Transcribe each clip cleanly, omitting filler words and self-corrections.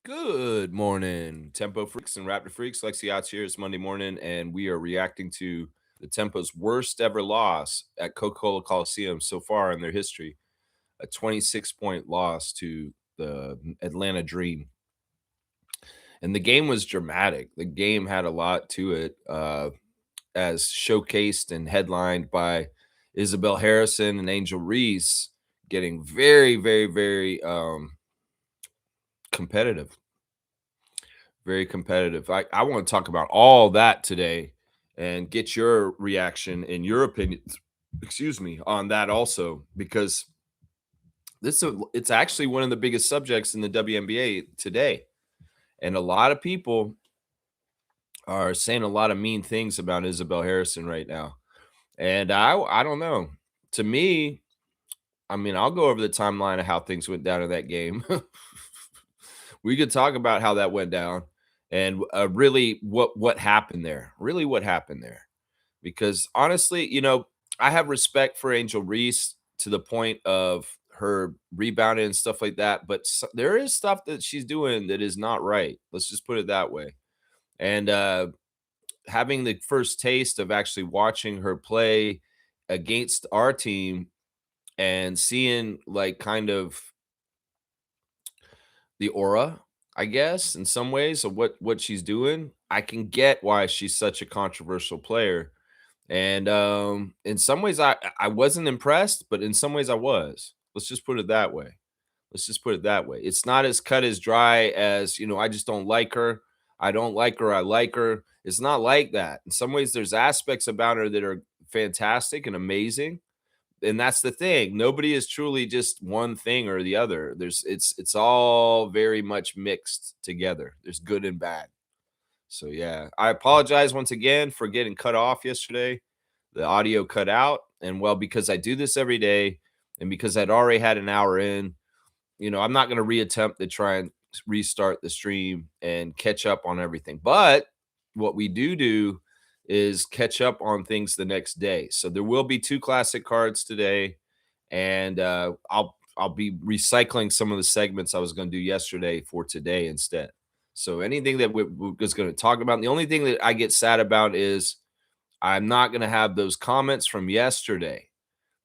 Good morning, Tempo Freaks and Raptor Freaks. Lexi Yachts here. It's Monday morning, and we are reacting to the Tempo's worst ever loss at Coca-Cola Coliseum so far in their history. A 26-point loss to the Atlanta Dream. And the game was dramatic. The game had a lot to it, as showcased and headlined by Isabelle Harrison and Angel Reese getting very, very, very competitive. Very competitive. I want to talk about all that today and get your reaction and your opinions, excuse me, on that also, because it's actually one of the biggest subjects in the WNBA today. And a lot of people are saying a lot of mean things about Isabel Harrison right now. And I don't know. To me, I mean, I'll go over the timeline of how things went down in that game. We could talk about how that went down and really what happened there. Really, what happened there? Because honestly, I have respect for Angel Reese to the point of her rebounding and stuff like that. But there is stuff that she's doing that is not right. Let's just put it that way. And having the first taste of actually watching her play against our team and seeing like kind of the aura, I guess, in some ways of what she's doing, I can get why she's such a controversial player. And in some ways I wasn't impressed, but in some ways I was. Let's just put it that way. Let's just put it that way. It's not as cut as dry as, I just don't like her. I don't like her. I like her. It's not like that. In some ways, there's aspects about her that are fantastic and amazing, and that's the thing. Nobody is truly just one thing or the other. It's all very much mixed together. There's good and bad. So yeah, I apologize once again for getting cut off yesterday. The audio cut out, and well, because I do this every day, and because I'd already had an hour in, I'm not going to reattempt to try and restart the stream and catch up on everything. But what we do is catch up on things the next day. So there will be two classic cards today, and I'll be recycling some of the segments I was going to do yesterday for today instead. So anything that we're just going to talk about, the only thing that I get sad about is I'm not going to have those comments from yesterday.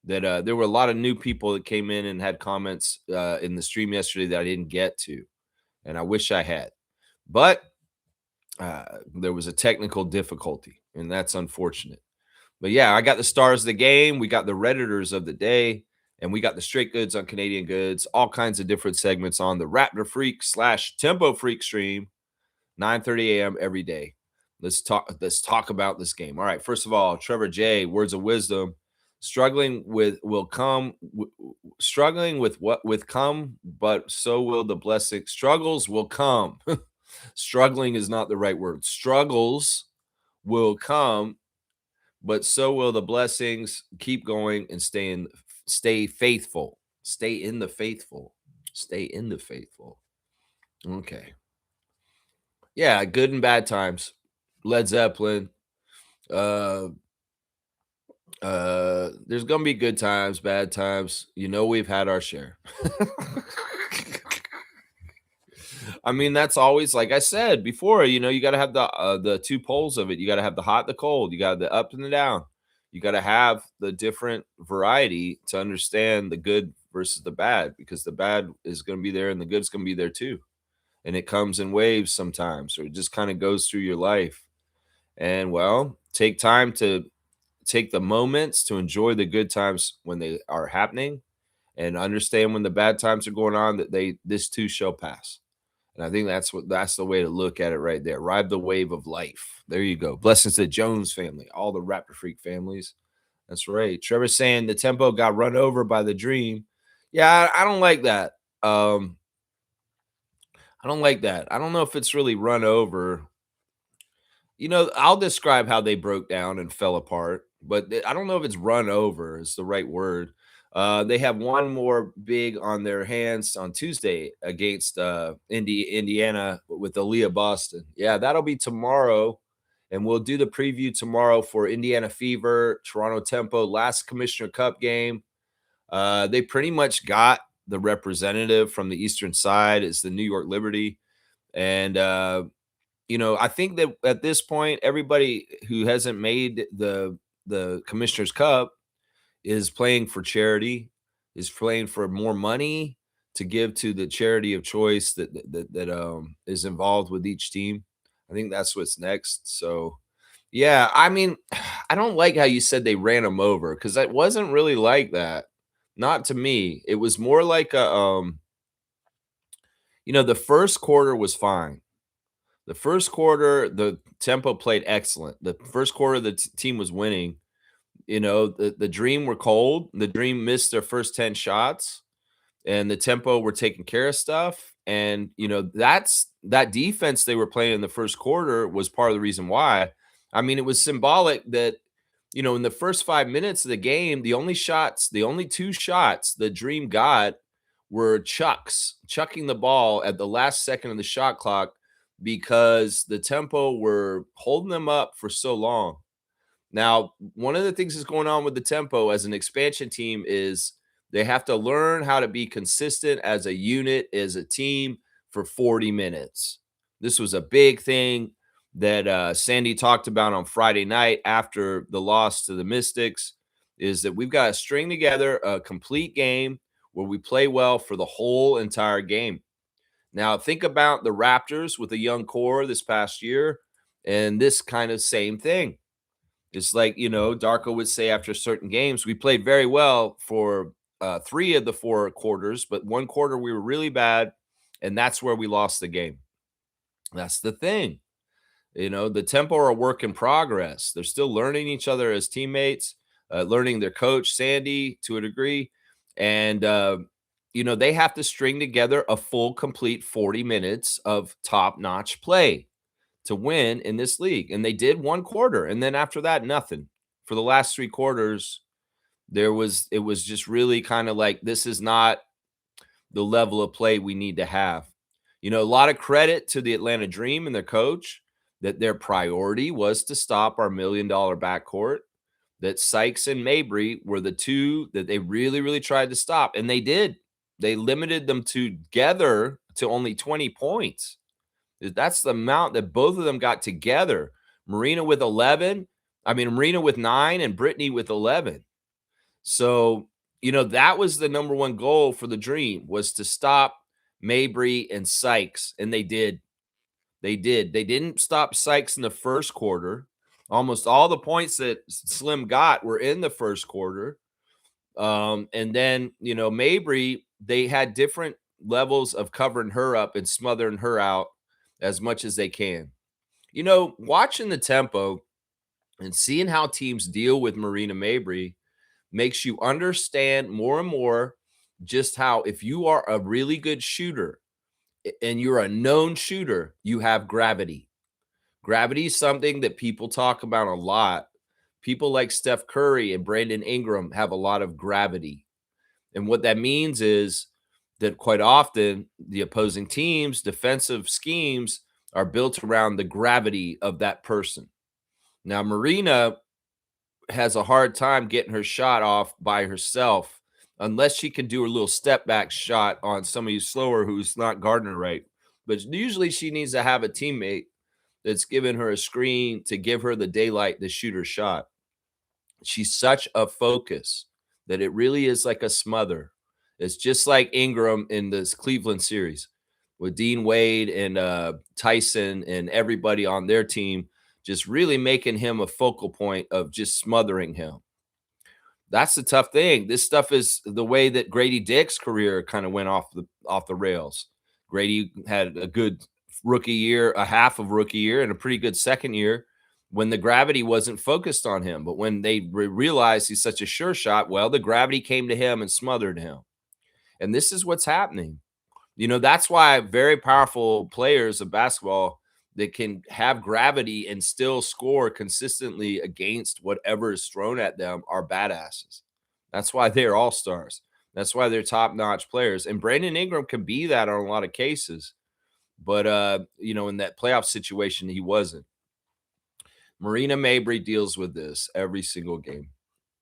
That there were a lot of new people that came in and had comments in the stream yesterday that I didn't get to, and I wish I had. But there was a technical difficulty, and that's unfortunate. But yeah, I got the stars of the game. We got the Redditors of the day, and we got the straight goods on Canadian goods, all kinds of different segments on the Raptor Freak / Tempo Freak stream, 9:30 a.m. every day. Let's talk about this game. All right. First of all, Trevor J, words of wisdom. Struggling with what with come, but so will the blessing. Struggles will come. Struggling is not the right word. Struggles will come, but so will the blessings. Keep going and stay faithful. Stay in the faithful. Stay in the faithful. Okay. Yeah, good and bad times. Led Zeppelin. There's gonna be good times, bad times. We've had our share. I mean, that's always, like I said before, you got to have the two poles of it. You got to have the hot, the cold. You got the up and the down. You got to have the different variety to understand the good versus the bad, because the bad is going to be there and the good's going to be there too. And it comes in waves sometimes, or it just kind of goes through your life. And well, take time to take the moments to enjoy the good times when they are happening, and understand when the bad times are going on that this too shall pass. And I think that's the way to look at it right there. Ride the wave of life. There you go. Blessings to the Jones family, all the Raptor Freak families. That's right. Trevor saying the Tempo got run over by the Dream. Yeah, I don't like that. I don't like that. I don't know if it's really run over. I'll describe how they broke down and fell apart, but I don't know if it's run over is the right word. They have one more big on their hands on Tuesday against Indiana with Aaliyah Boston. Yeah, that'll be tomorrow, and we'll do the preview tomorrow for Indiana Fever, Toronto Tempo, last Commissioner Cup game. They pretty much got the representative from the Eastern side is the New York Liberty. And I think that at this point, everybody who hasn't made the Commissioner's Cup is playing for charity, is playing for more money to give to the charity of choice that is involved with each team. I think that's what's next. So, yeah, I mean, I don't like how you said they ran him over because it wasn't really like that. Not to me. It was more like the first quarter was fine. The first quarter, the tempo played excellent. The first quarter, the team was winning. The Dream were cold. The Dream missed their first 10 shots, and the Tempo were taking care of stuff. And, that defense they were playing in the first quarter was part of the reason why. I mean, it was symbolic that, in the first 5 minutes of the game, the only two shots the Dream got were chucking the ball at the last second of the shot clock because the Tempo were holding them up for so long. Now, one of the things that's going on with the Tempo as an expansion team is they have to learn how to be consistent as a unit, as a team for 40 minutes. This was a big thing that Sandy talked about on Friday night after the loss to the Mystics, is that we've got to string together a complete game where we play well for the whole entire game. Now, think about the Raptors with a young core this past year and this kind of same thing. It's like, Darko would say after certain games, we played very well for 3 of the 4 quarters, but one quarter we were really bad, and that's where we lost the game. That's the thing. The Tempo are a work in progress. They're still learning each other as teammates, learning their coach, Sandy, to a degree. And, they have to string together a full, complete 40 minutes of top-notch play to win in this league. And they did one quarter. And then after that, nothing. For the last 3 quarters, it was just really kind of like, this is not the level of play we need to have. A lot of credit to the Atlanta Dream and their coach that their priority was to stop our $1 million backcourt, that Sykes and Mabry were the two that they really, really tried to stop. And they did. They limited them together to only 20 points. That's the amount that both of them got together. Marina with 9 and Brittany with 11. So, that was the number one goal for the Dream, was to stop Mabry and Sykes. And they did. They did. They didn't stop Sykes in the first quarter. Almost all the points that Slim got were in the first quarter. And then, Mabry, they had different levels of covering her up and smothering her out as much as they can. Watching the Tempo and seeing how teams deal with Marina Mabry makes you understand more and more just how, if you are a really good shooter and you're a known shooter, you have gravity. Gravity is something that people talk about a lot. People like Steph Curry and Brandon Ingram have a lot of gravity. And what that means is that quite often the opposing team's defensive schemes are built around the gravity of that person. Now, Marina has a hard time getting her shot off by herself unless she can do a little step back shot on somebody slower who's not guarding her right. But usually she needs to have a teammate that's giving her a screen to give her the daylight to shoot her shot. She's such a focus that it really is like a smother. It's just like Ingram in this Cleveland series with Dean Wade and Tyson and everybody on their team, just really making him a focal point of just smothering him. That's the tough thing. This stuff is the way that Grady Dick's career kind of went off the rails. Grady had a good rookie year, a half of rookie year, and a pretty good second year when the gravity wasn't focused on him. But when they realized he's such a sure shot, well, the gravity came to him and smothered him. And this is what's happening. That's why very powerful players of basketball that can have gravity and still score consistently against whatever is thrown at them are badasses. That's why they're all-stars. That's why they're top-notch players. And Brandon Ingram can be that on a lot of cases. But, in that playoff situation, he wasn't. Marina Mabry deals with this every single game.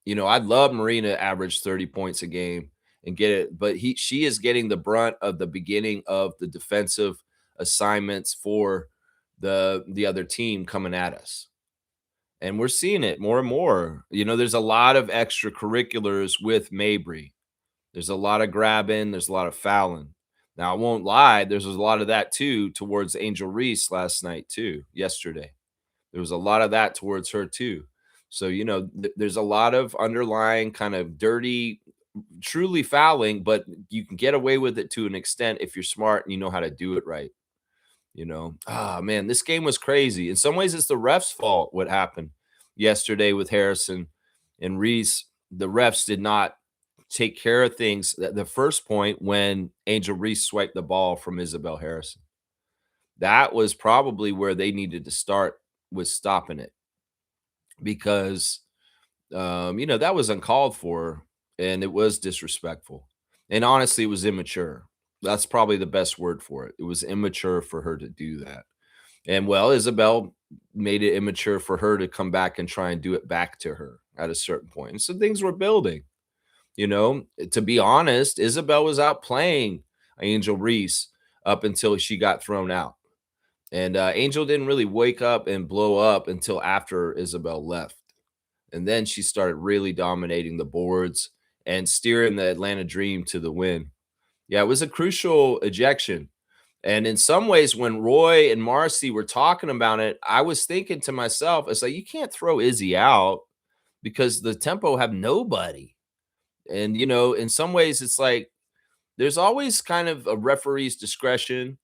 I'd love Marina to average 30 points a game and get it, but she is getting the brunt of the beginning of the defensive assignments for the other team coming at us. And we're seeing it more and more. There's a lot of extracurriculars with Mabry. There's a lot of grabbing, there's a lot of fouling. Now, I won't lie, there's a lot of that too towards Angel Reese last night too, yesterday. There was a lot of that towards her too. So, there's a lot of underlying kind of dirty, truly fouling, but you can get away with it to an extent if you're smart and you know how to do it right. Man, this game was crazy. In some ways, it's the refs' fault what happened yesterday with Harrison and Reese. The refs did not take care of things at the first point when Angel Reese swiped the ball from Isabelle Harrison. That was probably where they needed to start with stopping it because, that was uncalled for and it was disrespectful. And honestly, it was immature. That's probably the best word for it. It was immature for her to do that. And well, Isabelle made it immature for her to come back and try and do it back to her at a certain point. And so things were building. To be honest, Isabelle was out playing Angel Reese up until she got thrown out. And Angel didn't really wake up and blow up until after Isabelle left. And then she started really dominating the boards and steering the Atlanta Dream to the win. Yeah, it was a crucial ejection. And in some ways, when Roy and Marcy were talking about it, I was thinking to myself, it's like, you can't throw Izzy out because the Tempo have nobody. And, in some ways, it's like there's always kind of a referee's discretion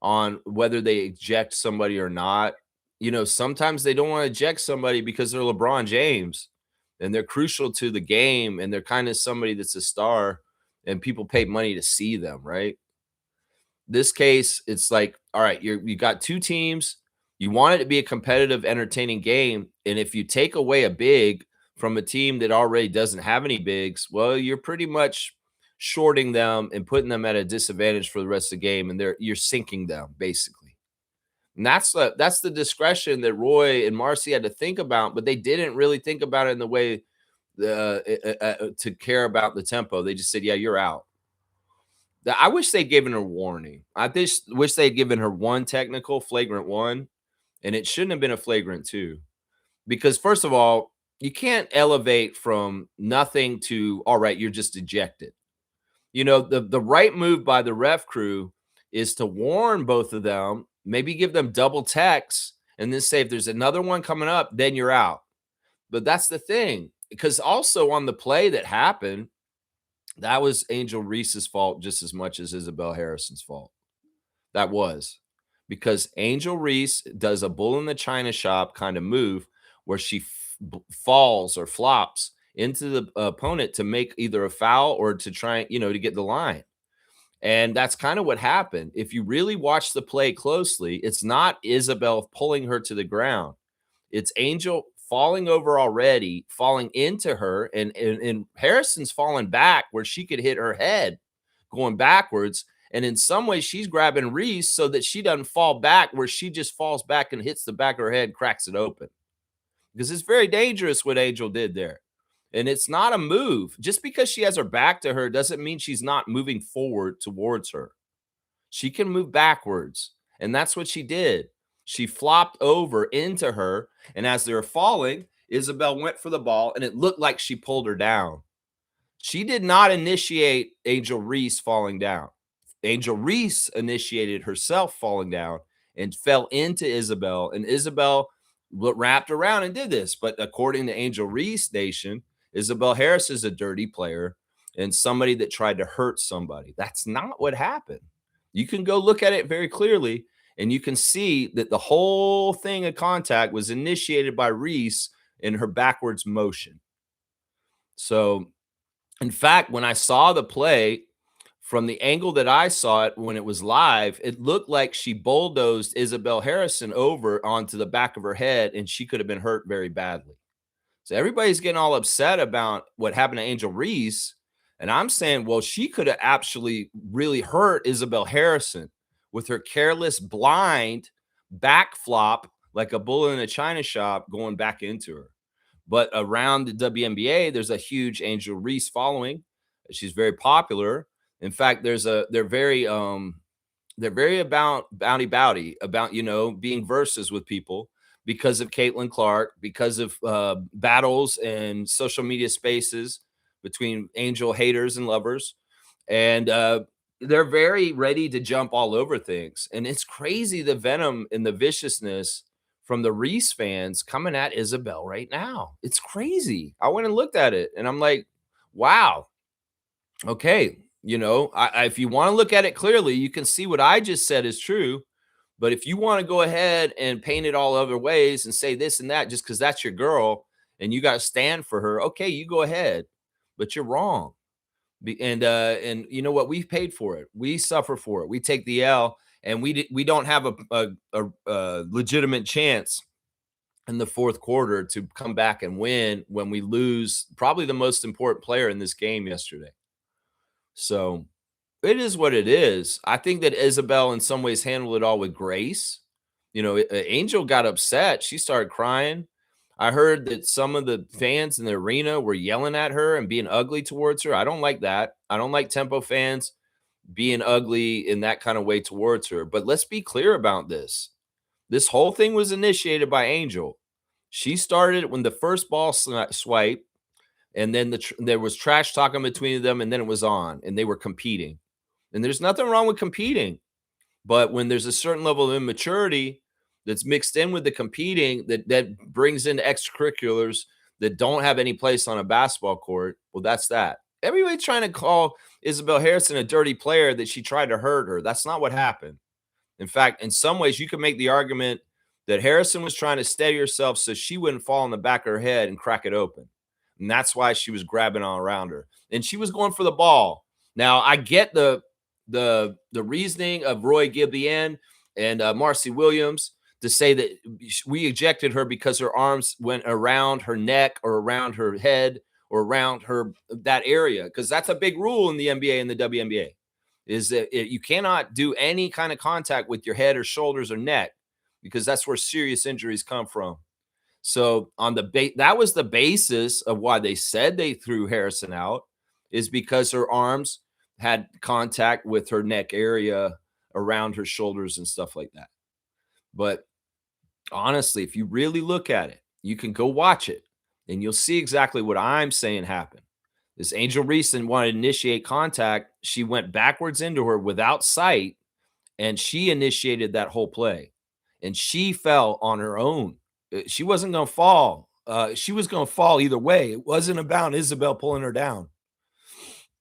on whether they eject somebody or not. Sometimes they don't want to eject somebody because they're LeBron James and they're crucial to the game and they're kind of somebody that's a star and people pay money to see them, right? This case, it's like, all right, you got two teams. You want it to be a competitive, entertaining game. And if you take away a big from a team that already doesn't have any bigs, well, you're pretty much shorting them and putting them at a disadvantage for the rest of the game. And you're sinking them, basically. And that's the discretion that Roy and Marcy had to think about, but they didn't really think about it in the way to care about the Tempo. They just said, yeah, you're out. I wish they'd given her warning. I just wish they'd given her one technical, flagrant one, and it shouldn't have been a flagrant two. Because first of all, you can't elevate from nothing to all right, you're just ejected. The right move by the ref crew is to warn both of them, maybe give them double text, and then say if there's another one coming up, then you're out. But that's the thing, because also on the play that happened, that was Angel Reese's fault just as much as Isabelle Harrison's fault. That was because Angel Reese does a bull in the china shop kind of move where she falls or flops into the opponent to make either a foul or to try, to get the line. And that's kind of what happened. If you really watch the play closely, it's not Isabelle pulling her to the ground. It's Angel falling over already, falling into her, and Harrison's falling back where she could hit her head going backwards. And in some ways, she's grabbing Reese so that she doesn't fall back where she just falls back and hits the back of her head, cracks it open. Because it's very dangerous what Angel did there. And it's not a move. Just because she has her back to her doesn't mean she's not moving forward towards her. She can move backwards. And that's what she did. She flopped over into her. And as they were falling, Isabelle went for the ball and it looked like she pulled her down. She did not initiate Angel Reese falling down. Angel Reese initiated herself falling down and fell into Isabelle. And Isabelle wrapped around and did this. But according to Angel Reese Nation, Isabelle Harris is a dirty player and somebody that tried to hurt somebody. That's not what happened. You can go look at it very clearly, and you can see that the whole thing of contact was initiated by Reese in her backwards motion. So, in fact, when I saw the play from the angle that I saw it when it was live, it looked like she bulldozed Isabelle Harrison over onto the back of her head, and she could have been hurt very badly. So everybody's getting all upset about what happened to Angel Reese. And I'm saying, well, she could have actually really hurt Isabelle Harrison with her careless, blind back flop like a bull in a china shop going back into her. But around the WNBA, there's a huge Angel Reese following. She's very popular. In fact, they're very they're very about bowdy about, being versus with people because of Caitlin Clark, because of battles and social media spaces between Angel haters and lovers. And they're very ready to jump all over things. And it's crazy the venom and the viciousness from the Reese fans coming at Isabelle right now. It's crazy. I went and looked at it and I'm like, wow, okay. If you want to look at it clearly, you can see what I just said is true. But if you want to go ahead and paint it all other ways and say this and that, just because that's your girl and you got to stand for her, okay, you go ahead. But you're wrong. And you know what? We paid for it. We suffer for it. We take the L, and we don't have a legitimate chance in the fourth quarter to come back and win when we lose probably the most important player in this game yesterday. So it is what it is. I think that Isabelle, in some ways, handled it all with grace. Angel got upset. She started crying. I heard that some of the fans in the arena were yelling at her and being ugly towards her. I don't like that. I don't like Tempo fans being ugly in that kind of way towards her. But let's be clear about this. This whole thing was initiated by Angel. She started when the first ball swipe, and then there was trash talking between them, and then it was on, and they were competing. And there's nothing wrong with competing. But when there's a certain level of immaturity that's mixed in with the competing that brings in extracurriculars that don't have any place on a basketball court, well, that's that. Everybody's trying to call Isabelle Harrison a dirty player that she tried to hurt her. That's not what happened. In fact, in some ways, you can make the argument that Harrison was trying to steady herself so she wouldn't fall on the back of her head and crack it open. And that's why she was grabbing all around her. And she was going for the ball. Now, I get the reasoning of Roy Gibbian and Marcy Williams to say that we ejected her because her arms went around her neck or around her head or around that area, because that's a big rule in the NBA and the WNBA, is that you cannot do any kind of contact with your head or shoulders or neck, because that's where serious injuries come from. So that was the basis of why they said they threw Harrison out, is because her arms had contact with her neck area around her shoulders and stuff like that. But honestly, if you really look at it, you can go watch it and you'll see exactly what I'm saying happened. This Angel Reese didn't want to initiate contact. She went backwards into her without sight, and she initiated that whole play. And she fell on her own. She wasn't going to fall. She was going to fall either way. It wasn't about Isabelle pulling her down.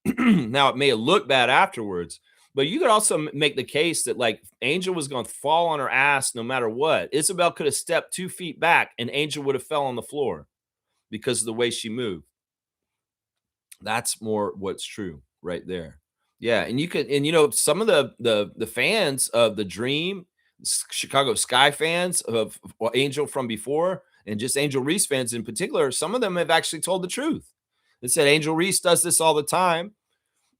Now, it may have looked bad afterwards, but you could also make the case that, like, Angel was going to fall on her ass no matter what. Isabelle could have stepped 2 feet back and Angel would have fell on the floor because of the way she moved. That's more what's true right there. Yeah, and some of the fans of the Dream, Chicago Sky fans of Angel from before, and just Angel Reese fans in particular, some of them have actually told the truth. They said Angel Reese does this all the time,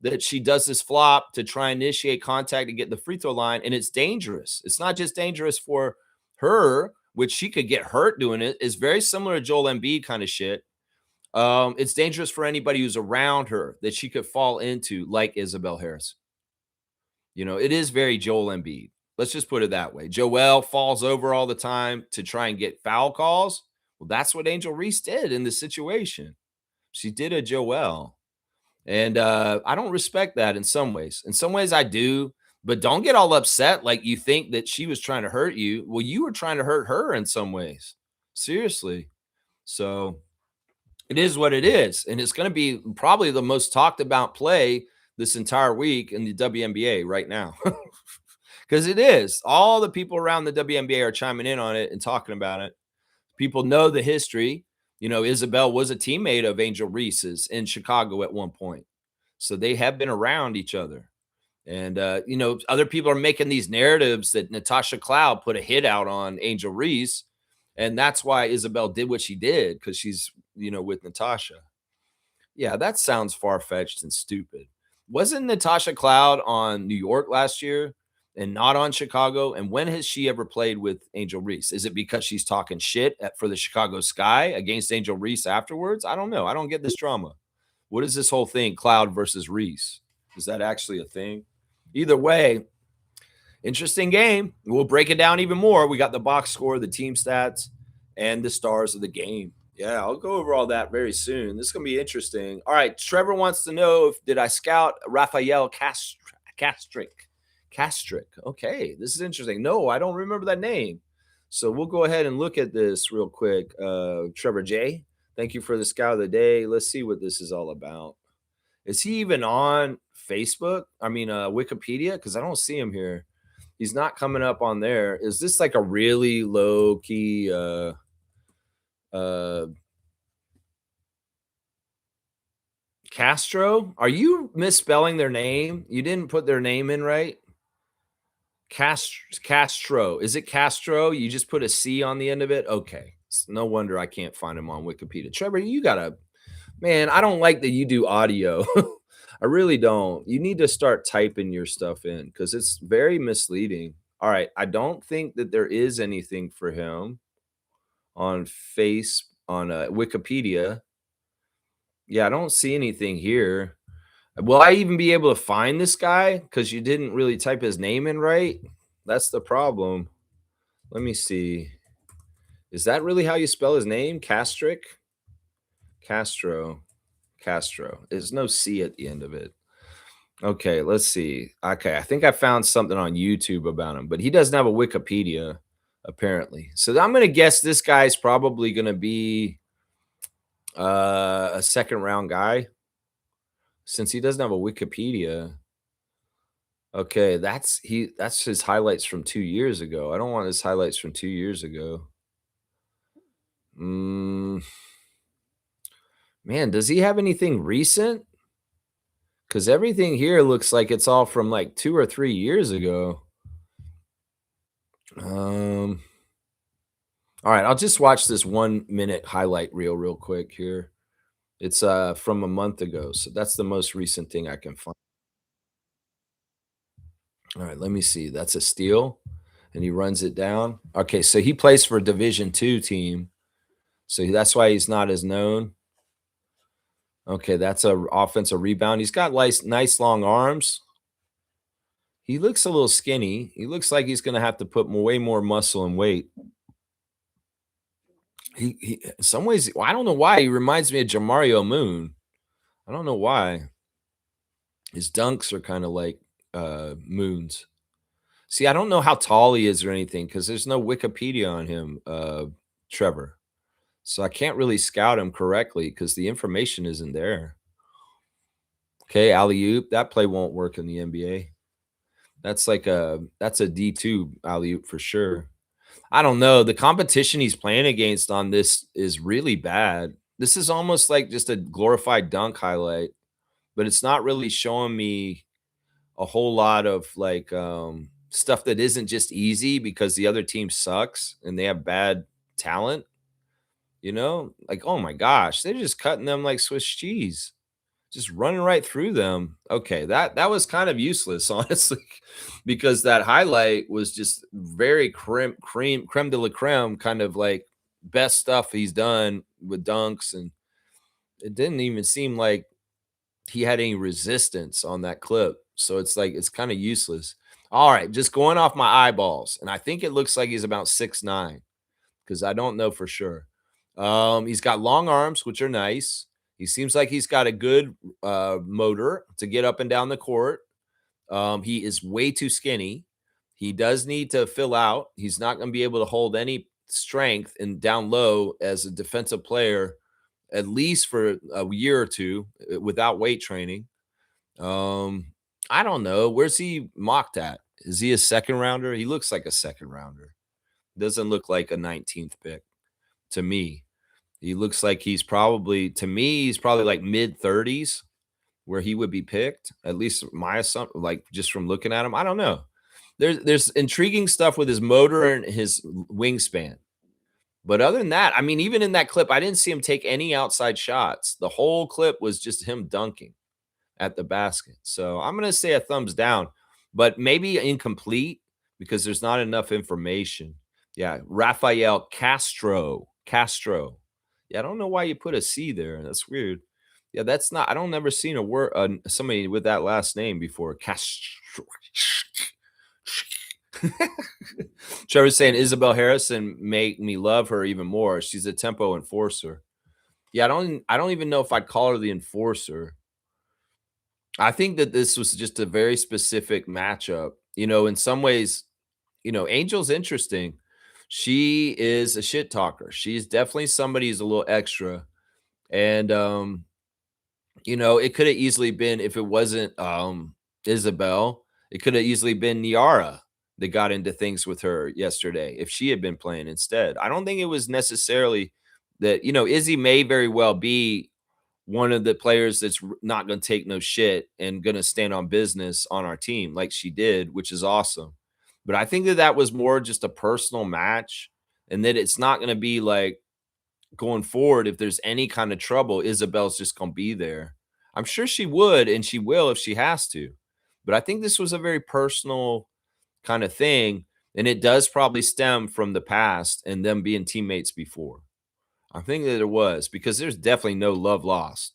that she does this flop to try and initiate contact and get the free throw line, and it's dangerous. It's not just dangerous for her, which she could get hurt doing it. It's very similar to Joel Embiid kind of shit. It's dangerous for anybody who's around her that she could fall into, like Isabelle Harrison. It is very Joel Embiid. Let's just put it that way. Joel falls over all the time to try and get foul calls. Well, that's what Angel Reese did in this situation. She did a Joel. And I don't respect that in some ways. In some ways I do, but don't get all upset like you think that she was trying to hurt you. Well, you were trying to hurt her in some ways. Seriously. So it is what it is. And it's going to be probably the most talked about play this entire week in the WNBA right now. Because it is. All the people around the WNBA are chiming in on it and talking about it. People know the history. Isabelle was a teammate of Angel Reese's in Chicago at one point. So they have been around each other. And, other people are making these narratives that Natasha Cloud put a hit out on Angel Reese. And that's why Isabelle did what she did, because she's, with Natasha. Yeah, that sounds far-fetched and stupid. Wasn't Natasha Cloud on New York last year and not on Chicago? And when has she ever played with Angel Reese? Is it because she's talking shit for the Chicago Sky against Angel Reese afterwards? I don't know. I don't get this drama. What is this whole thing, Cloud versus Reese? Is that actually a thing? Either way, Interesting game. We'll break it down even more. We got the box score, the team stats, and the stars of the game. Yeah, I'll go over all that very soon. This is gonna be interesting. All right, Trevor wants to know if did I scout Rafael Castrick? Castrick. Okay, this is interesting. No, I don't remember that name. So we'll go ahead and look at this real quick. Trevor J, thank you for the scout of the day. Let's see what this is all about. Is he even on Facebook? I mean, Wikipedia? Because I don't see him here. He's not coming up on there. Is this like a really low key uh Castro? Are you misspelling their name? You didn't put their name in right? Castro. Is it Castro? You just put a C on the end of it? Okay. No wonder I can't find him on Wikipedia. Trevor, you gotta, man, I don't like that you do audio. I really don't. You need to start typing your stuff in because it's very misleading. All right. I don't think that there is anything for him on Wikipedia. Yeah, I don't see anything here. Will I even be able to find this guy? Because you didn't really type his name in right. That's the problem. Let me see. Is that really how you spell his name? Castrick? Castro. Castro. There's no C at the end of it. Okay, let's see. Okay, I think I found something on YouTube about him, but he doesn't have a Wikipedia, apparently. So I'm going to guess this guy's probably going to be a second round guy since he doesn't have a Wikipedia. Okay, that's his highlights from 2 years ago. I don't want his highlights from 2 years ago. Mm, man, does he have anything recent? Because everything here looks like it's all from like 2 or 3 years ago. Um, all right, I'll just watch this 1-minute highlight reel real quick here. It's from a month ago, so that's the most recent thing I can find. All right, let me see. That's a steal, and he runs it down. Okay, so he plays for a Division II team, so that's why he's not as known. Okay, that's a offensive rebound. He's got nice long arms. He looks a little skinny. He looks like he's going to have to put way more muscle and weight. He in some ways, well, I don't know why he reminds me of Jamario Moon. I don't know why. His dunks are kind of like Moon's. See, I don't know how tall he is or anything because there's no Wikipedia on him, Trevor. So I can't really scout him correctly because the information isn't there. Okay, alley oop. That play won't work in the NBA. That's a D2 alley oop for sure. I don't know. The competition he's playing against on this is really bad. This is almost like just a glorified dunk highlight, but it's not really showing me a whole lot of like stuff that isn't just easy because the other team sucks and they have bad talent. Like, oh my gosh, they're just cutting them like Swiss cheese, just running right through them. Okay, that was kind of useless, honestly, because that highlight was just very creme de la creme, kind of like best stuff he's done with dunks, and it didn't even seem like he had any resistance on that clip. So it's like it's kind of useless. All right, just going off my eyeballs, and I think it looks like he's about 6'9" because I don't know for sure. He's got long arms, which are nice. He seems like he's got a good motor to get up and down the court. He is way too skinny. He does need to fill out. He's not going to be able to hold any strength and down low as a defensive player, at least for a year or two without weight training. I don't know. Where's he mocked at? Is he a second rounder? He looks like a second rounder. Doesn't look like a 19th pick to me. He looks like to me, he's probably like mid 30s where he would be picked. At least my assumption, like just from looking at him. I don't know. There's intriguing stuff with his motor and his wingspan. But other than that, I mean, even in that clip, I didn't see him take any outside shots. The whole clip was just him dunking at the basket. So I'm going to say a thumbs down, but maybe incomplete because there's not enough information. Yeah, Rafael Castro. Castro. Yeah, I don't know why you put a C there. That's weird. Yeah, that's not. I don't never seen a word somebody with that last name before. Castro. Trevor's saying Isabelle Harrison make me love her even more. She's a tempo enforcer. Yeah, I don't even know if I'd call her the enforcer. I think that this was just a very specific matchup. In some ways, Angel's interesting. She is a shit talker. She's definitely somebody who's a little extra. And it could have easily been if it wasn't Isabel, it could have easily been Niara that got into things with her yesterday if she had been playing instead. I don't think it was necessarily that, Izzy may very well be one of the players that's not going to take no shit and going to stand on business on our team like she did, which is awesome. But I think that that was more just a personal match and that it's not going to be like going forward. If there's any kind of trouble, Isabel's just going to be there. I'm sure she would and she will if she has to. But I think this was a very personal kind of thing. And it does probably stem from the past and them being teammates before. I think that it was because there's definitely no love lost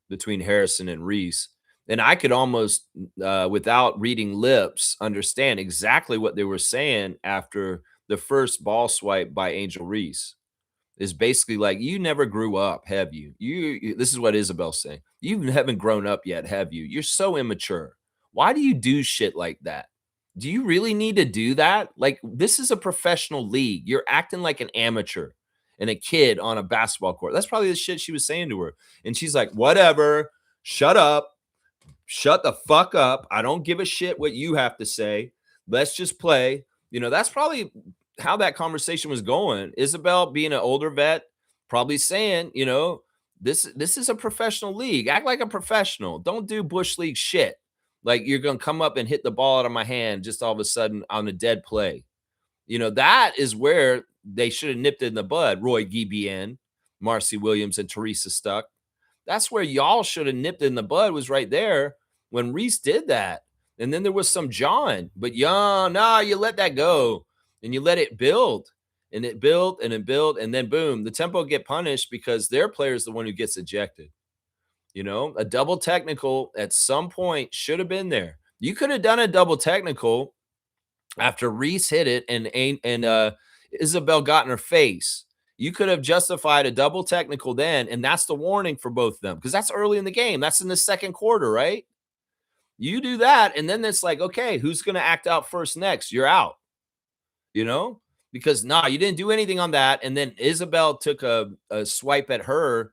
between Harrison and Reese. And I could almost, without reading lips, understand exactly what they were saying after the first ball swipe by Angel Reese. Is basically like, you never grew up, have you? This is what Isabel's saying. You haven't grown up yet, have you? You're so immature. Why do you do shit like that? Do you really need to do that? Like, this is a professional league. You're acting like an amateur and a kid on a basketball court. That's probably the shit she was saying to her. And she's like, whatever, shut up, shut the fuck up. I don't give a shit what you have to say. Let's just play. That's probably how that conversation was going. Isabel, being an older vet, probably saying, this is a professional league. Act like a professional. Don't do bush league shit. Like you're gonna come up and hit the ball out of my hand just all of a sudden on a dead play. That is where they should have nipped it in the bud. Roy Guibien, Marcy Williams, and Teresa Stuck. That's where y'all should have nipped it in the bud, was right there when Reese did that. And then there was some John, but yeah, nah, you let that go and you let it build and it built and it built. And then boom, the tempo get punished because their player is the one who gets ejected. A double technical at some point should have been there. You could have done a double technical after Reese hit it and Isabel got in her face. You could have justified a double technical then, and that's the warning for both of them because that's early in the game. That's in the second quarter, right? You do that, and then it's like, okay, who's going to act out first next? You're out, because you didn't do anything on that. And then Isabel took a swipe at her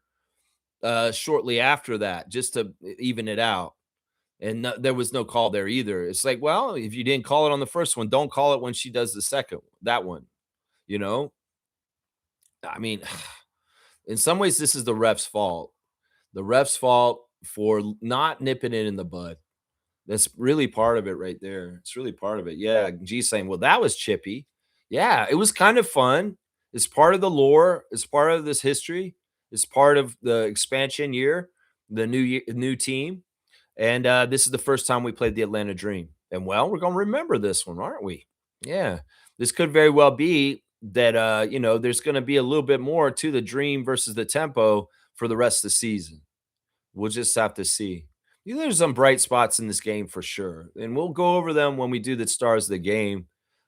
shortly after that just to even it out. And there was no call there either. It's like, well, if you didn't call it on the first one, don't call it when she does the second, that one, I mean, in some ways, this is the ref's fault. The ref's fault for not nipping it in the bud. That's really part of it right there. It's really part of it. Yeah. G's saying, well, that was chippy. Yeah, it was kind of fun. It's part of the lore. It's part of this history. It's part of the expansion year, the new team. And this is the first time we played the Atlanta Dream. And well, we're going to remember this one, aren't we? Yeah. This could very well be that, there's going to be a little bit more to the Dream versus the Tempo for the rest of the season. We'll just have to see. There's some bright spots in this game for sure. And we'll go over them when we do the stars of the game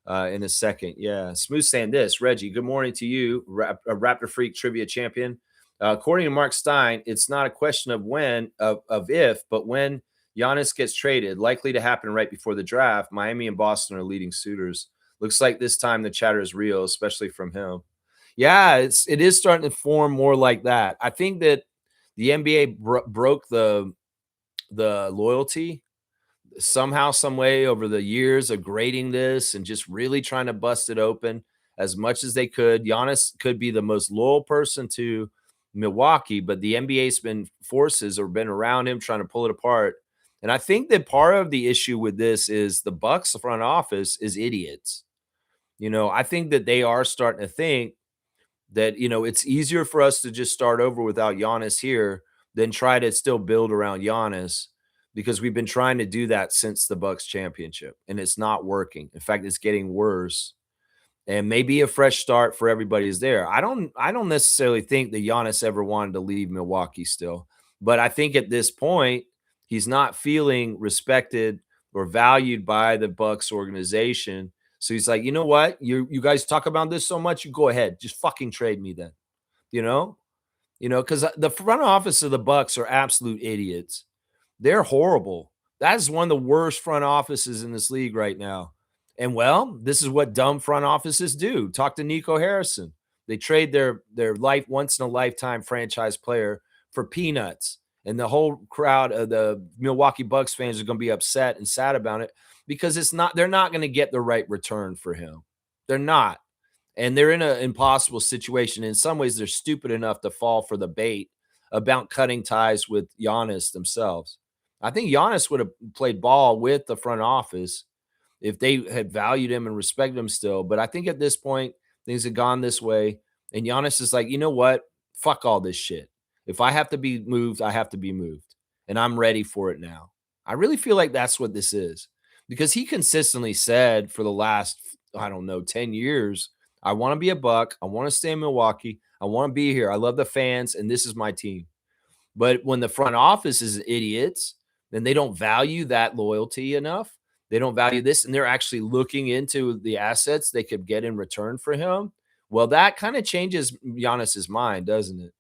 in a second. Yeah. Smooth saying this. Reggie, good morning to you, Raptor Freak Trivia Champion. According to Mark Stein, it's not a question of when, of if, but when Giannis gets traded, likely to happen right before the draft. Miami and Boston are leading suitors. Looks like this time the chatter is real, especially from him. Yeah, it is starting to form more like that. I think that the NBA broke the loyalty somehow, some way over the years of grading this and just really trying to bust it open as much as they could. Giannis could be the most loyal person to Milwaukee, but the NBA's been around him trying to pull it apart. And I think that part of the issue with this is the Bucks front office is idiots. I think that they are starting to think that, it's easier for us to just start over without Giannis here than try to still build around Giannis, because we've been trying to do that since the Bucks championship and it's not working. In fact, it's getting worse. And maybe a fresh start for everybody is there. I don't necessarily think that Giannis ever wanted to leave Milwaukee still, but I think at this point he's not feeling respected or valued by the Bucks organization. So he's like, you know what? You guys talk about this so much. You go ahead, just fucking trade me then. You know, because the front office of the Bucks are absolute idiots. They're horrible. That is one of the worst front offices in this league right now. And well, this is what dumb front offices do. Talk to Nico Harrison. They trade their life once in a lifetime franchise player for peanuts. And the whole crowd of the Milwaukee Bucks fans are going to be upset and sad about it because they're not going to get the right return for him. They're not. And they're in an impossible situation. In some ways, they're stupid enough to fall for the bait about cutting ties with Giannis themselves. I think Giannis would have played ball with the front office if they had valued him and respected him still. But I think at this point, things have gone this way. And Giannis is like, you know what? Fuck all this shit. If I have to be moved, I have to be moved. And I'm ready for it now. I really feel like that's what this is because he consistently said for the last, I don't know, 10 years, I want to be a Buck. I want to stay in Milwaukee. I want to be here. I love the fans, and this is my team. But when the front office is idiots, then they don't value that loyalty enough. They don't value this, and they're actually looking into the assets they could get in return for him. Well, that kind of changes Giannis's mind, doesn't it?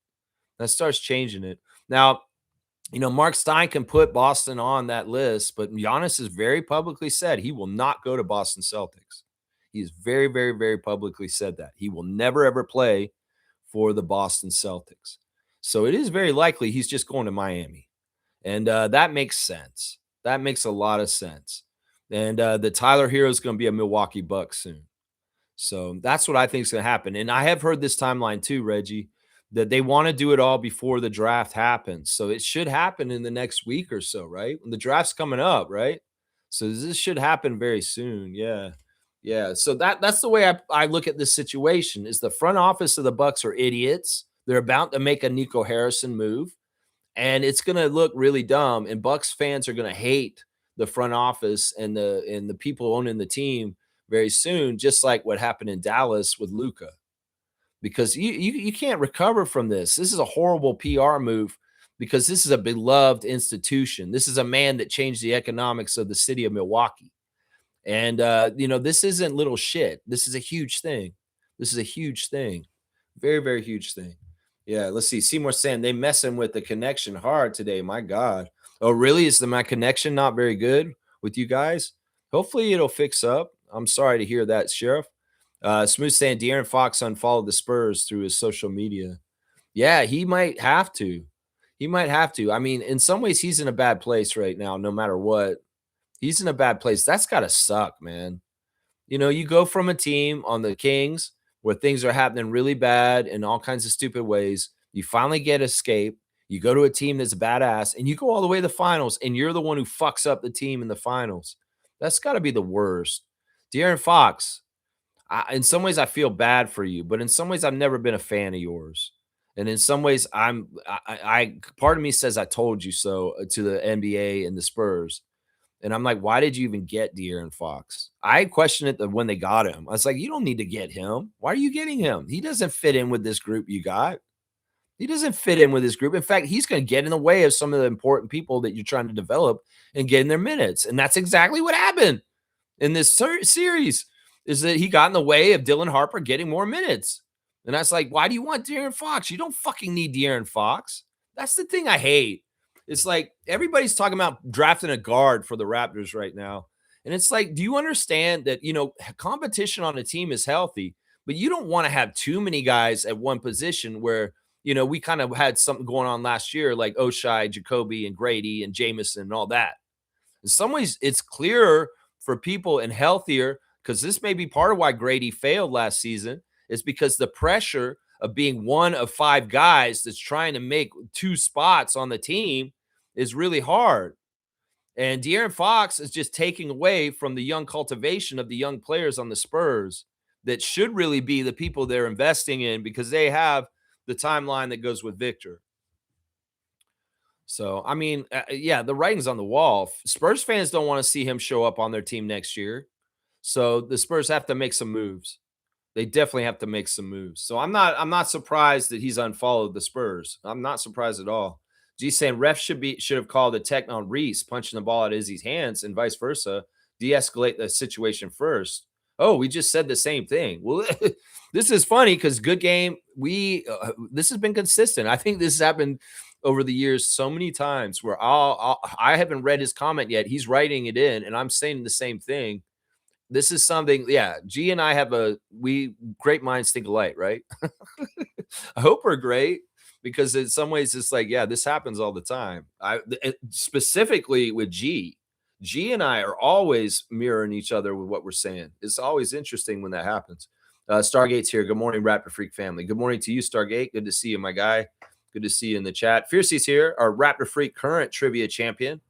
That starts changing it. Now, Mark Stein can put Boston on that list, but Giannis has very publicly said he will not go to Boston Celtics. He's very, very, very publicly said that. He will never, ever play for the Boston Celtics. So it is very likely he's just going to Miami. And that makes sense. That makes a lot of sense. And the Tyler Hero is going to be a Milwaukee Buck soon. So that's what I think is going to happen. And I have heard this timeline too, Reggie, that they want to do it all before the draft happens. So it should happen in the next week or so, right? When the draft's coming up, right? So this should happen very soon. Yeah. Yeah. So that's the way I look at this situation is the front office of the Bucks are idiots. They're about to make a Nico Harrison move, and it's going to look really dumb. And Bucks fans are going to hate the front office and the people owning the team very soon, just like what happened in Dallas with Luka, because you can't recover from this. This is a horrible PR move because this is a beloved institution. This is a man that changed the economics of the city of Milwaukee. And this isn't little shit. This is a huge thing. This is a huge thing. Very, very huge thing. Yeah, let's see. Seymour saying they messing with the connection hard today. My God. Oh, really? Is my connection not very good with you guys? Hopefully it'll fix up. I'm sorry to hear that, Sheriff. Smooth saying De'Aaron Fox unfollowed the Spurs through his social media. Yeah, he might have to. He might have to. I mean, in some ways, he's in a bad place right now, no matter what. He's in a bad place. That's got to suck, man. You go from a team on the Kings where things are happening really bad in all kinds of stupid ways. You finally get escape. You go to a team that's badass, and you go all the way to the finals, and you're the one who fucks up the team in the finals. That's got to be the worst. De'Aaron Fox, in some ways, I feel bad for you, but in some ways, I've never been a fan of yours. And in some ways, part of me says I told you so to the NBA and the Spurs. And I'm like, why did you even get De'Aaron Fox? I questioned it when they got him. I was like, you don't need to get him. Why are you getting him? He doesn't fit in with this group you got. He doesn't fit in with this group. In fact, he's going to get in the way of some of the important people that you're trying to develop and getting their minutes. And that's exactly what happened in this series is that he got in the way of Dylan Harper getting more minutes. And that's like, why do you want De'Aaron Fox? You don't fucking need De'Aaron Fox. That's the thing I hate. It's like everybody's talking about drafting a guard for the Raptors right now. And it's like, do you understand that, competition on a team is healthy, but you don't want to have too many guys at one position where, we kind of had something going on last year, like Oshai, Jacoby, and Grady, and Jamison, and all that. In some ways, it's clearer for people and healthier because this may be part of why Grady failed last season is because the pressure of being one of five guys that's trying to make two spots on the team is really hard. And De'Aaron Fox is just taking away from the young cultivation of the young players on the Spurs that should really be the people they're investing in because they have the timeline that goes with Victor. So, I mean, the writing's on the wall. Spurs fans don't want to see him show up on their team next year. So the Spurs have to make some moves. They definitely have to make some moves. So I'm not surprised that he's unfollowed the Spurs. I'm not surprised at all. G saying ref should have called a tech on Reese punching the ball out of Izzy's hands and vice versa. De-escalate the situation first. Oh, we just said the same thing. Well, this is funny because good game. This has been consistent. I think this has happened over the years so many times where I haven't read his comment yet. He's writing it in, and I'm saying the same thing. This is something, yeah. G and I have we great minds think alike, right? I hope we're great because in some ways it's like, yeah, this happens all the time. Specifically with G and I are always mirroring each other with what we're saying. It's always interesting when that happens. Stargate's here. Good morning, Raptor Freak family. Good morning to you, Stargate. Good to see you, my guy. Good to see you in the chat. Fiercey's here, our Raptor Freak current trivia champion.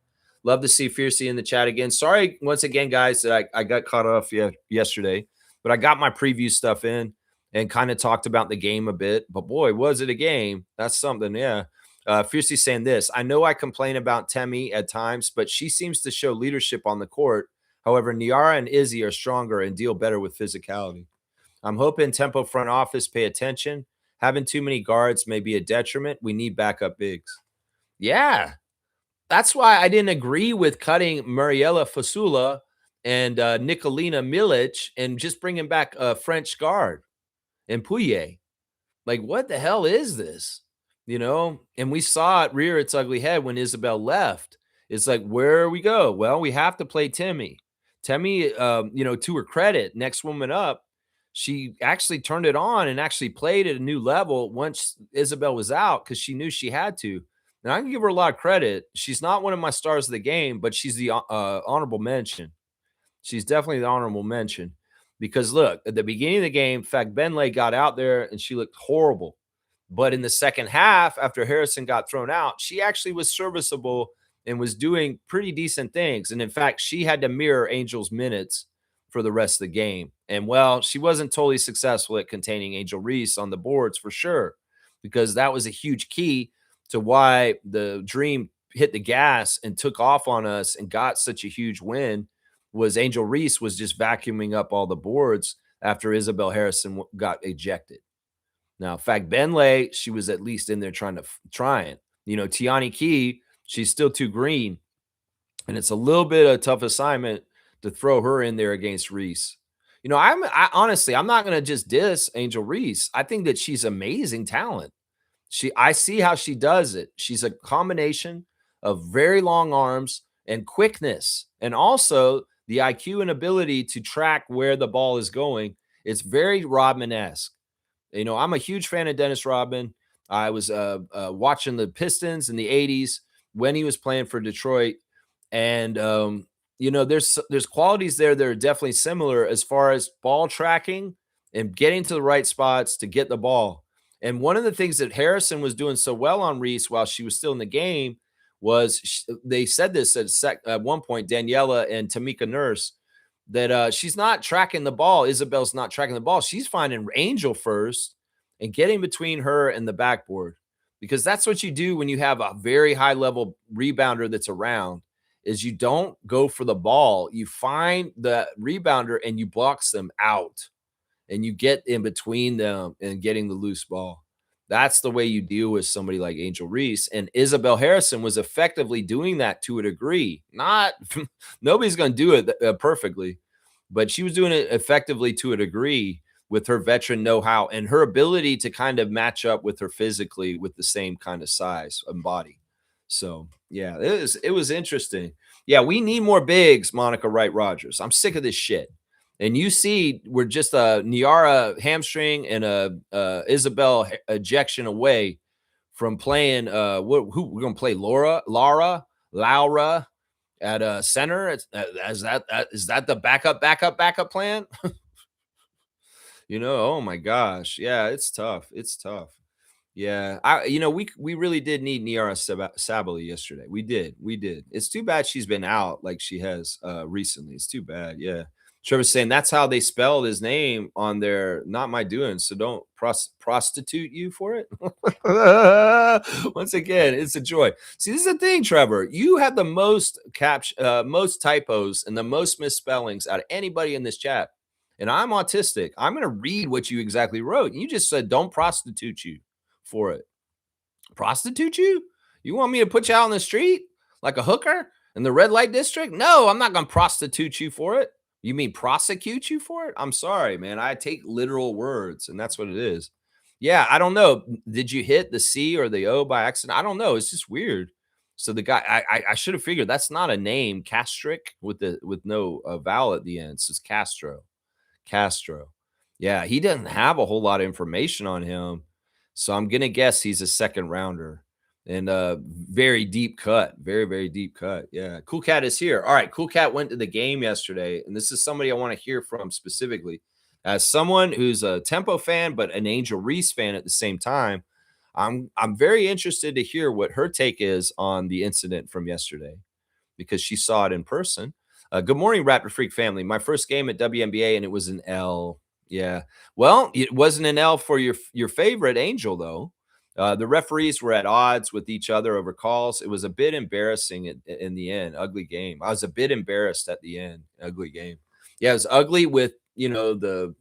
Love to see Fiercey in the chat again. Sorry once again, guys, that I got caught off yesterday, but I got my preview stuff in and kind of talked about the game a bit. But boy, was it a game? That's something, yeah. Fiercey saying this: I know I complain about Temi at times, but she seems to show leadership on the court. However, Niara and Izzy are stronger and deal better with physicality. I'm hoping Tempo front office pay attention. Having too many guards may be a detriment. We need backup bigs. Yeah, that's why I didn't agree with cutting Mariela Fasula and Nicolina Milic and just bringing back a French guard and Pouye. Like, what the hell is this? You know, and we saw it rear its ugly head when Isabelle left. It's like, where we go? Well, we have to play Temi. Temi, to her credit, next woman up, she actually turned it on and actually played at a new level once Isabelle was out because she knew she had to. And I can give her a lot of credit. She's not one of my stars of the game, but she's the honorable mention. She's definitely the honorable mention because look, at the beginning of the game, Benley got out there and she looked horrible. But in the second half, after Harrison got thrown out, she actually was serviceable and was doing pretty decent things. And in fact, she had to mirror Angel's minutes for the rest of the game. And well, she wasn't totally successful at containing Angel Reese on the boards for sure, because that was a huge key to why the Dream hit the gas and took off on us and got such a huge win. Was Angel Reese was just vacuuming up all the boards after Isabelle Harrison got ejected. Now, Benley, she was at least in there trying. Tiani Key, she's still too green, and it's a little bit of a tough assignment to throw her in there against Reese. I honestly, I'm not going to just diss Angel Reese. I think that she's amazing talent. I see how she does it. She's a combination of very long arms and quickness, and also the IQ and ability to track where the ball is going. It's very Rodman-esque. I'm a huge fan of Dennis Rodman. I was watching the Pistons in the 80s when he was playing for Detroit. And, there's qualities there that are definitely similar as far as ball tracking and getting to the right spots to get the ball. And one of the things that Harrison was doing so well on Reese while she was still in the game was they said this at one point, Daniela and Tamika Nurse, that she's not tracking the ball. Isabel's not tracking the ball. She's finding Angel first and getting between her and the backboard, because that's what you do when you have a very high level rebounder that's around. Is you don't go for the ball. You find the rebounder and you box them out and you get in between them and getting the loose ball. That's the way you deal with somebody like Angel Reese. And Isabelle Harrison was effectively doing that to a degree. Not nobody's going to do it perfectly, but she was doing it effectively to a degree with her veteran know-how and her ability to kind of match up with her physically with the same kind of size and body. So, yeah, it was interesting. Yeah, we need more bigs, Monica Wright Rogers. I'm sick of this shit. And you see, we're just a Niara hamstring and a Isabelle ejection away from playing. Who we're gonna play? Laura at center. Is that the backup plan? Oh my gosh, yeah, it's tough. It's tough. Yeah, we really did need Niara Sabali yesterday. We did. It's too bad she's been out like she has recently. It's too bad. Yeah. Trevor's saying that's how they spelled his name on their not my doing. So don't prostitute you for it. Once again, it's a joy. See, this is the thing, Trevor. You had the most most typos and the most misspellings out of anybody in this chat. And I'm autistic. I'm going to read what you exactly wrote. You just said don't prostitute you for it. Prostitute you? You want me to put you out on the street like a hooker in the red light district? No, I'm not going to prostitute you for it. You mean prosecute you for it? I'm sorry, man. I take literal words, and that's what it is. Yeah, I don't know. Did you hit the C or the O by accident? I don't know. It's just weird. So the guy, I should have figured that's not a name, Castrick with no vowel at the end. So it's Castro. Castro. Yeah, he doesn't have a whole lot of information on him. So I'm gonna guess he's a second rounder. And very deep cut. Very, very deep cut. Yeah. Cool Cat is here. All right. Cool Cat went to the game yesterday. And this is somebody I want to hear from specifically. As someone who's a Tempo fan, but an Angel Reese fan at the same time, I'm very interested to hear what her take is on the incident from yesterday because she saw it in person. Good morning, Raptor Freak family. My first game at WNBA, and it was an L. Yeah. Well, it wasn't an L for your favorite Angel, though. The referees were at odds with each other over calls. It was a bit embarrassing in the end. Ugly game. I was a bit embarrassed at the end. Ugly game. Yeah, it was ugly with the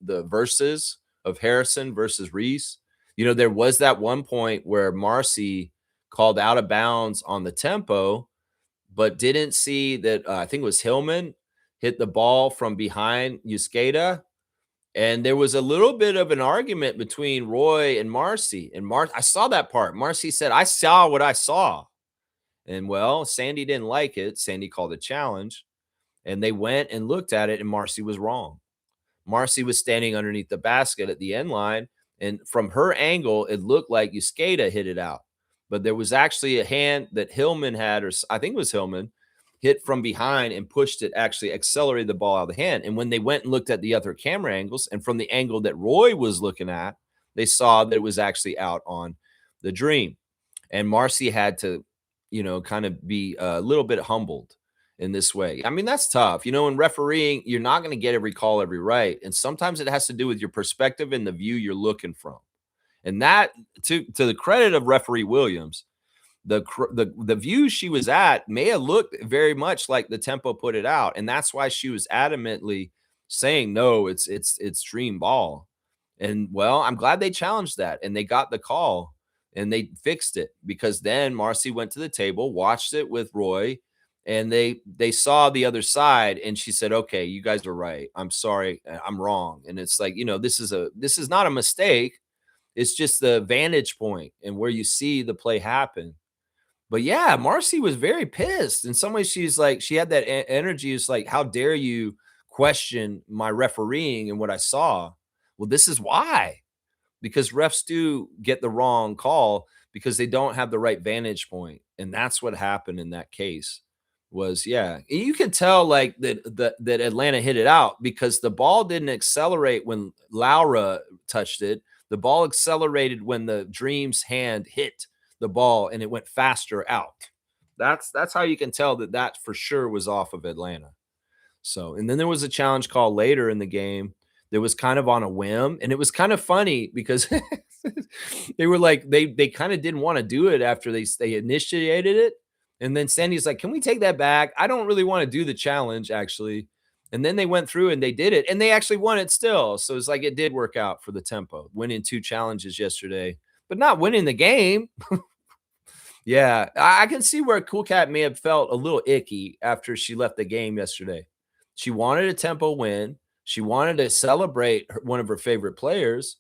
verses of Harrison versus Reese. There was that one point where Marcy called out of bounds on the tempo, but didn't see that I think it was Hillman hit the ball from behind Euskeda. And there was a little bit of an argument between Roy and Marcy. And I saw that part. Marcy said, I saw what I saw. And well, Sandy didn't like it. Sandy called a challenge. And they went and looked at it, and Marcy was wrong. Marcy was standing underneath the basket at the end line. And from her angle, it looked like Euskeda hit it out. But there was actually a hand that Hillman had, or I think it was Hillman, hit from behind and pushed it, actually accelerated the ball out of the hand. And when they went and looked at the other camera angles, and from the angle that Roy was looking at, they saw that it was actually out on the Dream. And Marcy had to, kind of be a little bit humbled in this way. I mean, that's tough. In refereeing, you're not going to get every call every right. And sometimes it has to do with your perspective and the view you're looking from. And that, to the credit of referee Williams, the view she was at may have looked very much like the tempo put it out, and that's why she was adamantly saying no, it's Dream ball. And well, I'm glad they challenged that and they got the call and they fixed it, because then Marcy went to the table, watched it with Roy, and they saw the other side, and she said, okay, you guys are right, I'm sorry, I'm wrong. And it's like, this is not a mistake, it's just the vantage point and where you see the play happen. But yeah, Marcy was very pissed. In some ways, she's like, she had that energy. It's like, how dare you question my refereeing and what I saw? Well, this is why, because refs do get the wrong call because they don't have the right vantage point. And that's what happened in that case. Was, yeah, you can tell like that Atlanta hit it out because the ball didn't accelerate when Laura touched it. The ball accelerated when the Dream's hand hit the ball and it went faster out. That's how you can tell that for sure was off of Atlanta. So, and then there was a challenge call later in the game that was kind of on a whim, and it was kind of funny because they were like they kind of didn't want to do it after they initiated it. And then Sandy's like, "Can we take that back? I don't really want to do the challenge actually." And then they went through and they did it, and they actually won it still. So it's like it did work out for the tempo, winning 2 challenges yesterday, but not winning the game. Yeah, I can see where Cool Cat may have felt a little icky after she left the game yesterday. She wanted a tempo win. She wanted to celebrate one of her favorite players,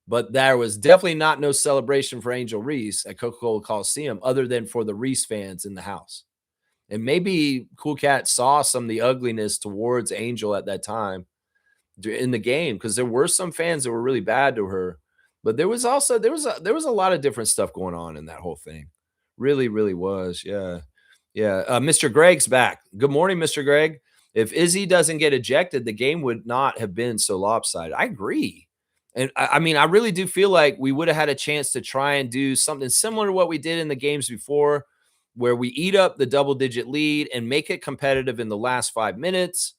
but there was definitely not no celebration for Angel Reese at Coca-Cola Coliseum other than for the Reese fans in the house. And maybe Cool Cat saw some of the ugliness towards Angel at that time in the game, because there were some fans that were really bad to her. But there was also there was a lot of different stuff going on in that whole thing. Really, really was. Yeah. Yeah. Mr. Greg's back. Good morning, Mr. Greg. If Izzy doesn't get ejected, the game would not have been so lopsided. I agree. And I mean, I really do feel like we would have had a chance to try and do something similar to what we did in the games before, where we eat up the double-digit lead and make it competitive in the last 5 minutes.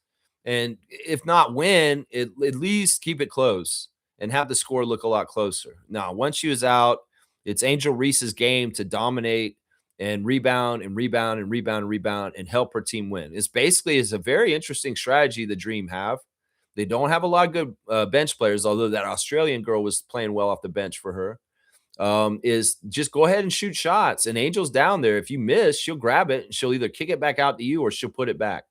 And if not win, at least keep it close and have the score look a lot closer. Now, once she was out, it's Angel Reese's game to dominate and rebound and rebound and rebound and rebound and help her team win. It's a very interesting strategy the Dream have. They don't have a lot of good bench players, although that Australian girl was playing well off the bench for her. Is just go ahead and shoot shots. And Angel's down there. If you miss, she'll grab it and she'll either kick it back out to you or she'll put it back.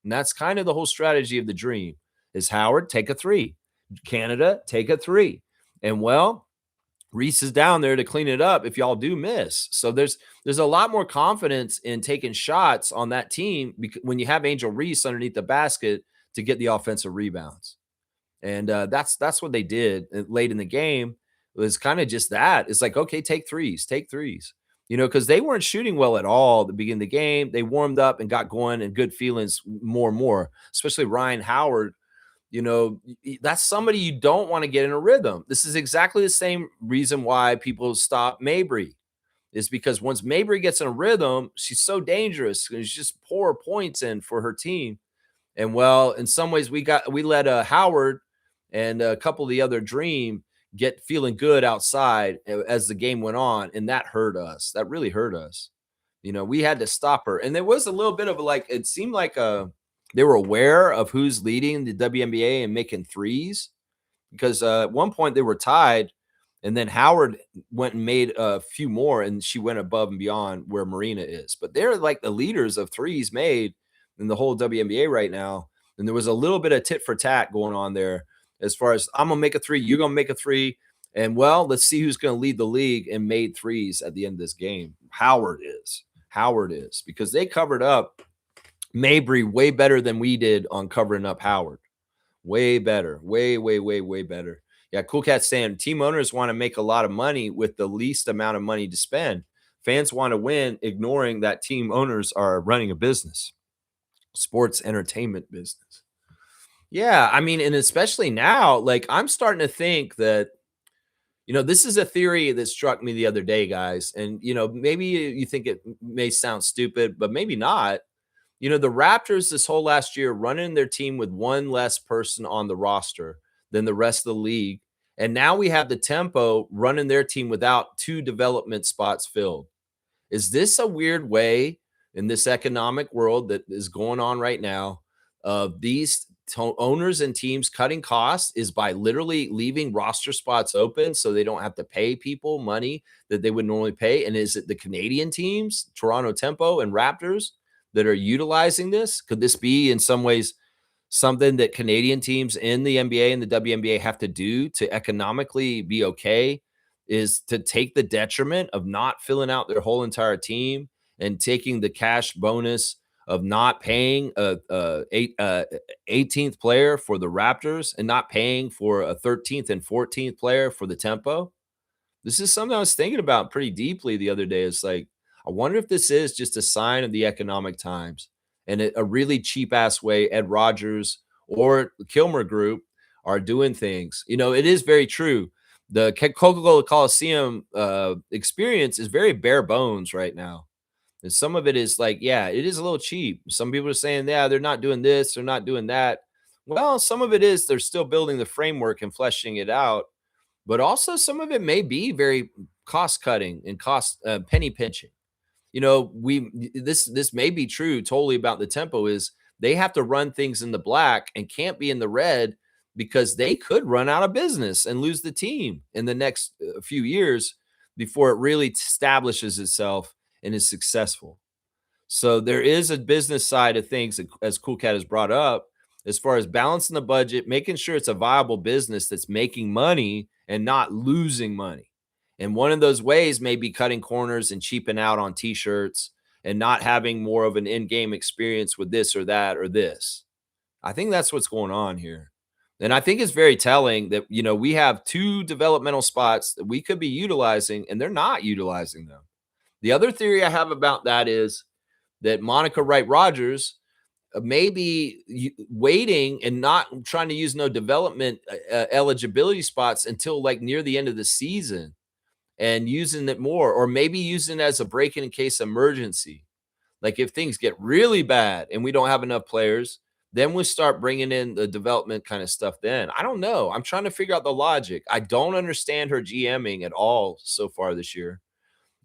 And that's kind of the whole strategy of the dream is Howard, take a three. Canada, take a three. And well, Reese is down there to clean it up if y'all do miss. So there's a lot more confidence in taking shots on that team when you have Angel Reese underneath the basket to get the offensive rebounds. And that's what they did late in the game. It was kind of just that. It's like, okay, take threes, take threes. Because they weren't shooting well at all at the beginning of the game. They warmed up and got going and good feelings more and more, especially Ryan Howard. That's somebody you don't want to get in a rhythm. This is exactly the same reason why people stop Mabry, is because once Mabry gets in a rhythm, she's so dangerous. She's just pour points in for her team. And well, in some ways, we let Howard and a couple of the other Dream get feeling good outside as the game went on, and that hurt us. That really hurt us. We had to stop her, and there was a little bit of it seemed like they were aware of who's leading the WNBA and making threes, because at one point they were tied, and then Howard went and made a few more, and she went above and beyond where Marina is. But they're like the leaders of threes made in the whole WNBA right now. And there was a little bit of tit for tat going on there as far as I'm going to make a three, you're going to make a three. And well, let's see who's going to lead the league in made threes at the end of this game. Howard is because they covered up Mabry way better than we did on covering up Howard. Way better. Way, way, way, way better. Yeah, Cool Cat saying team owners want to make a lot of money with the least amount of money to spend. Fans want to win, ignoring that team owners are running a business, sports entertainment business. Yeah, I mean, and especially now, I'm starting to think that, this is a theory that struck me the other day, guys. And, maybe you think it may sound stupid, but maybe not. The Raptors this whole last year running their team with one less person on the roster than the rest of the league. And now we have the Tempo running their team without 2 development spots filled. Is this a weird way in this economic world that is going on right now of these owners and teams cutting costs is by literally leaving roster spots open so they don't have to pay people money that they would normally pay? And is it the Canadian teams, Toronto Tempo and Raptors, that are utilizing this? Could this be in some ways something that Canadian teams in the NBA and the WNBA have to do to economically be okay, is to take the detriment of not filling out their whole entire team and taking the cash bonus of not paying a 18th player for the Raptors and not paying for a 13th and 14th player for the Tempo? This is something I was thinking about pretty deeply the other day. It's like, I wonder if this is just a sign of the economic times and a really cheap ass way Ed Rogers or the Kilmer Group are doing things. It is very true. The Coca-Cola Coliseum experience is very bare bones right now. And some of it is like, yeah, it is a little cheap. Some people are saying, yeah, they're not doing this, they're not doing that. Well, some of it is they're still building the framework and fleshing it out. But also some of it may be very cost cutting and cost penny pinching. This may be true totally about the Tempo, is they have to run things in the black and can't be in the red because they could run out of business and lose the team in the next few years before it really establishes itself and is successful. So there is a business side of things, as Cool Cat has brought up, as far as balancing the budget, making sure it's a viable business that's making money and not losing money. And one of those ways may be cutting corners and cheaping out on t-shirts and not having more of an in-game experience with this or that or this. I think that's what's going on here. And I think it's very telling that, we have 2 developmental spots that we could be utilizing and they're not utilizing them. The other theory I have about that is that Monica Wright Rogers may be waiting and not trying to use no development eligibility spots until near the end of the season and using it more, or maybe using it as a break-in in case emergency. Like if things get really bad and we don't have enough players, then we start bringing in the development kind of stuff then. I don't know. I'm trying to figure out the logic. I don't understand her GMing at all so far this year.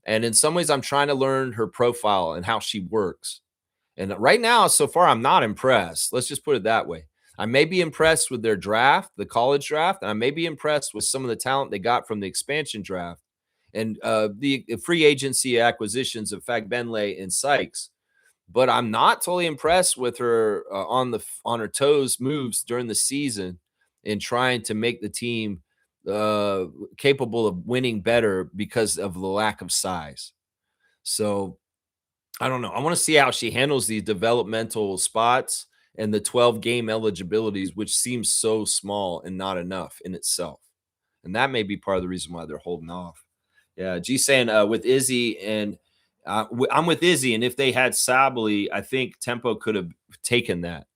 And in some ways, I'm trying to learn her profile and how she works. And right now, so far, I'm not impressed. Let's just put it that way. I may be impressed with their draft, the college draft, and I may be impressed with some of the talent they got from the expansion draft and the free agency acquisitions of Fagbenle and Sykes. but I'm not totally impressed with her on her toes moves during the season in trying to make the team uh, capable of winning better because of the lack of size. So I don't know. I want to see how she handles these developmental spots and the 12 game eligibilities, which seems so small and not enough in itself. And that may be part of the reason why they're holding off. Yeah, G saying with Izzy and I'm with Izzy, and if they had Sably, I think Tempo could have taken that.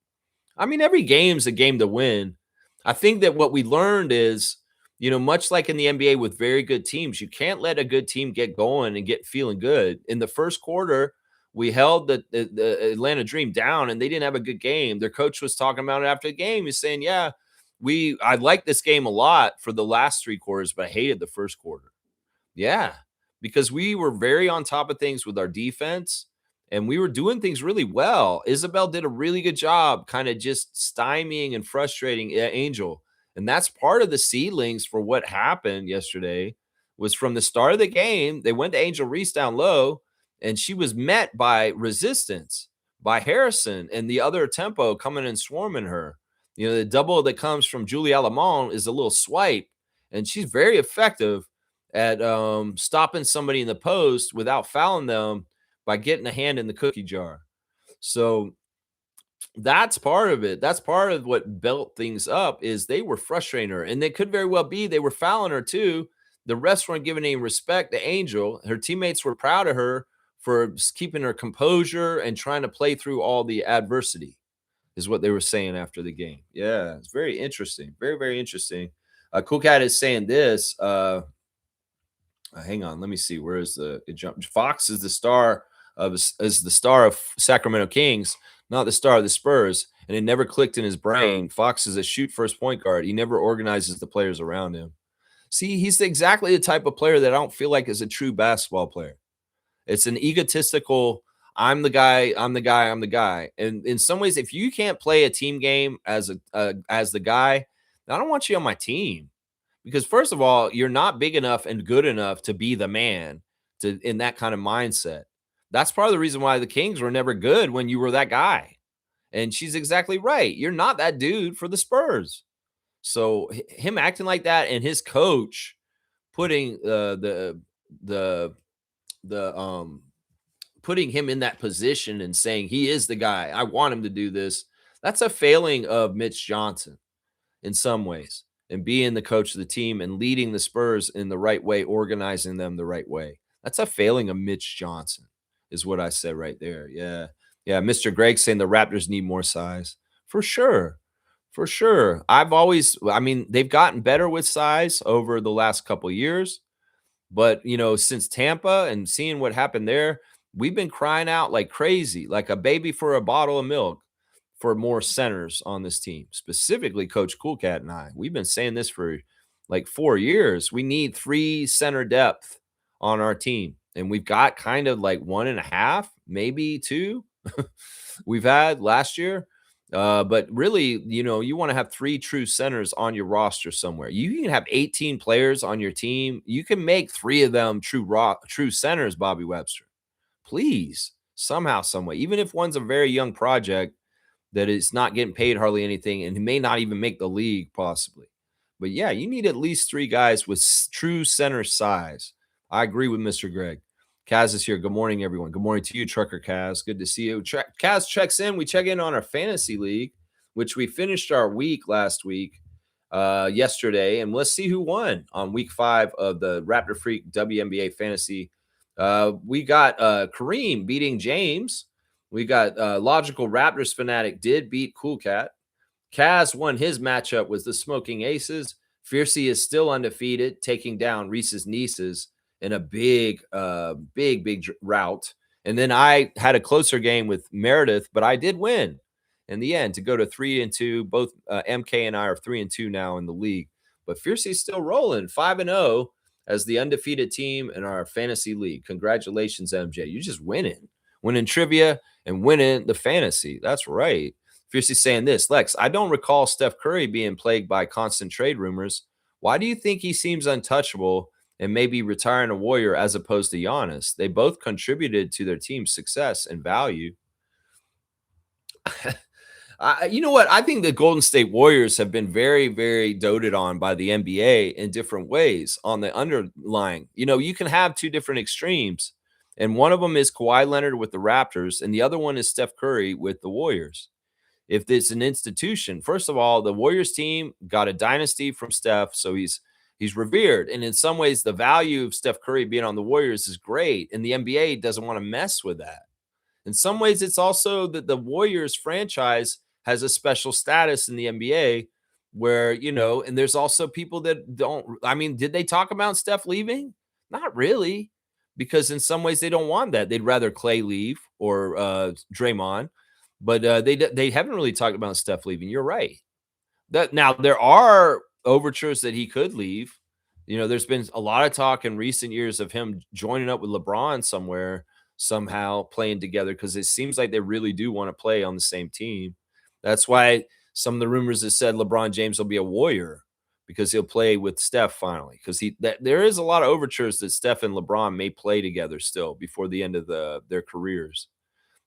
I mean, every game's a game to win. I think that what we learned is, much like in the NBA with very good teams, you can't let a good team get going and get feeling good. In the first quarter, we held the Atlanta Dream down, and they didn't have a good game. Their coach was talking about it after the game. He's saying, "Yeah, I liked this game a lot for the last three quarters, but I hated the first quarter." Yeah, because we were very on top of things with our defense and we were doing things really well. Isabel did a really good job kind of just stymieing and frustrating Angel. And that's part of the seedlings for what happened yesterday was from the start of the game, they went to Angel Reese down low and she was met by resistance by Harrison and the other tempo coming and swarming her. The double that comes from Julie Alamont is a little swipe and she's very effective at stopping somebody in the post without fouling them by getting a hand in the cookie jar. So that's part of it. That's part of what built things up is they were frustrating her, and they could very well be they were fouling her too. The refs weren't giving any respect to Angel. Her teammates were proud of her for keeping her composure and trying to play through all the adversity, is what they were saying after the game. Yeah, it's very interesting. Very, very interesting. Cool Cat is saying this. Hang on, let me see. Where is the it jump? Fox is the star of Sacramento Kings, not the star of the Spurs. And it never clicked in his brain. Fox is a shoot first point guard. He never organizes the players around him. See, he's exactly the type of player that I don't feel like is a true basketball player. It's an egotistical, I'm the guy, I'm the guy, I'm the guy. And in some ways, if you can't play a team game as as the guy, I don't want you on my team. Because first of all, you're not big enough and good enough to be the man to in that kind of mindset. That's part of the reason why the Kings were never good when you were that guy. And she's exactly right. You're not that dude for the Spurs. So him acting like that and his coach putting the putting him in that position and saying he is the guy. I want him to do this. That's a failing of Mitch Johnson in some ways and being the coach of the team and leading the Spurs in the right way, organizing them the right way. That's a failing of Mitch Johnson, is what I said right there. Yeah. Yeah. Mr. Greg saying the Raptors need more size. For sure. For sure. I mean, they've gotten better with size over the last couple of years. But, since Tampa and seeing what happened there, we've been crying out like crazy, like a baby for a bottle of milk for more centers on this team, specifically Coach Coolcat and I. We've been saying this for like 4 years. We need 3 center depth on our team. And we've got kind of like 1.5, maybe 2 we've had last year. But really, you want to have 3 true centers on your roster somewhere. You can have 18 players on your team. You can make 3 of them true centers, Bobby Webster. Please, somehow, some way. Even if one's a very young project that is not getting paid hardly anything and he may not even make the league possibly. But yeah, you need at least 3 guys with true center size. I agree with Mr. Greg. Kaz is here. Good morning, everyone. Good morning to you, Trucker Kaz. Good to see you. Kaz checks in. We check in on our fantasy league, which we finished our week last week, yesterday. And let's see who won on week 5 of the Raptor Freak WNBA fantasy. We got Kareem beating James. We got Logical Raptors Fanatic did beat Cool Cat. Kaz won his matchup with the Smoking Aces. Fiercey is still undefeated, taking down Reese's Nieces in a big route. And then I had a closer game with Meredith, but I did win in the end to go to 3-2. Both MK and I are 3-2 now in the league. But Fiercey's still rolling 5-0 as the undefeated team in our fantasy league. Congratulations, MJ. You're just winning trivia and winning the fantasy. That's right. Fiercey's saying this, Lex, I don't recall Steph Curry being plagued by constant trade rumors. Why do you think he seems untouchable and maybe retiring a Warrior as opposed to Giannis? They both contributed to their team's success and value. You know what? I think the Golden State Warriors have been very, very doted on by the NBA in different ways on the underlying. You can have two different extremes, and one of them is Kawhi Leonard with the Raptors, and the other one is Steph Curry with the Warriors. If it's an institution, first of all, the Warriors team got a dynasty from Steph, so he's revered. And in some ways, the value of Steph Curry being on the Warriors is great, and the NBA doesn't want to mess with that. In some ways, it's also that the Warriors franchise has a special status in the NBA where, and there's also people that don't. I mean, did they talk about Steph leaving? Not really, because in some ways they don't want that. They'd rather Clay leave or Draymond, but they haven't really talked about Steph leaving. You're right. That now there are overtures that he could leave. There's been a lot of talk in recent years of him joining up with LeBron somewhere, somehow playing together because it seems like they really do want to play on the same team. That's why some of the rumors have said LeBron James will be a Warrior because he'll play with Steph finally. Because there is a lot of overtures that Steph and LeBron may play together still before the end of their careers.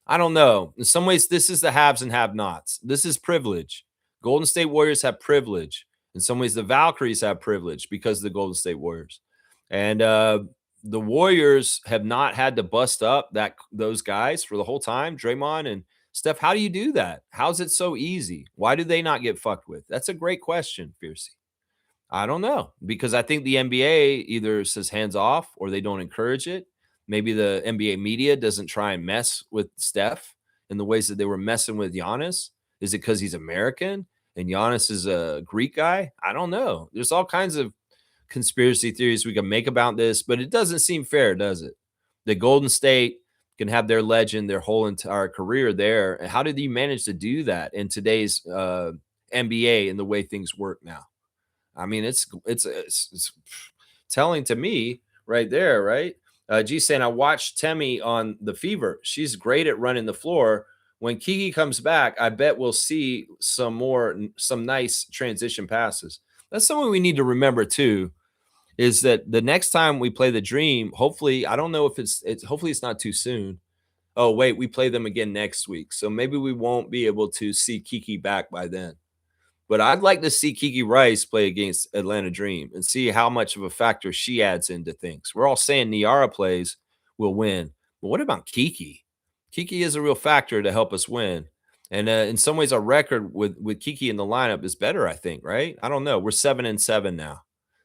I don't know. In some ways, this is the haves and have-nots. This is privilege. Golden State Warriors have privilege. In some ways, the Valkyries have privilege because of the Golden State Warriors. And the Warriors have not had to bust up those guys for the whole time, Draymond and Steph. How do you do that? How's it so easy? Why do they not get fucked with? That's a great question, Fiercey. I don't know, because I think the NBA either says hands off or they don't encourage it. Maybe the NBA media doesn't try and mess with Steph in the ways that they were messing with Giannis. Is it because he's American and Giannis is a Greek guy? I don't know. There's all kinds of conspiracy theories we can make about this, but it doesn't seem fair, does it? The Golden State can have their legend, their whole entire career there. And how did you manage to do that in today's NBA and the way things work now? I mean, it's telling to me right there, right? G saying I watched Temi on The Fever. She's great at running the floor. When Kiki comes back, I bet we'll see some nice transition passes. That's something we need to remember too. Is that the next time we play the Dream? Hopefully, I don't know if it's hopefully it's not too soon. Oh wait, we play them again next week, so maybe we won't be able to see Kiki back by then. But I'd like to see Kiki Rice play against Atlanta Dream and see how much of a factor she adds into things. We're all saying Niara plays will win, but what about Kiki? Kiki is a real factor to help us win. And in some ways, our record with Kiki in the lineup is better, I think, right? I don't know. We're 7-7 now.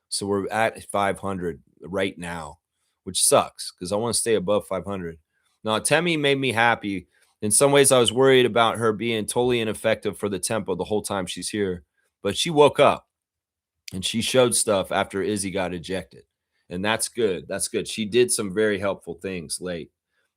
So we're at 500 right now, which sucks because I want to stay above 500. Now, Temi made me happy. In some ways, I was worried about her being totally ineffective for the tempo the whole time she's here. But she woke up and she showed stuff after Izzy got ejected. And that's good. That's good. She did some very helpful things late.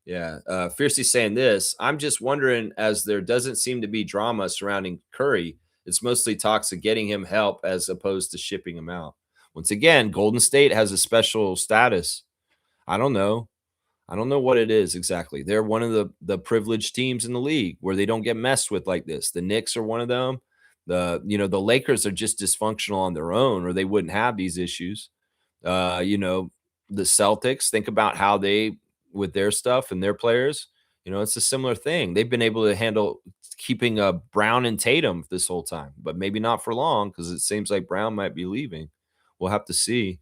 Yeah. Fiercely saying this, I'm just wondering, as there doesn't seem to be drama surrounding Curry, it's mostly talks of getting him help as opposed to shipping him out. Once again, Golden State has a special status. I don't know. I don't know what it is exactly. They're one of the privileged teams in the league where they don't get messed with like this. The Knicks are one of them. The Lakers are just dysfunctional on their own, or they wouldn't have these issues. The Celtics, think about how they with their stuff and their players. It's a similar thing. They've been able to handle keeping Brown and Tatum this whole time, but maybe not for long because it seems like Brown might be leaving. We'll have to see.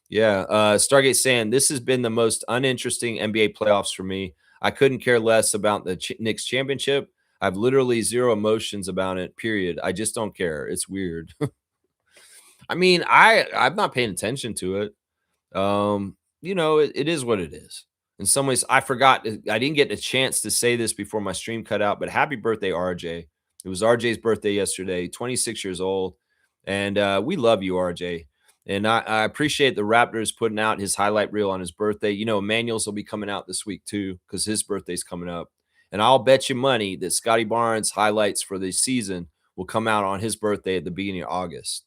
Yeah, Stargate saying this has been the most uninteresting NBA playoffs for me. I couldn't care less about the Knicks championship. I've literally zero emotions about it. Period. I just don't care. It's weird. I mean, I'm not paying attention to it. It is what it is. In some ways, I forgot. I didn't get a chance to say this before my stream cut out. But happy birthday, RJ! It was RJ's birthday yesterday. 26 years old, and we love you, RJ. And I appreciate the Raptors putting out his highlight reel on his birthday. Emmanuel's will be coming out this week too because his birthday's coming up. And I'll bet you money that Scotty Barnes' highlights for the season will come out on his birthday at the beginning of August.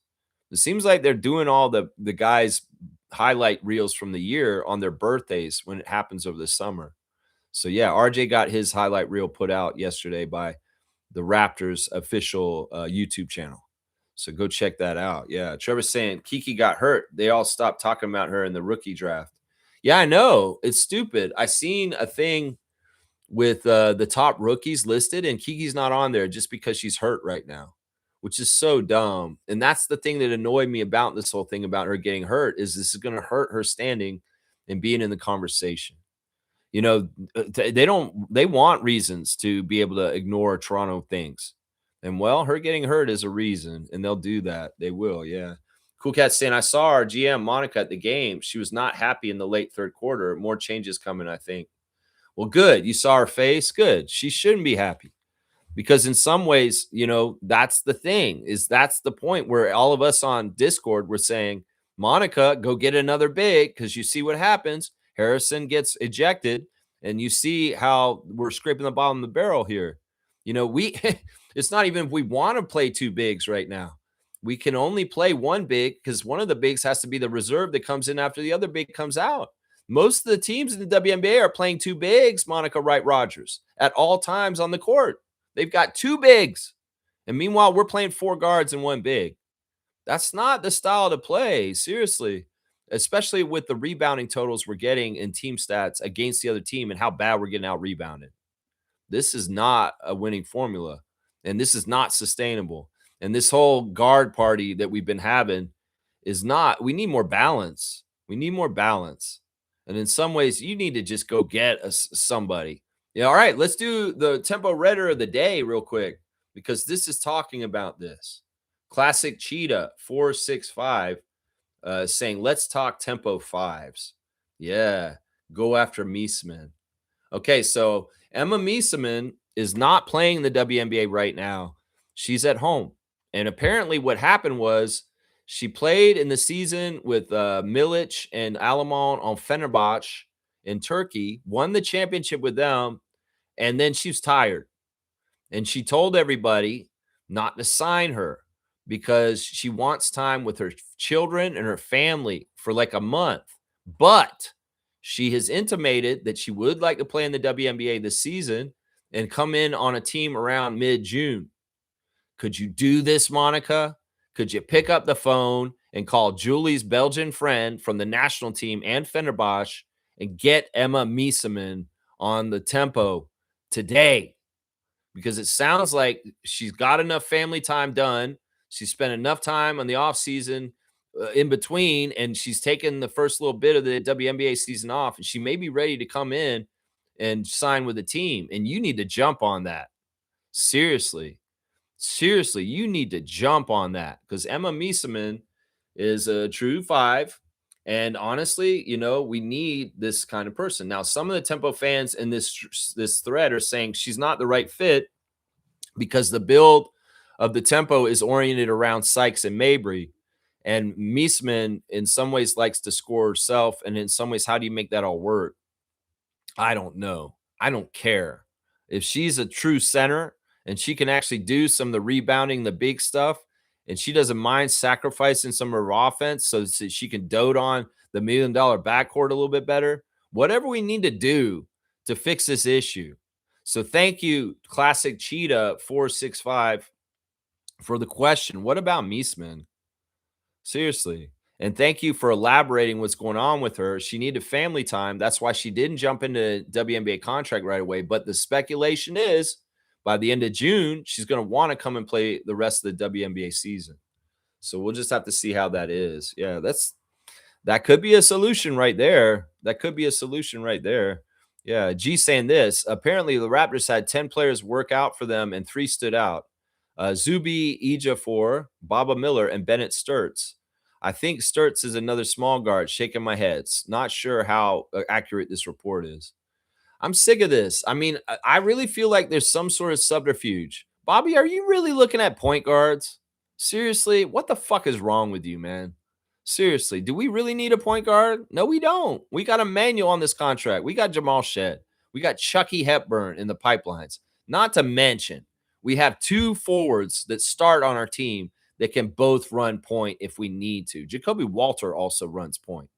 It seems like they're doing all the guys' highlight reels from the year on their birthdays when it happens over the summer. So, yeah, RJ got his highlight reel put out yesterday by the Raptors' official YouTube channel. So go check that out. Yeah. Trevor's saying Kiki got hurt. They all stopped talking about her in the rookie draft. Yeah, I know. It's stupid. I seen a thing with the top rookies listed, and Kiki's not on there just because she's hurt right now, which is so dumb. And that's the thing that annoyed me about this whole thing about her getting hurt is this is going to hurt her standing and being in the conversation. You know, they want reasons to be able to ignore Toronto things. And well, her getting hurt is a reason, and they'll do that. They will, yeah. Cool Cat saying, I saw our GM Monica at the game. She was not happy in the late third quarter. More changes coming, I think. Well, good. You saw her face. Good. She shouldn't be happy because in some ways, you know, that's the thing is that's the point where all of us on Discord were saying, Monica, go get another big because you see what happens. Harrison gets ejected and you see how we're scraping the bottom of the barrel here. You know, it's not even if we want to play two bigs right now. We can only play one big because one of the bigs has to be the reserve that comes in after the other big comes out. Most of the teams in the WNBA are playing two bigs, Monica Wright Rogers, at all times on the court. They've got two bigs. And meanwhile, we're playing four guards and one big. That's not the style to play, seriously, especially with the rebounding totals we're getting in team stats against the other team and how bad we're getting out rebounded. This is not a winning formula, and this is not sustainable. And this whole guard party that we've been having is not, we need more balance. We need more balance. And in some ways, you need to just go get somebody. Yeah, all right, let's do the tempo redder of the day real quick because this is talking about this. Classic Cheetah 465 saying, let's talk tempo fives. Yeah, go after Meesman. Okay, so Emma Meesman is not playing the WNBA right now. She's at home. And apparently what happened was she played in the season with Milic and Alamon on Fenerbahce in Turkey, won the championship with them, and then she was tired. And she told everybody not to sign her because she wants time with her children and her family for like a month. But she has intimated that she would like to play in the WNBA this season and come in on a team around mid-June. Could you do this, Monica? Could you pick up the phone and call Julie's Belgian friend from the national team and Fenerbahce and get Emma Meesman on the tempo today? Because it sounds like she's got enough family time done. She spent enough time on the off season in between, and she's taken the first little bit of the WNBA season off, and she may be ready to come in and sign with the team. And you need to jump on that. Seriously, you need to jump on that because Emma Meesman is a true five. And honestly, you know, we need this kind of person. Now, some of the tempo fans in this thread are saying she's not the right fit because the build of the tempo is oriented around Sykes and Mabry. And Meesman, in some ways, likes to score herself. And in some ways, how do you make that all work? I don't know. I don't care. If she's a true center and she can actually do some of the rebounding, the big stuff, and she doesn't mind sacrificing some of her offense so that she can dote on the $1 million backcourt a little bit better, whatever we need to do to fix this issue. So thank you, Classic Cheetah 465, for the question. What about Meesman? Seriously. And thank you for elaborating what's going on with her. She needed family time. That's why she didn't jump into WNBA contract right away. But the speculation is by the end of June, she's going to want to come and play the rest of the WNBA season. So we'll just have to see how that is. Yeah, that could be a solution right there. That could be a solution right there. Yeah, G saying this. Apparently, the Raptors had 10 players work out for them and 3 stood out. Zuby Ejiofor, Baba Miller, and Bennett Sturts. I think Sturts is another small guard. Shaking my head. Not sure how accurate this report is. I'm sick of this. I mean, I really feel like there's some sort of subterfuge. Bobby, are you really looking at point guards? Seriously, what the fuck is wrong with you, man? Seriously, do we really need a point guard? No, we don't. We got a manual on this contract. We got Jamal Shed. We got Chucky Hepburn in the pipelines. Not to mention, we have 2 forwards that start on our team that can both run point if we need to. Jacoby Walter also runs point.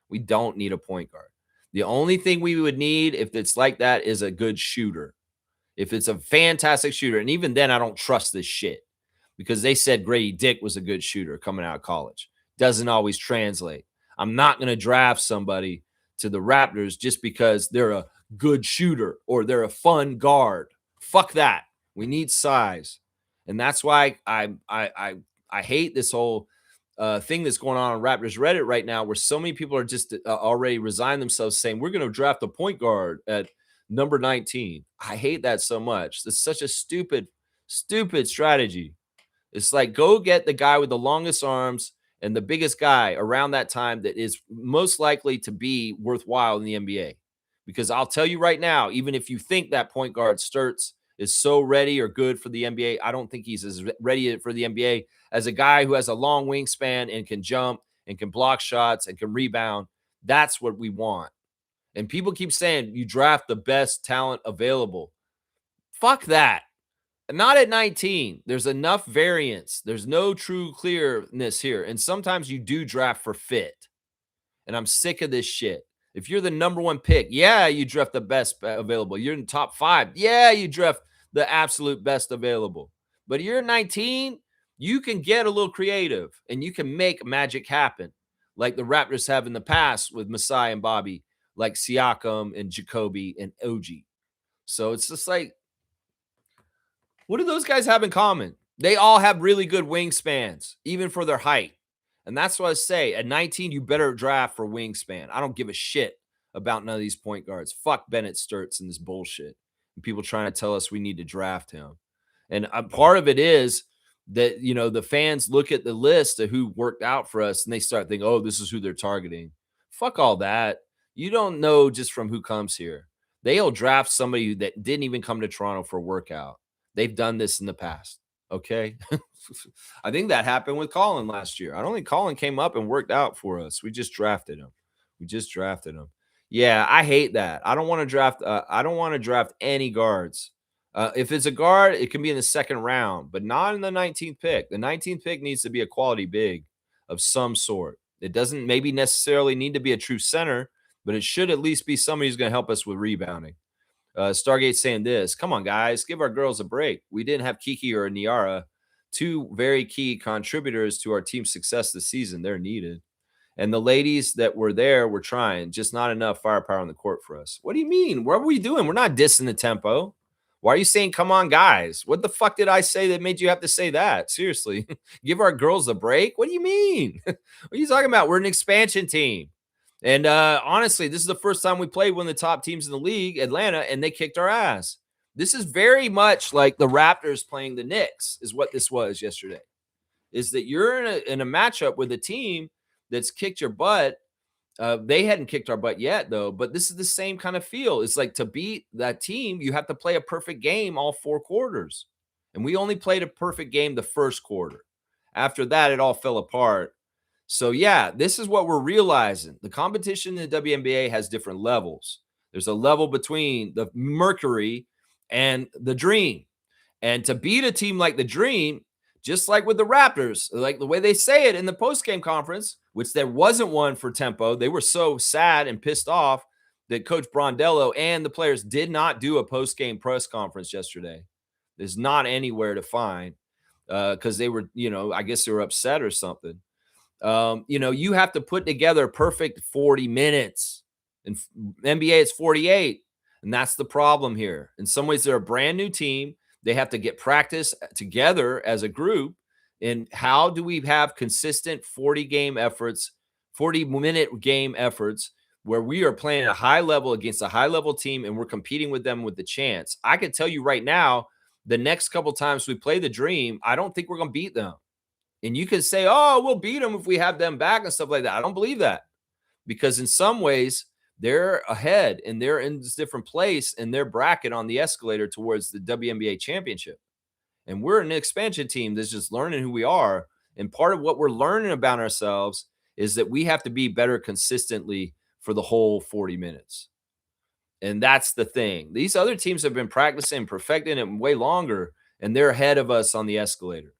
We don't need a point guard. The only thing we would need if it's like that is a good shooter. If it's a fantastic shooter, and even then I don't trust this shit because they said Grady Dick was a good shooter coming out of college. Doesn't always translate. I'm not going to draft somebody to the Raptors just because they're a good shooter or they're a fun guard. Fuck that. We need size. And that's why I hate this whole thing that's going on Raptors Reddit right now, where so many people are just already resigned themselves saying, we're going to draft a point guard at number 19. I hate that so much. It's such a stupid strategy. It's like, go get the guy with the longest arms and the biggest guy around that time that is most likely to be worthwhile in the NBA. Because I'll tell you right now, even if you think that point guard Sturts is so ready or good for the NBA, I don't think he's as ready for the NBA as a guy who has a long wingspan and can jump and can block shots and can rebound. That's what we want. And people keep saying you draft the best talent available. Fuck that. Not at 19. There's enough variance. There's no true clearness here. And sometimes you do draft for fit. And I'm sick of this shit. If you're the number one pick, yeah, you draft the best available. You're in the top 5. Yeah, you draft the absolute best available. But you're 19, you can get a little creative and you can make magic happen. Like the Raptors have in the past with Masai and Bobby, like Siakam and Jacoby and OG. So it's just like, what do those guys have in common? They all have really good wingspans, even for their height. And that's what I say. At 19, you better draft for wingspan. I don't give a shit about none of these point guards. Fuck Bennett Sturts and this bullshit. And people trying to tell us we need to draft him. And part of it is that, the fans look at the list of who worked out for us and they start thinking, oh, this is who they're targeting. Fuck all that. You don't know just from who comes here. They'll draft somebody that didn't even come to Toronto for a workout. They've done this in the past. Okay. I think that happened with Colin last year. I don't think Colin came up and worked out for us. We just drafted him. Yeah, I hate that. I don't want to draft. I don't want to draft any guards. If it's a guard, it can be in the second round, but not in the 19th pick. The 19th pick needs to be a quality big of some sort. It doesn't maybe necessarily need to be a true center, but it should at least be somebody who's going to help us with rebounding. Stargate saying this, come on, guys, give our girls a break. We didn't have Kiki or Niara, 2 very key contributors to our team's success this season. They're needed. And the ladies that were there were trying, just not enough firepower on the court for us. What do you mean? What are we doing? We're not dissing the tempo. Why are you saying, come on, guys? What the fuck did I say that made you have to say that? Seriously, give our girls a break? What do you mean? What are you talking about? We're an expansion team. And honestly, this is the first time we played one of the top teams in the league, Atlanta, and they kicked our ass. This is very much like the Raptors playing the Knicks is what this was yesterday, is that you're in a matchup with a team that's kicked your butt. They hadn't kicked our butt yet, though, but this is the same kind of feel. It's like to beat that team, you have to play a perfect game all 4 quarters. And we only played a perfect game the first quarter. After that, it all fell apart. So, yeah, this is what we're realizing. The competition in the WNBA has different levels. There's a level between the Mercury and the Dream. And to beat a team like the Dream, just like with the Raptors, like the way they say it in the post-game conference, which there wasn't one for tempo. They were so sad and pissed off that Coach Brondello and the players did not do a post-game press conference yesterday. There's not anywhere to find because they were, I guess they were upset or something. You have to put together perfect 40 minutes. In NBA, it's 48. And that's the problem here. In some ways, they're a brand new team. They have to get practice together as a group. And how do we have consistent 40-minute game efforts where we are playing at a high level against a high-level team and we're competing with them with the chance? I can tell you right now, the next couple times we play the Dream, I don't think we're going to beat them. And you can say, oh, we'll beat them if we have them back and stuff like that. I don't believe that, because in some ways they're ahead and they're in this different place in their bracket on the escalator towards the WNBA championship. And we're an expansion team that's just learning who we are. And part of what we're learning about ourselves is that we have to be better consistently for the whole 40 minutes. And that's the thing. These other teams have been practicing and perfecting it way longer, and they're ahead of us on the escalator.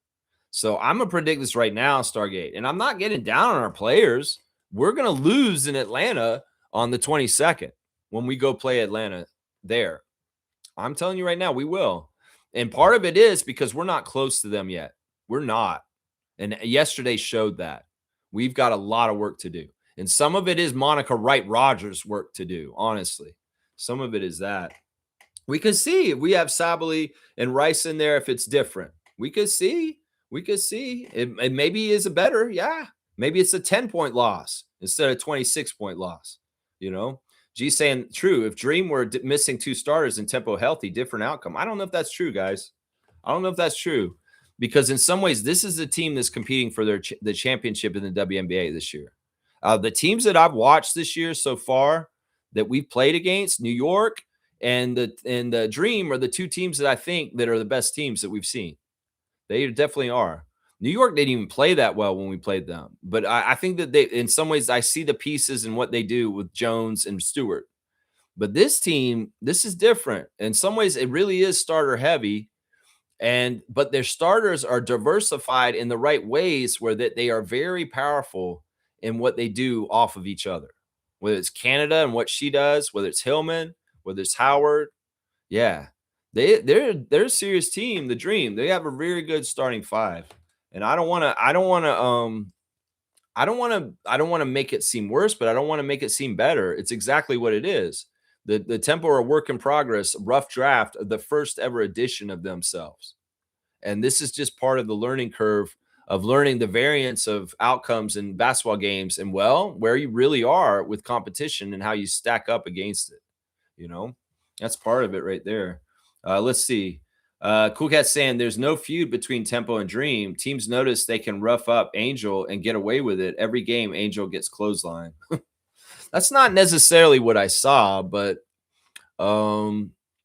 So I'm going to predict this right now, Stargate. And I'm not getting down on our players. We're going to lose in Atlanta on the 22nd when we go play Atlanta there. I'm telling you right now, we will. And part of it is because we're not close to them yet. We're not. And yesterday showed that. We've got a lot of work to do. And some of it is Monica Wright Rogers' work to do, honestly. Some of it is that. We could see if we have Sabally and Rice in there if it's different. We could see. We could see. It maybe is a better, yeah. Maybe it's a 10-point loss instead of 26-point loss. You know, G saying true. If Dream were missing 2 starters and Tempo healthy, different outcome. I don't know if that's true, guys. I don't know if that's true because in some ways this is the team that's competing for the championship in the WNBA this year. The teams that I've watched this year so far that we've played against, New York and the Dream, are the 2 teams that I think that are the best teams that we've seen. They definitely are. New York didn't even play that well when we played them, but I think that they, in some ways, I see the pieces and what they do with Jones and Stewart. But this team, this is different. In some ways, it really is starter heavy, but their starters are diversified in the right ways where that they are very powerful in what they do off of each other. Whether it's Canada and what she does, whether it's Hillman, whether it's Howard, yeah, they're a serious team. The Dream, they have a very good starting 5, and I don't want to make it seem worse, but I don't want to make it seem better. It's exactly what it is. The Tempo are a work in progress, rough draft of the first ever edition of themselves, and this is just part of the learning curve of learning the variance of outcomes in basketball games and where you really are with competition and how you stack up against it. You know, that's part of it right there. Let's see. Cool Cat saying there's no feud between Tempo and Dream. Teams notice they can rough up Angel and get away with it. Every game, Angel gets clothesline. That's not necessarily what I saw, but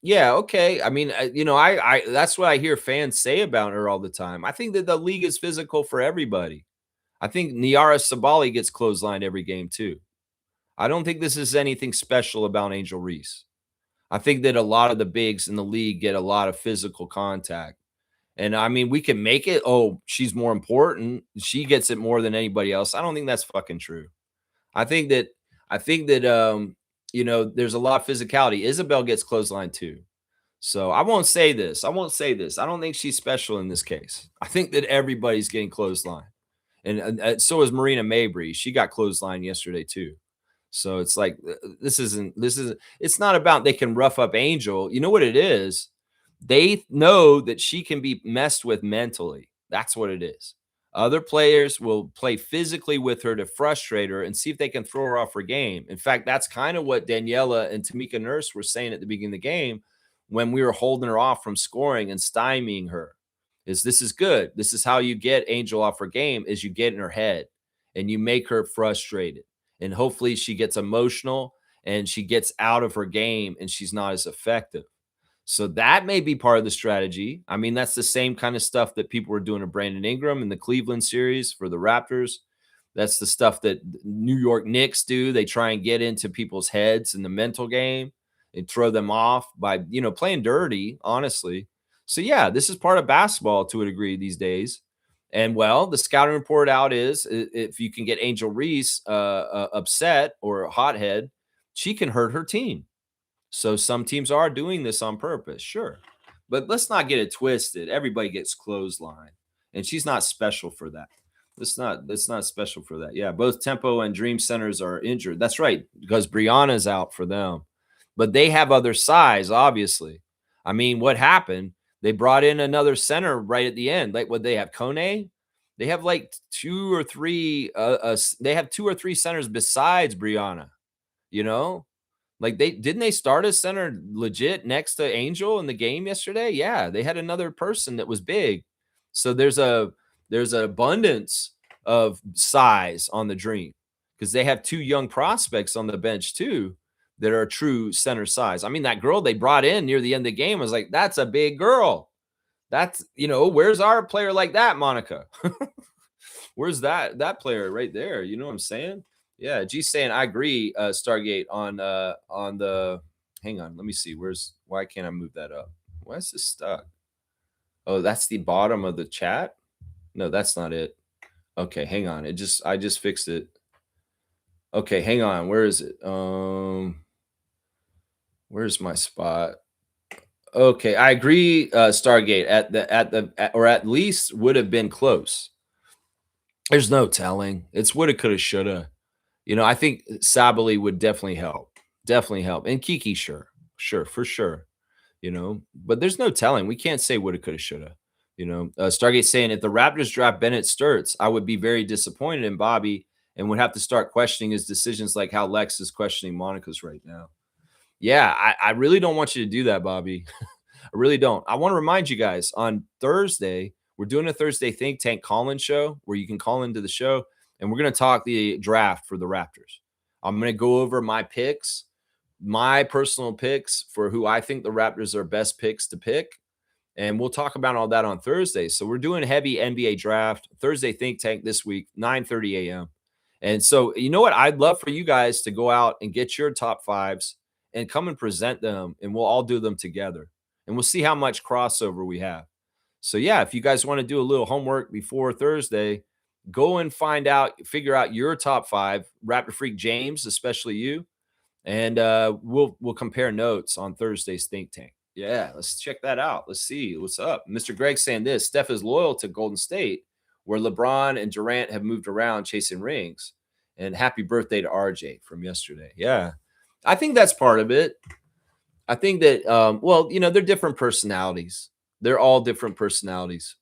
yeah, okay. I mean, I that's what I hear fans say about her all the time. I think that the league is physical for everybody. I think Niara Sabali gets clotheslined every game too. I don't think this is anything special about Angel Reese. I think that a lot of the bigs in the league get a lot of physical contact. And I mean, we can make it, oh, she's more important. She gets it more than anybody else. I don't think that's fucking true. I think that there's a lot of physicality. Isabelle gets clothesline too. So I won't say this. I don't think she's special in this case. I think that everybody's getting clothesline. And so is Marina Mabry. She got clothesline yesterday too. So it's like it's not about they can rough up Angel. You know what it is? They know that she can be messed with mentally. That's what it is. Other players will play physically with her to frustrate her and see if they can throw her off her game. In fact, that's kind of what Daniela and Tamika Nurse were saying at the beginning of the game when we were holding her off from scoring and stymieing her. This is good. This is how you get Angel off her game is you get in her head and you make her frustrated. And hopefully she gets emotional and she gets out of her game and she's not as effective. So that may be part of the strategy. I mean, that's the same kind of stuff that people were doing to Brandon Ingram in the Cleveland series for the Raptors. That's the stuff that New York Knicks do. They try and get into people's heads in the mental game and throw them off by, playing dirty, honestly. So, yeah, this is part of basketball to a degree these days. And, the scouting report out is if you can get Angel Reese upset or a hothead, she can hurt her team. So some teams are doing this on purpose, sure. But let's not get it twisted. Everybody gets clothesline, and she's not special for that. That's not special for that. Yeah, both Tempo and Dream centers are injured. That's right, because Brianna's out for them. But they have other size, obviously. I mean, what happened? They brought in another center right at the end. Like what they have, Kone? They have like 2 or 3 they have 2 or 3 centers besides Brianna, Like they start a center legit next to Angel in the game yesterday? Yeah, they had another person that was big. So there's an abundance of size on the Dream because they have 2 young prospects on the bench too that are true center size. I mean, that girl they brought in near the end of the game was like, that's a big girl. That's, where's our player like that, Monica? Where's that player right there? You know what I'm saying? Yeah, G's saying I agree. Stargate on the. Hang on, let me see. Why can't I move that up? Why is this stuck? Oh, that's the bottom of the chat. No, that's not it. Okay, hang on. I just fixed it. Okay, hang on. Where is it? Where's my spot? Okay, I agree. Stargate or at least would have been close. There's no telling. It's woulda, coulda, shoulda. I think Sabali would definitely help. Definitely help. And Kiki, sure. Sure, for sure. But there's no telling. We can't say woulda, coulda, shoulda. Stargate saying if the Raptors draft Bennett Sturts, I would be very disappointed in Bobby and would have to start questioning his decisions like how Lex is questioning Monica's right now. Yeah, I really don't want you to do that, Bobby. I really don't. I want to remind you guys on Thursday, we're doing a Thursday Think Tank call-in show where you can call into the show and we're going to talk the draft for the Raptors. I'm going to go over my picks, my personal picks for who I think the Raptors are best picks to pick. And we'll talk about all that on Thursday. So we're doing heavy NBA draft Thursday Think Tank this week, 9:30 a.m. And so, you know what? I'd love for you guys to go out and get your top fives and come and present them, and we'll all do them together. And we'll see how much crossover we have. So, yeah, if you guys want to do a little homework before Thursday, go and figure out your top five. Raptor Freak James, especially you, and we'll compare notes on Thursday's Think Tank. Yeah, let's check that out. Let's see what's up. Mr. Greg saying this: Steph is loyal to Golden State, where LeBron and Durant have moved around chasing rings. And happy birthday to RJ from yesterday. Yeah, I think that's part of it. I think that they're different personalities. They're all different personalities.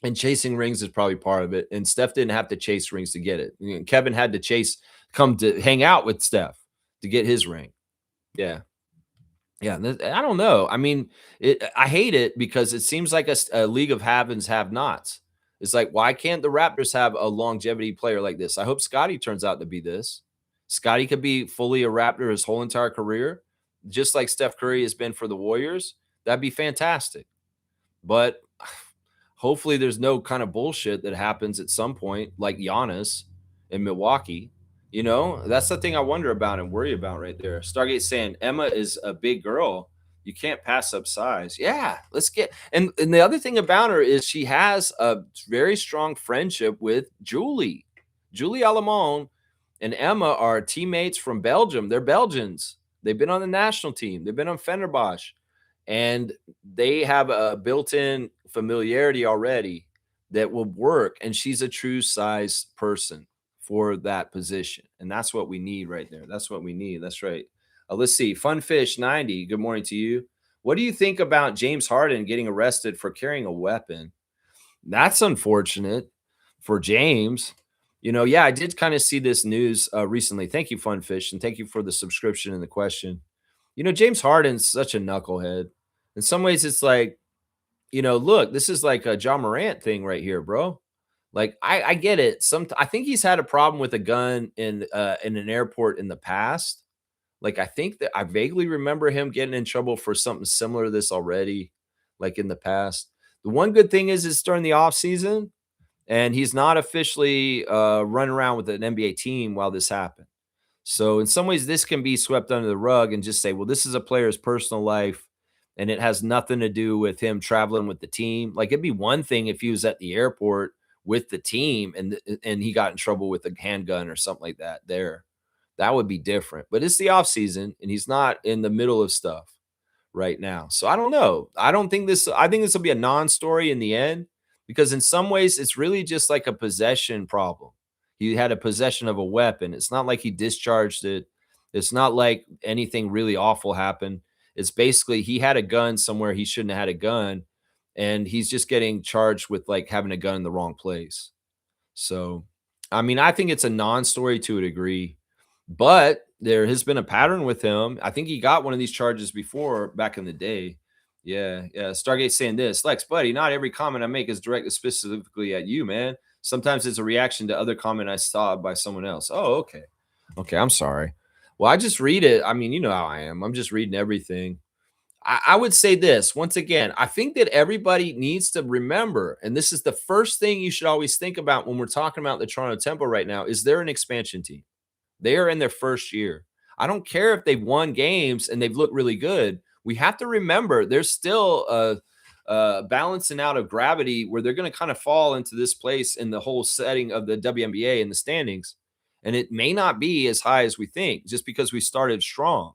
And chasing rings is probably part of it. And Steph didn't have to chase rings to get it. Kevin had to come to hang out with Steph to get his ring. Yeah. Yeah, I don't know. I mean, I hate it because it seems like a league of have and have nots. It's like, why can't the Raptors have a longevity player like this? I hope Scotty turns out to be this. Scotty could be fully a Raptor his whole entire career, just like Steph Curry has been for the Warriors. That'd be fantastic. But hopefully there's no kind of bullshit that happens at some point, like Giannis in Milwaukee. That's the thing I wonder about and worry about right there. Stargate saying Emma is a big girl. You can't pass up size. Yeah, let's get and the other thing about her is she has a very strong friendship with Julie. Julie Alamone and Emma are teammates from Belgium. They're Belgians. They've been on the national team. They've been on Fenerbahce. And they have a built-in familiarity already that will work. And she's a true size person for that position. And that's what we need right there. That's what we need. That's right. Let's see. Funfish90, good morning to you. What do you think about James Harden getting arrested for carrying a weapon? That's unfortunate for James. Yeah, I did kind of see this news recently. Thank you, Funfish, and thank you for the subscription and the question. James Harden's such a knucklehead. In some ways, it's like, look, this is like a John Morant thing right here, bro. Like, I get it. I think he's had a problem with a gun in an airport in the past. Like, I think that I vaguely remember him getting in trouble for something similar to this already, like in the past. The one good thing is it's during the off season, and he's not officially running around with an NBA team while this happened. So in some ways, this can be swept under the rug and just say, well, this is a player's personal life, and it has nothing to do with him traveling with the team. Like, it'd be one thing if he was at the airport with the team and he got in trouble with a handgun or something like that there. That would be different. But it's the off season, and he's not in the middle of stuff right now. So I don't know. I think this will be a non-story in the end, because in some ways it's really just like a possession problem. He had a possession of a weapon. It's not like he discharged it. It's not like anything really awful happened. It's basically he had a gun somewhere he shouldn't have had a gun, and he's just getting charged with like having a gun in the wrong place. So, I mean, I think it's a non-story to a degree, but there has been a pattern with him. I think he got one of these charges before back in the day. Yeah. Stargate saying this, Lex, buddy, not every comment I make is directed specifically at you, man. Sometimes it's a reaction to other comment I saw by someone else. Oh, okay. Okay, I'm sorry. Well, I just read it. I mean, you know how I am. I'm just reading everything. I would say this once again. I think that everybody needs to remember, and this is the first thing you should always think about when we're talking about the Toronto Tempo right now, is they're an expansion team. They are in their first year. I don't care if they've won games and they've looked really good. We have to remember there's still a balancing out of gravity where they're going to kind of fall into this place in the whole setting of the WNBA and the standings. And it may not be as high as we think just because we started strong.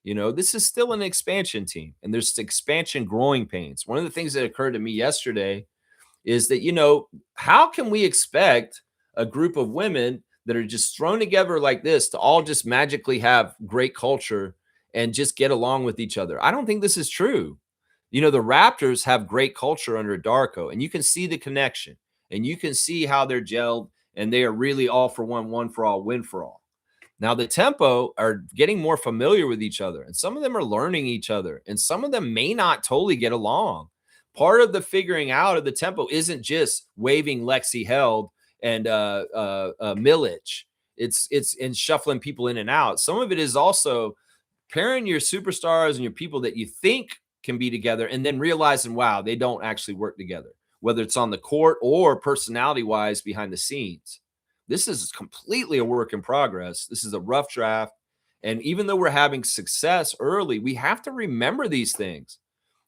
This is still an expansion team, and there's expansion growing pains. One of the things that occurred to me yesterday is that, how can we expect a group of women that are just thrown together like this to all just magically have great culture and just get along with each other. I don't think this is true. You know, the Raptors have great culture under Darko, and you can see the connection, and you can see how they're gelled, and they are really all for one for all, win for all. Now, the Tempo are getting more familiar with each other, and some of them are learning each other, and some of them may not totally get along. Part of the figuring out of the Tempo isn't just waving Lexi Held and Milic. It's in shuffling people in and out. Some of it is also pairing your superstars and your people that you think can be together and then realizing, wow, they don't actually work together, whether it's on the court or personality-wise behind the scenes. This is completely a work in progress. This is a rough draft. And even though we're having success early, we have to remember these things,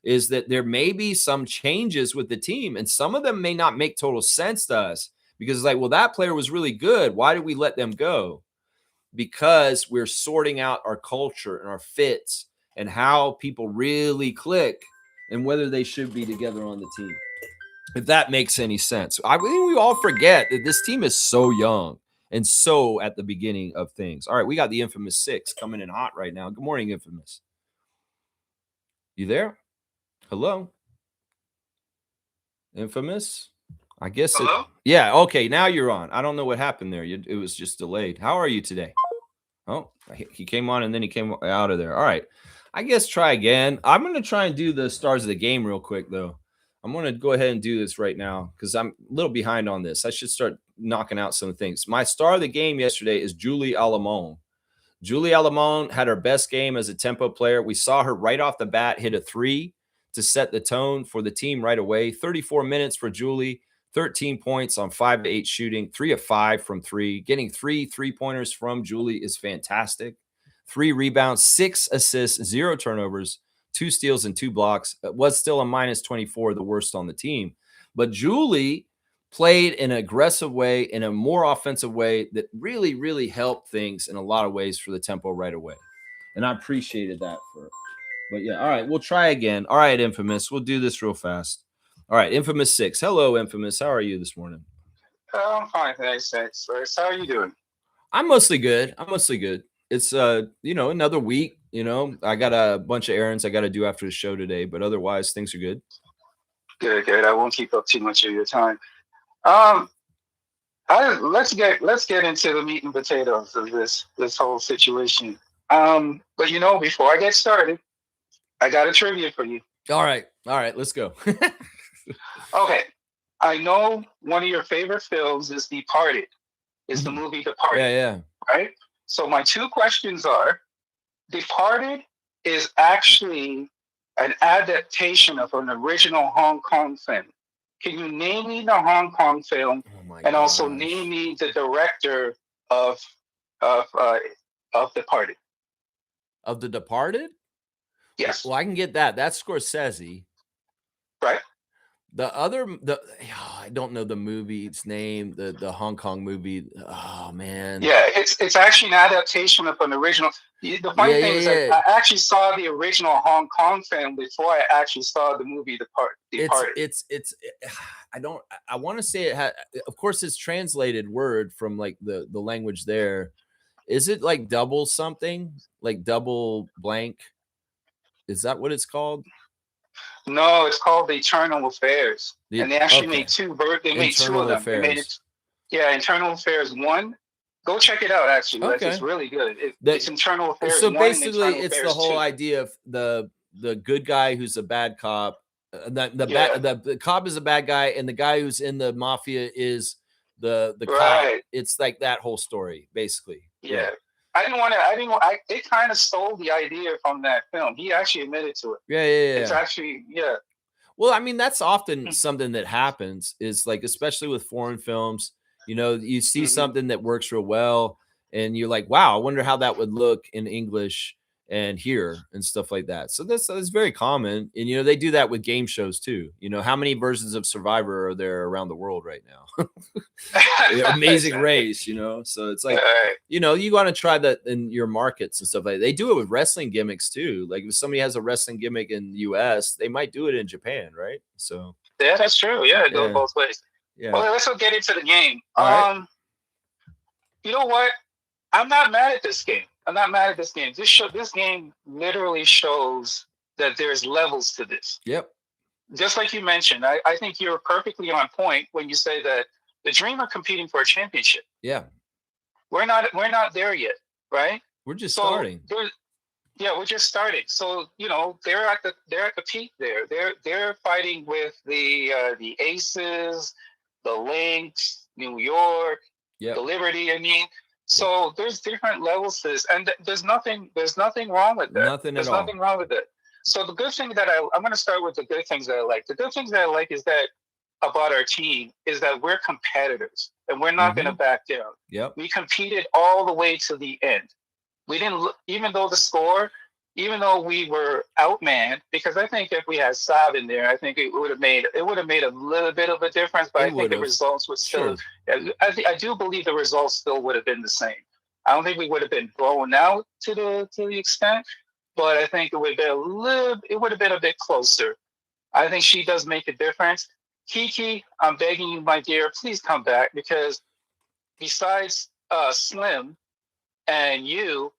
is that there may be some changes with the team, and some of them may not make total sense to us because it's like, well, that player was really good. Why did we let them go? Because we're sorting out our culture and our fits and how people really click and whether they should be together on the team. If that makes any sense. I think we all forget that this team is so young and so at the beginning of things. All right, we got the infamous 6 coming in hot right now. Good morning, infamous. You there? Hello? Infamous? I guess. Hello? Yeah, okay, now you're on. I don't know what happened there. It was just delayed. How are you today? Oh, he came on and then he came out of there. All right. I guess try again. I'm going to try and do the stars of the game real quick, though. I'm going to go ahead and do this right now because I'm a little behind on this. I should start knocking out some things. My star of the game yesterday is Julie Alamone. Julie Alamone had her best game as a Tempo player. We saw her right off the bat hit a 3 to set the tone for the team right away. 34 minutes for Julie. 13 points on 5 of 8 shooting, 3 of 5 from 3. Getting 3 3-pointers from Julie is fantastic. 3 rebounds, 6 assists, 0 turnovers, 2 steals, and 2 blocks. It was still a minus 24, the worst on the team. But Julie played in an aggressive way, in a more offensive way that really, really helped things in a lot of ways for the Tempo right away. And I appreciated that for her. But yeah, all right, we'll try again. All right, Infamous, we'll do this real fast. All right, Infamous 6. Hello, Infamous. How are you this morning? I'm fine, thanks. How are you doing? I'm mostly good. It's another week. I got a bunch of errands I got to do after the show today, but otherwise things are good. Good. I won't keep up too much of your time. Let's get into the meat and potatoes of this whole situation. But before I get started, I got a trivia for you. All right, let's go. Okay, I know one of your favorite films is Departed. Is the movie Departed? Yeah. Right. So my 2 questions are: Departed is actually an adaptation of an original Hong Kong film. Can you name me the Hong Kong film, and also name me the director of Departed? Of The Departed? Yes. Well, I can get that. That's Scorsese. Right. I don't know the movie's name, the Hong Kong movie. Oh man. Yeah, it's actually an adaptation of an original. The funny thing is that I actually saw the original Hong Kong film before I actually saw the movie Departed. I want to say it had, of course, it's translated word from like the language there. Is it like double something? Like double blank? Is that what it's called? No, it's called The Eternal Affairs. And they actually made 2 they made 2 of them. They made it, Internal Affairs 1. Go check it out, actually. Okay. It's really good. It's Internal Affairs 1. So basically, it's the whole idea of the good guy who's a bad cop. The cop is a bad guy, and the guy who's in the mafia is the cop. It's like that whole story, basically. Yeah. It kind of stole the idea from that film. He actually admitted to it. Yeah. It's actually, Well, I mean, that's often something that happens, is like, especially with foreign films, you see something that works real well and you're like, wow, I wonder how that would look in English and here and stuff like that. So that's very common. And, they do that with game shows too. How many versions of Survivor are there around the world right now? Amazing Race, so it's like, you want to try that in your markets and stuff like that. They do it with wrestling gimmicks too. Like if somebody has a wrestling gimmick in the US, they might do it in Japan. Right. So yeah, that's true. Yeah. It goes both ways. Yeah. Well, let's get into the game. you know what? I'm not mad at this game. I'm not mad at this game. This game literally shows that there's levels to this. Yep. Just like you mentioned, I think you're perfectly on point when you say that the Dream are competing for a championship. Yeah. We're not there yet, right? We're just So starting. yeah, we're just starting. So they're at the peak there. They're fighting with the Aces, the Lynx, New York, Yep. the Liberty. I mean, so there's different levels to this, and there's nothing wrong with that. Nothing wrong with it. So the good thing that I'm going to start with the good things that I like. The good things that I like is that about our team is that we're competitors and we're not going to back down. Yep. We competed all the way to the end. We didn't look, even though we were outmanned, because I think if we had Saab in there, I think it would have made a little bit of a difference. But I think the results would still. Sure. I do believe the results still would have been the same. I don't think we would have been blown out to the extent, but I think it would have been a bit closer. I think she does make a difference. Kiki, I'm begging you, my dear, please come back, because besides Slim and you,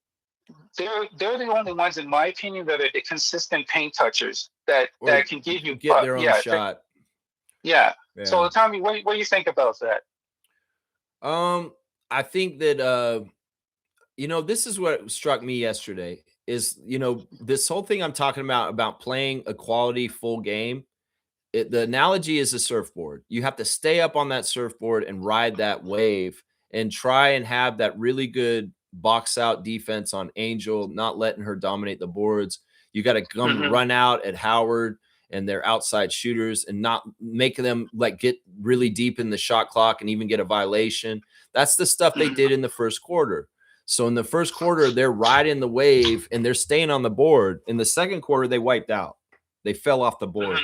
they're the only ones, in my opinion, that are the consistent paint touchers that can give you get their own shot. Yeah. So tell me, what do you think about that? I think that this is what struck me yesterday is, this whole thing I'm talking about playing a quality full game. The analogy is a surfboard. You have to stay up on that surfboard and ride that wave and try and have that really good box out defense on Angel, not letting her dominate the boards. You got to come run out at Howard and their outside shooters and not make them get really deep in the shot clock and even get a violation. That's the stuff they did in the first quarter. So in the first quarter, they're riding the wave and they're staying on the board. In the second quarter, they wiped out. They fell off the board.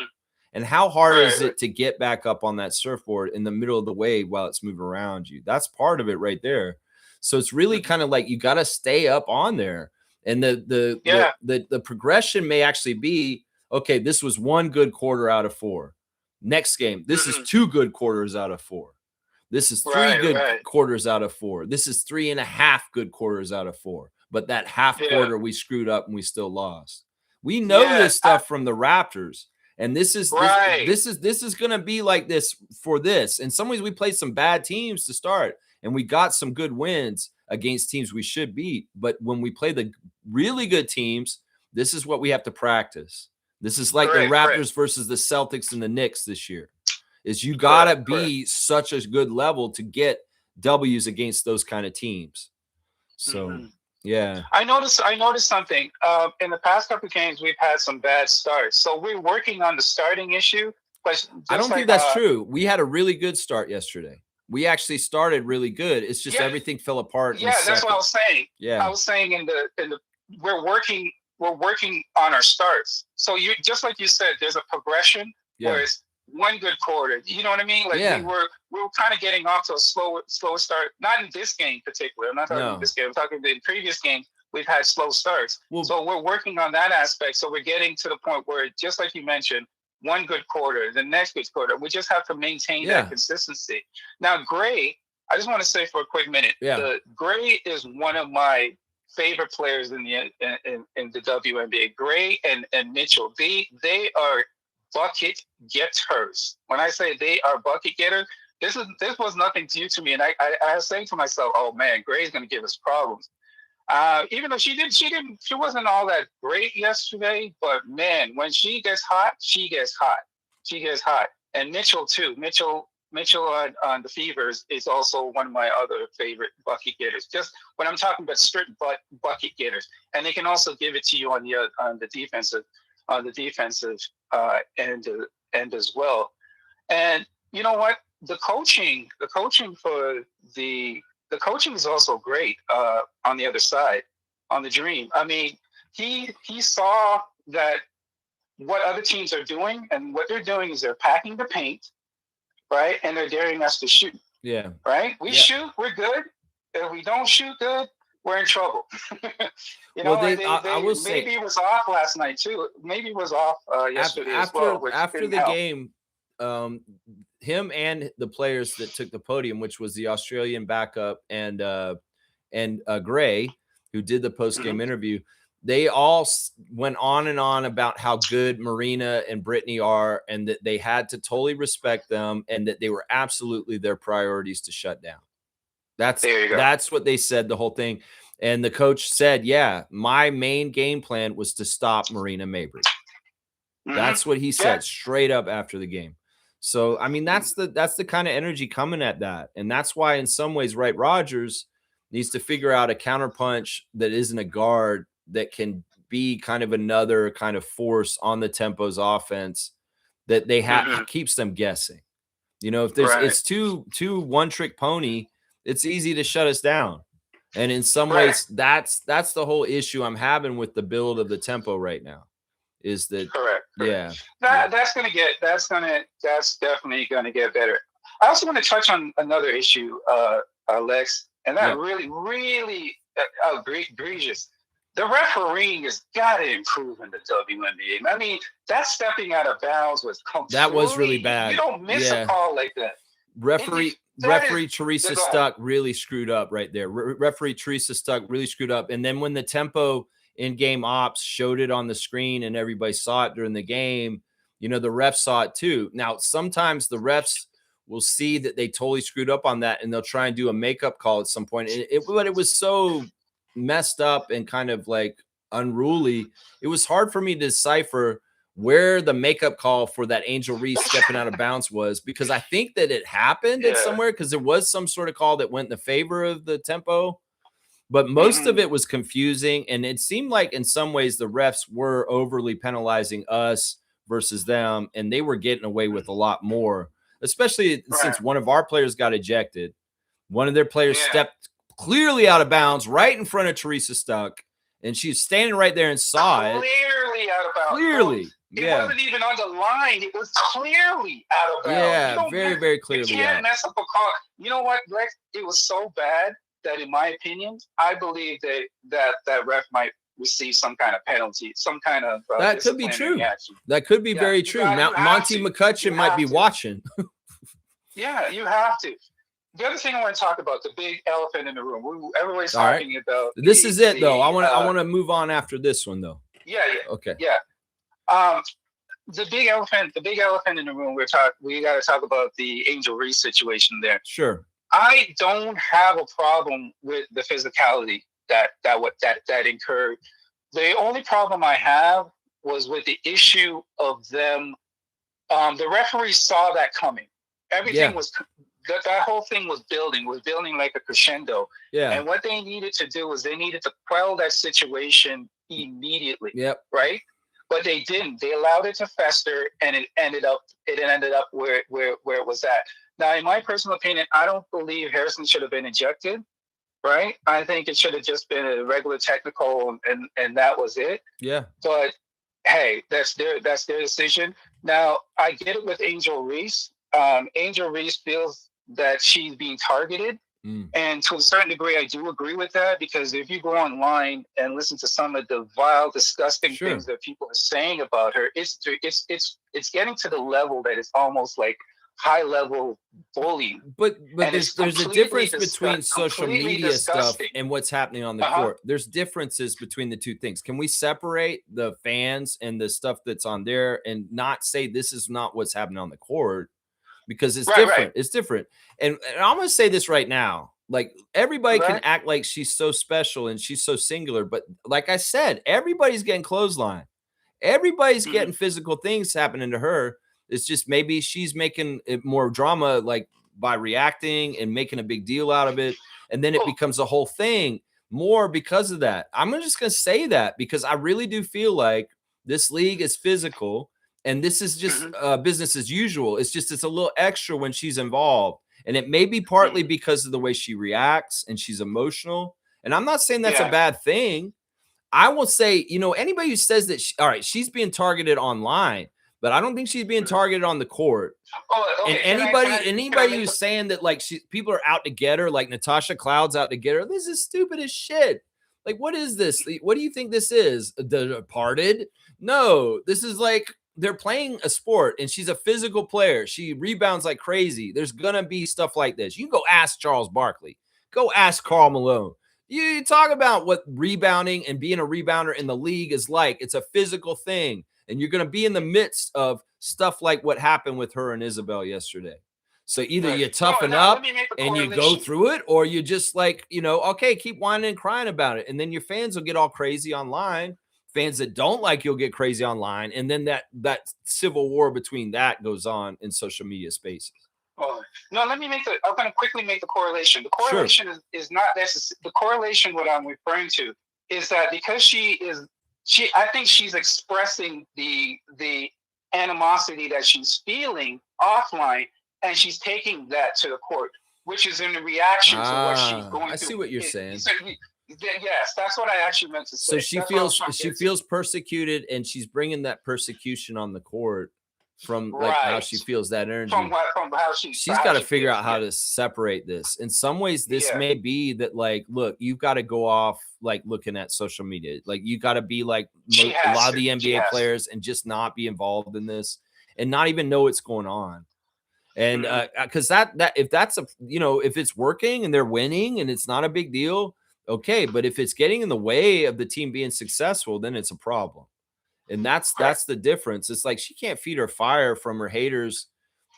And how hard is it to get back up on that surfboard in the middle of the wave while it's moving around you? That's part of it right there. So it's really kind of like you got to stay up on there. And the progression may actually be, okay, this was one good quarter out of 4. Next game, this is 2 good quarters out of 4. This is 3 good quarters out of 4. This is 3.5 good quarters out of 4. But that half quarter we screwed up and we still lost. We know this stuff from the Raptors. And this is going to be like this for this. In some ways, we played some bad teams to start, and we got some good wins against teams we should beat. But when we play the really good teams, this is what we have to practice. This is like the Raptors versus the Celtics and the Knicks this year. Is you got to be such a good level to get W's against those kind of teams. So. Yeah, I noticed something. In the past couple of games, we've had some bad starts, so we're working on the starting issue. But I don't think that's true. We had a really good start yesterday. We actually started really good. It's just everything fell apart. Yeah, that's what I was saying. Yeah, I was saying in the we're working on our starts. So you just like you said, there's a progression. Where it's one good quarter. You know what I mean? Like we were kind of getting off to a slower start. Not in this game in particular. I'm not talking about this game. I'm talking about the previous game. We've had slow starts. So we're working on that aspect. So we're getting to the point where, just like you mentioned, one good quarter, the next good quarter. We just have to maintain that consistency. Now, Gray, I just want to say for a quick minute, Gray is one of my favorite players in the WNBA. Gray and Mitchell, they are bucket getters. When I say they are bucket getters, this was nothing new to me, and I was saying to myself, "Oh man, Gray's going to give us problems." Even though she wasn't all that great yesterday, but man, when she gets hot, she gets hot. And Mitchell too. Mitchell on the Fevers is also one of my other favorite bucket getters. Just when I'm talking about strict bucket getters, and they can also give it to you on the defensive. End as well. And you know what? The coaching is also great on the other side, on the Dream. I mean, he saw that what other teams are doing, and what they're doing is they're packing the paint, right? And they're daring us to shoot. Yeah. Right? We shoot, we're good. If we don't shoot good, we're in trouble. I will say, maybe it was off last night too. Maybe it was off yesterday as well. After the game, him and the players that took the podium, which was the Australian backup and Gray, who did the post game interview. They all went on and on about how good Marina and Brittany are, and that they had to totally respect them, and that they were absolutely their priorities to shut down. That's what they said, the whole thing. And the coach said, yeah, my main game plan was to stop Marina Mabry. That's what he said straight up after the game. So, I mean, that's the kind of energy coming at that. And that's why in some ways, Wright Rogers needs to figure out a counterpunch that isn't a guard that can be kind of another kind of force on the Tempo's offense that they have keeps them guessing. You know, if there's it's too one trick pony, it's easy to shut us down. And in some ways, that's the whole issue I'm having with the build of the Tempo right now. Is that correct? Yeah. That's definitely gonna get better. I also want to touch on another issue, Lex, and that really egregious. The refereeing has got to improve in the WNBA. I mean, that stepping out of bounds was really bad. You don't miss a call like that. Referee Teresa Stuck really screwed up right there. Referee Teresa Stuck really screwed up. And then when the Tempo in-game ops showed it on the screen and everybody saw it during the game, you know, the refs saw it too. Now, sometimes the refs will see that they totally screwed up on that, and they'll try and do a makeup call at some point. But it was so messed up and kind of like unruly. It was hard for me to decipher where the makeup call for that Angel Reese stepping out of bounds was, because I think that it happened at somewhere, because there was some sort of call that went in the favor of the Tempo, but most of it was confusing. And it seemed like in some ways the refs were overly penalizing us versus them, and they were getting away with a lot more, especially since one of our players got ejected. One of their players stepped clearly out of bounds right in front of Teresa Stuck, and she was standing right there and saw it. Clearly out of bounds. Clearly. It wasn't even on the line. It was clearly out of bounds. Yeah, very, very clearly. You can't mess up a call. You know what, Lex? It was so bad that, in my opinion, I believe that ref might receive some kind of penalty, some kind of that could be true. Action. That could be very true. Monty McCutcheon might be watching. Yeah, you have to. The other thing I want to talk about, the big elephant in the room. Everybody's talking about. This is it, though. I want to move on after this one, though. Yeah. Okay. Yeah. The big elephant in the room. We got to talk about the Angel Reese situation there. Sure. I don't have a problem with the physicality that incurred. The only problem I have was with the issue of them. The referees saw that coming. Everything was. That whole thing was building like a crescendo. Yeah. And what they needed to do was they needed to quell that situation immediately. Yep. Right? But they didn't. They allowed it to fester, and it ended up where it was at. Now, in my personal opinion, I don't believe Harrison should have been ejected. Right? I think it should have just been a regular technical, and that was it. Yeah. But hey, that's their decision. Now, I get it with Angel Reese. Angel Reese feels that she's being targeted. And to a certain degree, I do agree with that, because if you go online and listen to some of the vile, disgusting things that people are saying about her, it's getting to the level that it's almost like high-level bullying. But there's a difference between social media stuff and what's happening on the court. There's differences between the two things. Can we separate the fans and the stuff that's on there and not say this is not what's happening on the court? Because it's different. Right. It's different. And I'm going to say this right now. Like, everybody can act like she's so special and she's so singular. But like I said, everybody's getting clothesline. Everybody's getting physical things happening to her. It's just maybe she's making it more drama, like by reacting and making a big deal out of it. And then it becomes a whole thing more because of that. I'm just going to say that because I really do feel like this league is physical. And this is just business as usual. It's a little extra when she's involved. And it may be partly because of the way she reacts and she's emotional. And I'm not saying that's a bad thing. I will say, anybody who says that, she's being targeted online, but I don't think she's being targeted on the court. Oh, okay. And anybody who's saying that, like, people are out to get her, like Natasha Cloud's out to get her, this is stupid as shit. Like, what is this? What do you think this is? The Departed? No, this is like they're playing a sport and she's a physical player. She rebounds like crazy. There's going to be stuff like this. You can go ask Charles Barkley. Go ask Karl Malone. You talk about what rebounding and being a rebounder in the league is like. It's a physical thing. And you're going to be in the midst of stuff like what happened with her and Isabelle yesterday. So either you toughen up and you go through it, or you just like, okay, keep whining and crying about it. And then your fans will get all crazy online. Fans that don't like you'll get crazy online. And then that civil war between that goes on in social media spaces. Oh, no, I'm going to quickly make the correlation. The correlation is not necessary. The correlation, what I'm referring to, is that because I think she's expressing the animosity that she's feeling offline, and she's taking that to the court, which is in the reaction to what she's going through. I see what you're saying. Yes, that's what I actually meant to say. So she feels persecuted, and she's bringing that persecution on the court from like how she feels that energy. From how she's got to figure out how to separate this. In some ways, this may be that, like, look, you've got to go off like looking at social media. Like, you got to be like a lot of the NBA players and just not be involved in this and not even know what's going on. And because that if that's if it's working and they're winning and it's not a big deal, okay. But if it's getting in the way of the team being successful, then it's a problem. And that's the difference. It's like she can't feed her fire from her haters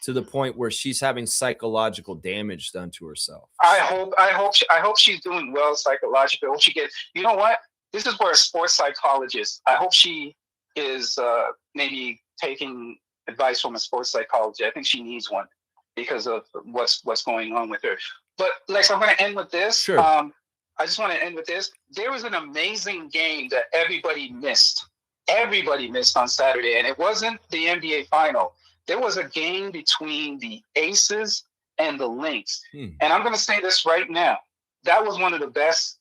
to the point where she's having psychological damage done to herself. I hope she's doing well psychologically. I hope she gets. You know what? This is where a sports psychologist. I hope she is maybe taking advice from a sports psychologist. I think she needs one because of what's going on with her. But Lex, I'm going to end with this. Sure. I just want to end with this. There was an amazing game that everybody missed. Everybody missed on Saturday, and it wasn't the NBA final. There was a game between the Aces and the Lynx. And I'm going to say this right now. That was one of the best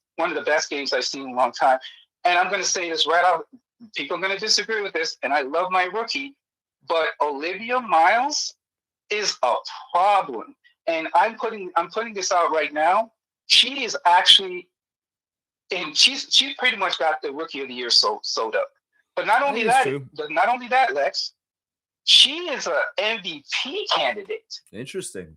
games I've seen in a long time. And I'm going to say this right out. People are going to disagree with this, and I love my rookie, but Olivia Miles is a problem. And I'm putting this out right now. She is actually, and she's pretty much got the Rookie of the Year sewed up. But not only that, Lex, she is an MVP candidate. Interesting.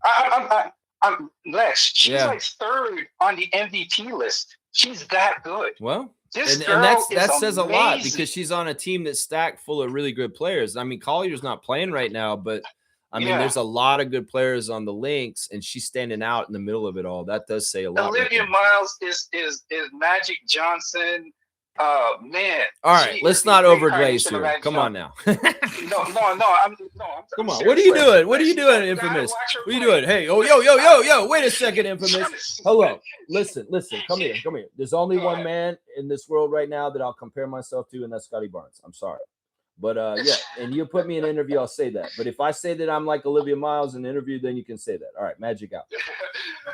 I'm Lex. She's like third on the MVP list. She's that good. Well, that says a lot because she's on a team that's stacked full of really good players. I mean, Collier's not playing right now, but I mean, there's a lot of good players on the Lynx, and she's standing out in the middle of it all. That does say a lot. Olivia Miles is Magic Johnson. Man. All right, let's not overglaze here. Come on now. No. Come on. What are you doing? What are you doing, Infamous? What are you doing? Hey, yo. Wait a second, Infamous. Hello. Listen. Come here. There's only one man in this world right now that I'll compare myself to, and that's Scotty Barnes. I'm sorry. But and you put me in an interview, I'll say that. But if I say that I'm like Olivia Miles in an interview, then you can say that. All right, magic out.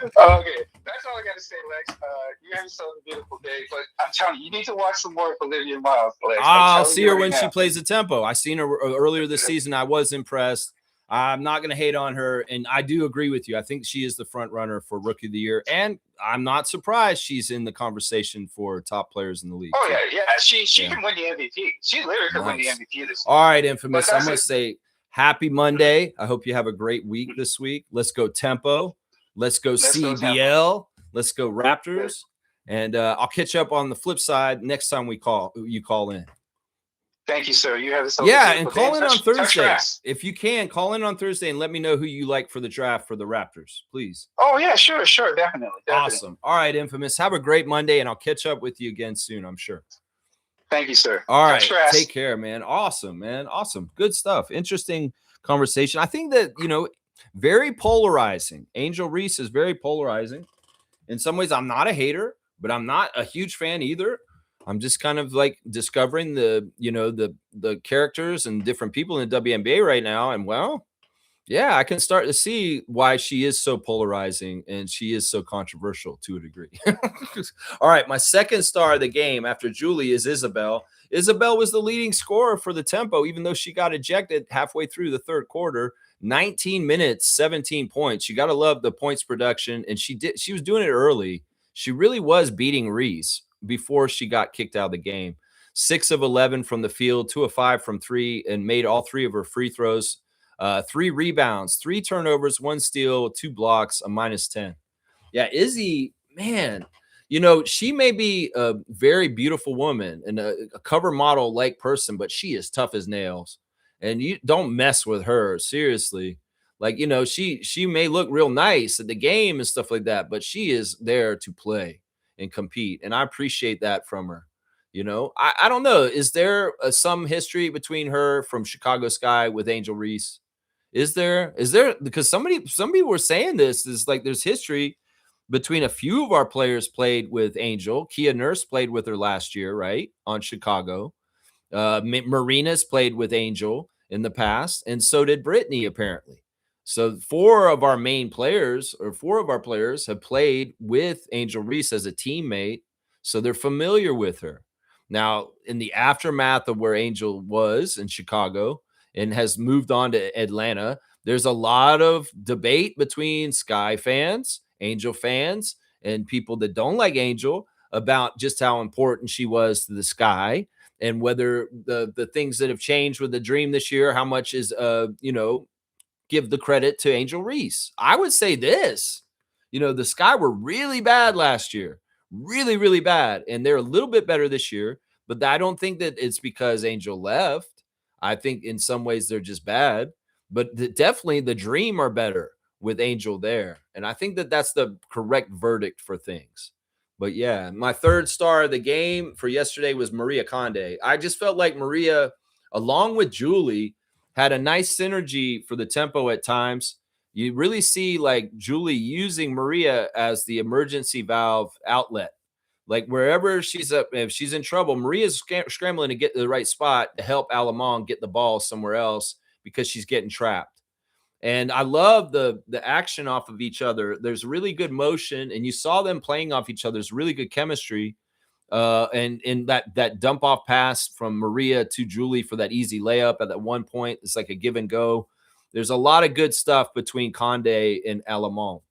Okay, that's all I got to say, Lex. You have yourself a beautiful day, but I'm telling you need to watch some more of Olivia Miles, Lex. I'll see her when she plays the tempo. I seen her earlier this season. I was impressed. I'm not going to hate on her, and I do agree with you. I think she is the front runner for Rookie of the Year, and I'm not surprised she's in the conversation for top players in the league. Oh yeah. She can win the MVP. She literally can win the MVP this year. All right, Infamous. I'm going to say happy Monday. I hope you have a great week this week. Let's go tempo. Let's go CBL. Let's go Raptors. And I'll catch up on the flip side next time you call in. Thank you, sir. You have this. And call in on Thursday. If you can, call in on Thursday and let me know who you like for the draft for the Raptors, please. Oh, yeah, sure. Definitely. Awesome. All right, Infamous. Have a great Monday, and I'll catch up with you again soon, I'm sure. Thank you, sir. All right. Take care, man. Awesome, man. Awesome. Good stuff. Interesting conversation. I think that, very polarizing. Angel Reese is very polarizing. In some ways, I'm not a hater, but I'm not a huge fan either. I'm just kind of like discovering the characters and different people in the WNBA right now. And I can start to see why she is so polarizing and she is so controversial to a degree. All right. My second star of the game after Julie is Isabelle. Isabelle was the leading scorer for the tempo, even though she got ejected halfway through the third quarter. 19 minutes, 17 points. You got to love the points production. And she was doing it early. She really was beating Reese before she got kicked out of the game. 6 of 11 from the field, 2 of 5 from three, and made all three of her free throws. 3 rebounds, 3 turnovers, 1 steal, 2 blocks, a -10. Yeah, Izzy, man, she may be a very beautiful woman and a cover model like person, but she is tough as nails. And you don't mess with her, seriously. Like, she may look real nice at the game and stuff like that, but she is there to play and compete. And I appreciate that from her. I don't know. Is there some history between her from Chicago Sky with Angel Reese? Is there because somebody were saying this is like there's history between a few of our players played with Angel. Kia Nurse played with her last year, right? On Chicago. Marina's played with Angel in the past, and so did Brittany, apparently. So four of our players have played with Angel Reese as a teammate, so they're familiar with her. Now, in the aftermath of where Angel was in Chicago and has moved on to Atlanta, there's a lot of debate between Sky fans, Angel fans, and people that don't like Angel about just how important she was to the Sky and whether the things that have changed with the Dream this year, how much is give the credit to Angel Reese. I would say this, the Sky were really bad last year, really, really bad, and they're a little bit better this year. But I don't think that it's because Angel left. I think in some ways they're just bad, but definitely the Dream are better with Angel there, and I think that that's the correct verdict for things. But yeah, my third star of the game for yesterday was Maria Conde. I just felt like Maria, along with Julie, had a nice synergy for the tempo at times. You really see like Julie using Maria as the emergency valve outlet. Like wherever she's up, if she's in trouble, Maria's scrambling to get to the right spot to help Alamon get the ball somewhere else because she's getting trapped. And I love the action off of each other. There's really good motion, and you saw them playing off each other's really good chemistry. And in that dump off pass from Maria to Julie for that easy layup at that one point, it's like a give and go. There's a lot of good stuff between Conde and Alamon.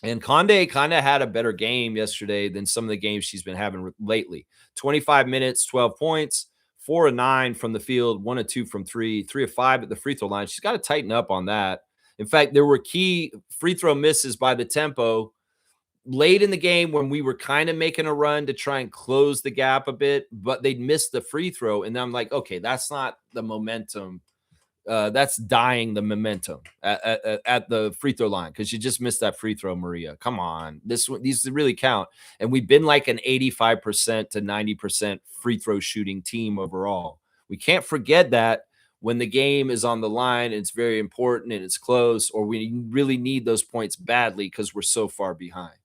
And Conde kind of had a better game yesterday than some of the games she's been having lately. 25 minutes, 12 points, 4 of 9 from the field, 1 of 2 from three, 3 of 5 at the free throw line. She's got to tighten up on that. In fact, there were key free throw misses by the tempo late in the game when we were kind of making a run to try and close the gap a bit, but they'd missed the free throw. And I'm like, okay, that's not the momentum. That's dying the momentum at the free throw line because you just missed that free throw, Maria. Come on, these really count. And we've been like an 85% to 90% free throw shooting team overall. We can't forget that when the game is on the line, it's very important and it's close, or we really need those points badly because we're so far behind.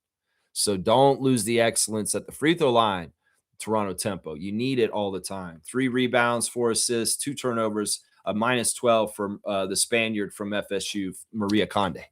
So don't lose the excellence at the free throw line, Toronto tempo. You need it all the time. 3 rebounds, 4 assists, 2 turnovers, a -12 from the Spaniard from FSU, Maria Conde.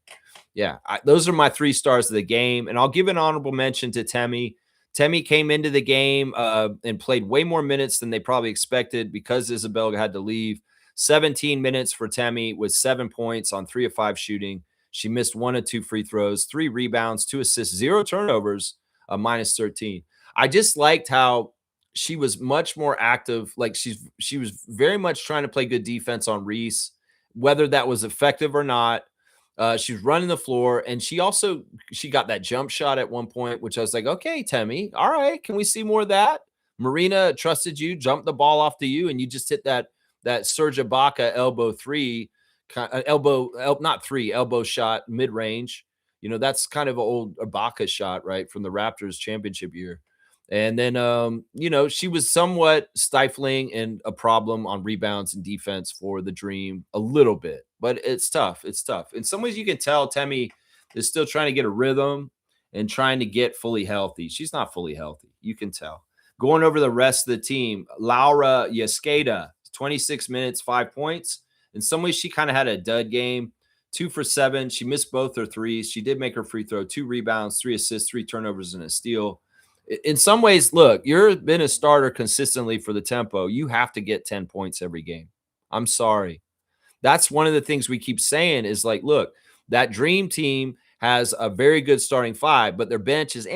Yeah, those are my 3 stars of the game. And I'll give an honorable mention to Temi. Temi came into the game and played way more minutes than they probably expected because Isabelle had to leave. 17 minutes for Temi with 7 points on 3 of 5 shooting. She missed 1 of 2 free throws, 3 rebounds, 2 assists, 0 turnovers, a -13. I just liked how she was much more active. Like she was very much trying to play good defense on Reese, whether that was effective or not. She was running the floor, and she got that jump shot at one point, which I was like, okay, Temi, all right, can we see more of that? Marina trusted you, jumped the ball off to you, and you just hit that Serge Ibaka elbow three, elbow shot mid range. That's kind of an old Ibaka shot, right, from the Raptors championship year. And then, she was somewhat stifling and a problem on rebounds and defense for the Dream a little bit, but it's tough. It's tough. In some ways, you can tell Temi is still trying to get a rhythm and trying to get fully healthy. She's not fully healthy. You can tell. Going over the rest of the team, Laura Yesqueda, 26 minutes, 5 points. In some ways, she kind of had a dud game. 2 for 7. She missed both her threes. She did make her free throw, 2 rebounds, 3 assists, 3 turnovers, and a steal. In some ways, look, you've been a starter consistently for the tempo. You have to get 10 points every game. I'm sorry. That's one of the things we keep saying is like, look, that Dream team has a very good starting 5, but their bench is .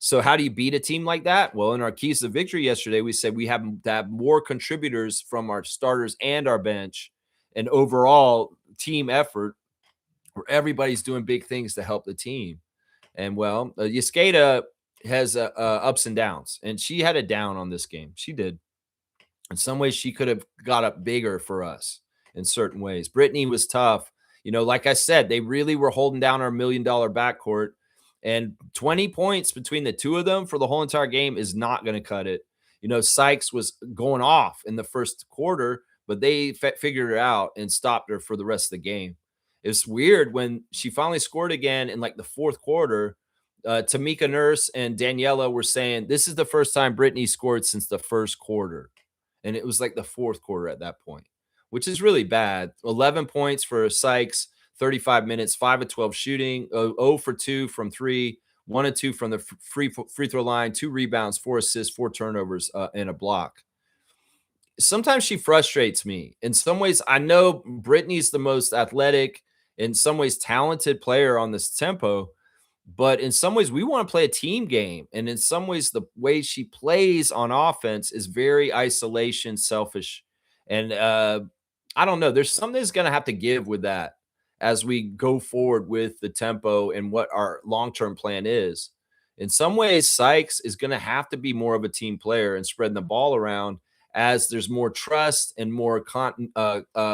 So how do you beat a team like that? Well, in our keys to victory yesterday, we said we have to have more contributors from our starters and our bench, and overall team effort where everybody's doing big things to help the team. And well, Yaskeda has ups and downs, and she had a down on this game. She did. In some ways, she could have got up bigger for us in certain ways. Brittany was tough. Like I said, they really were holding down our $1 million backcourt. And 20 points between the two of them for the whole entire game is not going to cut it. Sykes was going off in the first quarter, but they figured it out and stopped her for the rest of the game. It's weird when she finally scored again in like the fourth quarter. Tamika Nurse and Daniela were saying this is the first time Brittany scored since the first quarter. And it was like the fourth quarter at that point, which is really bad. 11 points for Sykes, 35 minutes, 5 of 12 shooting, 0 for 2 from 3, 1 of 2 from the free throw line, 2 rebounds, 4 assists, 4 turnovers, and a block. Sometimes she frustrates me. In some ways, I know Brittany's the most athletic, in some ways talented player on this tempo, but in some ways we want to play a team game, and in some ways the way she plays on offense is very isolation, selfish, and I don't know. There's something that's going to have to give with that as we go forward with the tempo and what our long-term plan is. In some ways, Sykes is going to have to be more of a team player and spreading the ball around as there's more trust and more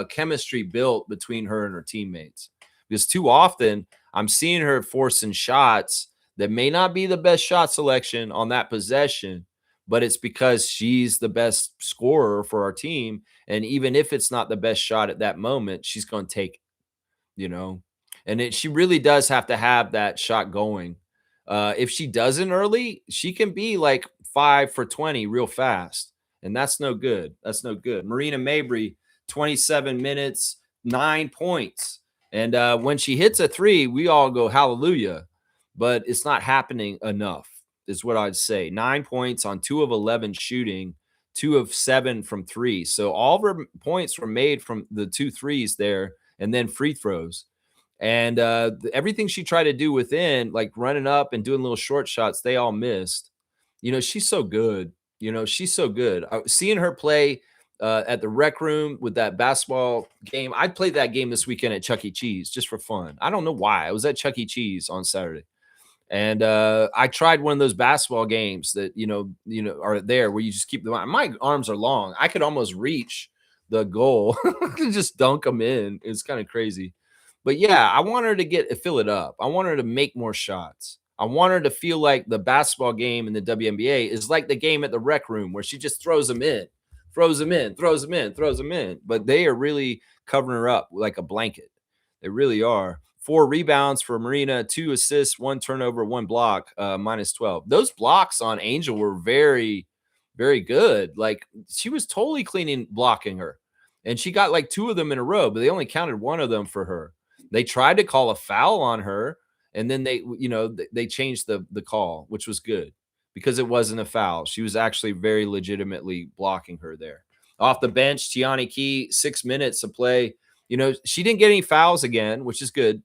chemistry built between her and her teammates. Because too often I'm seeing her forcing shots that may not be the best shot selection on that possession, but it's because she's the best scorer for our team. And even if it's not the best shot at that moment, she's going to take it. And she really does have to have that shot going. If she doesn't early, she can be like 5 for 20 real fast. And that's no good. That's no good. Marina Mabry, 27 minutes, 9 points. And when she hits a 3, we all go hallelujah. But it's not happening enough, is what I'd say. 9 points on 2 of 11 shooting, 2 of 7 from 3. So all of her points were made from the 2 threes there and then free throws. And everything she tried to do within, like running up and doing little short shots, they all missed. She's so good. She's so good. Seeing her play at the rec room with that basketball game. I played that game this weekend at Chuck E. Cheese just for fun. I don't know why. I was at Chuck E. Cheese on Saturday. And I tried one of those basketball games that, are there where you just keep my arms are long. I could almost reach the goal, just dunk them in. It's kind of crazy. But yeah, I want her to fill it up. I want her to make more shots. I want her to feel like the basketball game in the WNBA is like the game at the rec room where she just throws them in, throws them in, throws them in, throws them in. But they are really covering her up like a blanket. They really are. 4 rebounds for Marina, 2 assists, 1 turnover, 1 block, minus 12. Those blocks on Angel were very, very good. Like she was totally blocking her. And she got like 2 of them in a row, but they only counted 1 of them for her. They tried to call a foul on her, and then they changed the call, which was good because it wasn't a foul. She was actually very legitimately blocking her there. Off the bench, Tiani Key, 6 minutes of play. She didn't get any fouls again, which is good.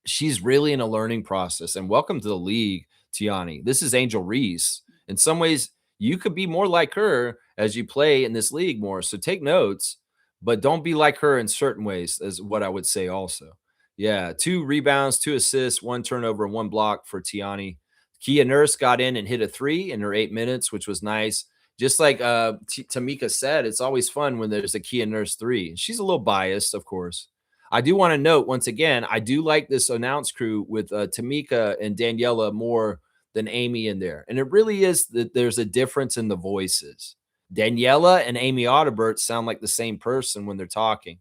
She's really in a learning process. And welcome to the league, Tiani. This is Angel Reese. In some ways, you could be more like her as you play in this league more. So take notes, but don't be like her in certain ways, is what I would say also. Yeah, 2 rebounds, 2 assists, 1 turnover, 1 block for Tiani. Kia Nurse got in and hit a 3 in her 8 minutes, which was nice. Just like Tamika said, it's always fun when there's a Kia Nurse 3. She's a little biased, of course. I do want to note, once again, I do like this announce crew with Tamika and Daniela more than Amy in there. And it really is that there's a difference in the voices. Daniela and Amy Audibert sound like the same person when they're talking.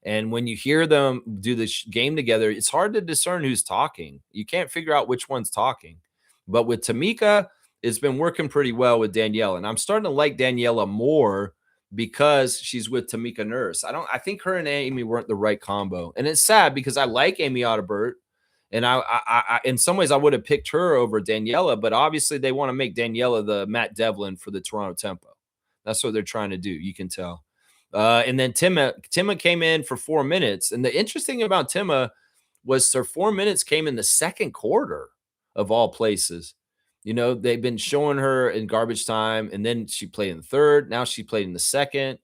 And when you hear them do the game together, it's hard to discern who's talking. You can't figure out which one's talking. But with Tamika, it's been working pretty well with Daniela. And I'm starting to like Daniela more because she's with Tamika Nurse. I think her and Amy weren't the right combo. And it's sad because I like Amy Audibert. And I in some ways I would have picked her over Daniela, but obviously they want to make Daniela the Matt Devlin for the Toronto Tempo. That's what they're trying to do. You can tell. And then Timma came in for 4 minutes. And the interesting about Timma was her 4 minutes came in the second quarter of all places. You know, they've been showing her in garbage time, and then she played in the third. Now she played in the second.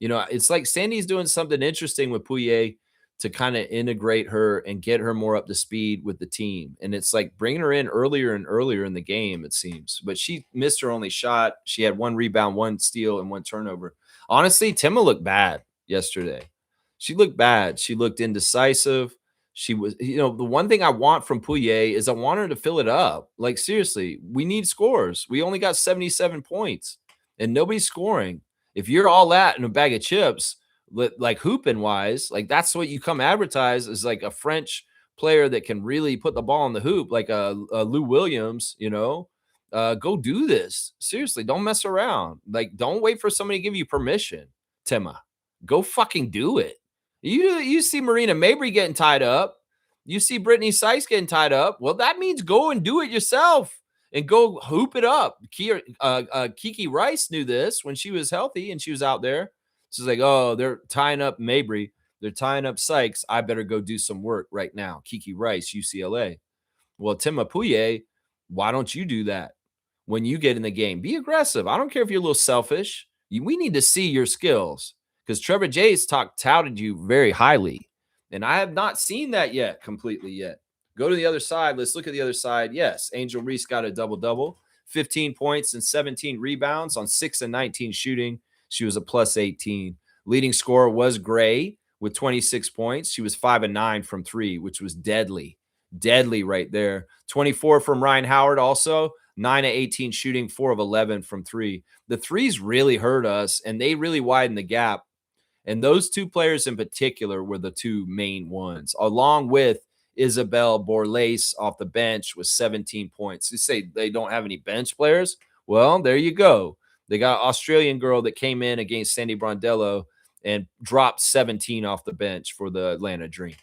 You know, it's like Sandy's doing something interesting with Pouye to kind of integrate her and get her more up to speed with the team. And it's like bringing her in earlier and earlier in the game, it seems. But she missed her only shot. She had one rebound, one steal, and one turnover. Honestly, Timma looked bad yesterday. She looked bad. She looked indecisive. She was, the one thing I want from Pouye is I want her to fill it up. Like, seriously, we need scores. We only got 77 points and nobody's scoring. If you're all that in a bag of chips, like hooping wise, like that's what you come advertise as like a French player that can really put the ball in the hoop, like a Lou Williams, go do this. Seriously, don't mess around. Like, don't wait for somebody to give you permission, Timma. Go fucking do it. You see Marina Mabry getting tied up. You see Brittany Sykes getting tied up. Well, that means go and do it yourself and go hoop it up. Kiki Rice knew this when she was healthy and she was out there. She's like, oh, they're tying up Mabry. They're tying up Sykes. I better go do some work right now. Kiki Rice, UCLA. Well, Timma Pouye, why don't you do that when you get in the game? Be aggressive. I don't care if you're a little selfish. We need to see your skills because Trevor Jay's touted you very highly. And I have not seen that yet completely yet. Go to the other side. Let's look at the other side. Yes, Angel Reese got a double-double, 15 points and 17 rebounds on 6 and 19 shooting. She was a plus 18. Leading scorer was Gray with 26 points. She was 5 and 9 from 3, which was deadly right there. 24 from Ryan Howard also, 9 of 18 shooting, 4 of 11 from 3. The threes really hurt us, and they really widened the gap. And those two players in particular were the two main ones, along with Isabelle Borlace off the bench with 17 points. You say they don't have any bench players? Well, there you go. They got an Australian girl that came in against Sandy Brondello and dropped 17 off the bench for the Atlanta Dream.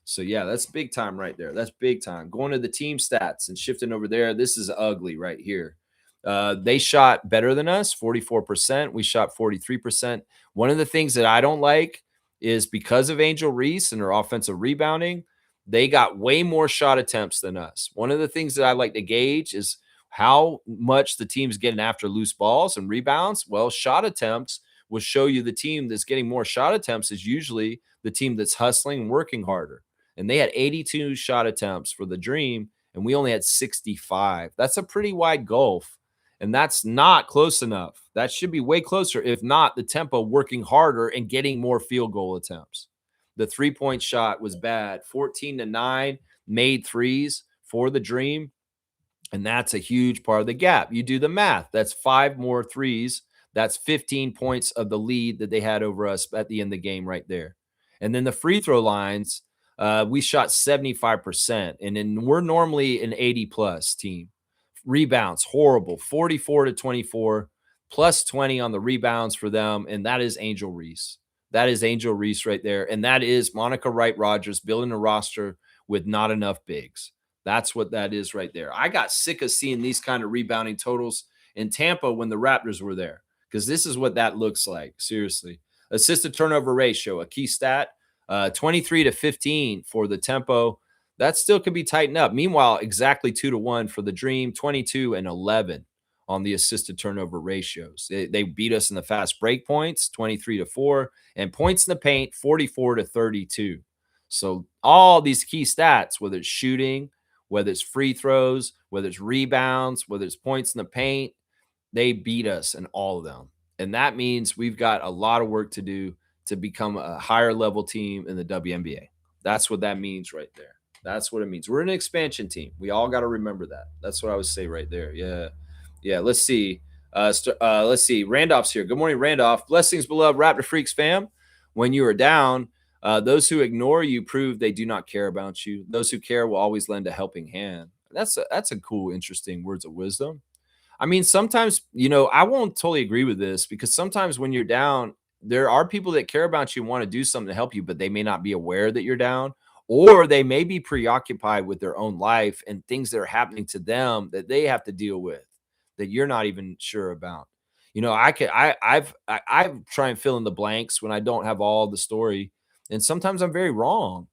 So, yeah, that's big time right there. That's big time. Going to the team stats and shifting over there, this is ugly right here. They shot better than us, 44%. We shot 43%. One of the things that I don't like is because of Angel Reese and her offensive rebounding, they got way more shot attempts than us. One of the things that I like to gauge is how much the team's getting after loose balls and rebounds. Well, shot attempts will show you the team that's getting more shot attempts is usually the team that's hustling and working harder. And they had 82 shot attempts for the Dream, and we only had 65. That's a pretty wide gulf. And that's not close enough. That should be way closer, if not the tempo working harder and getting more field goal attempts. The 3-point shot was bad, 14 to 9 made threes for the Dream. And that's a huge part of the gap. You do the math. That's 5 more threes. That's 15 points of the lead that they had over us at the end of the game right there. And then the free throw lines, we shot 75%. And then we're normally an 80 plus team. Rebounds, horrible, 44 to 24, plus 20 on the rebounds for them. And that is Angel Reese. That is Angel Reese right there. And that is Monica Wright Rogers building a roster with not enough bigs. That's what that is right there. I got sick of seeing these kind of rebounding totals in Tampa when the Raptors were there, because this is what that looks like. Seriously. Assist to turnover ratio, a key stat, 23 to 15 for the tempo. That still could be tightened up. Meanwhile, exactly 2 to 1 for the Dream, 22 and 11 on the assisted turnover ratios. They beat us in the fast break points, 23 to 4, and points in the paint, 44 to 32. So all these key stats, whether it's shooting, whether it's free throws, whether it's rebounds, whether it's points in the paint, they beat us in all of them. And that means we've got a lot of work to do to become a higher level team in the WNBA. That's what that means right there. That's what it means. We're an expansion team. We all got to remember that. That's what I would say right there. Yeah. Yeah. Let's see. Let's see. Randolph's here. Good morning, Randolph. Blessings, beloved Raptor Freaks fam. When you are down, those who ignore you prove they do not care about you. Those who care will always lend a helping hand. That's a cool, interesting words of wisdom. I mean, sometimes, I won't totally agree with this, because sometimes when you're down, there are people that care about you and want to do something to help you, but they may not be aware that you're down, or they may be preoccupied with their own life and things that are happening to them that they have to deal with that you're not even sure about. I've try and fill in the blanks when I don't have all the story, and sometimes I'm very wrong.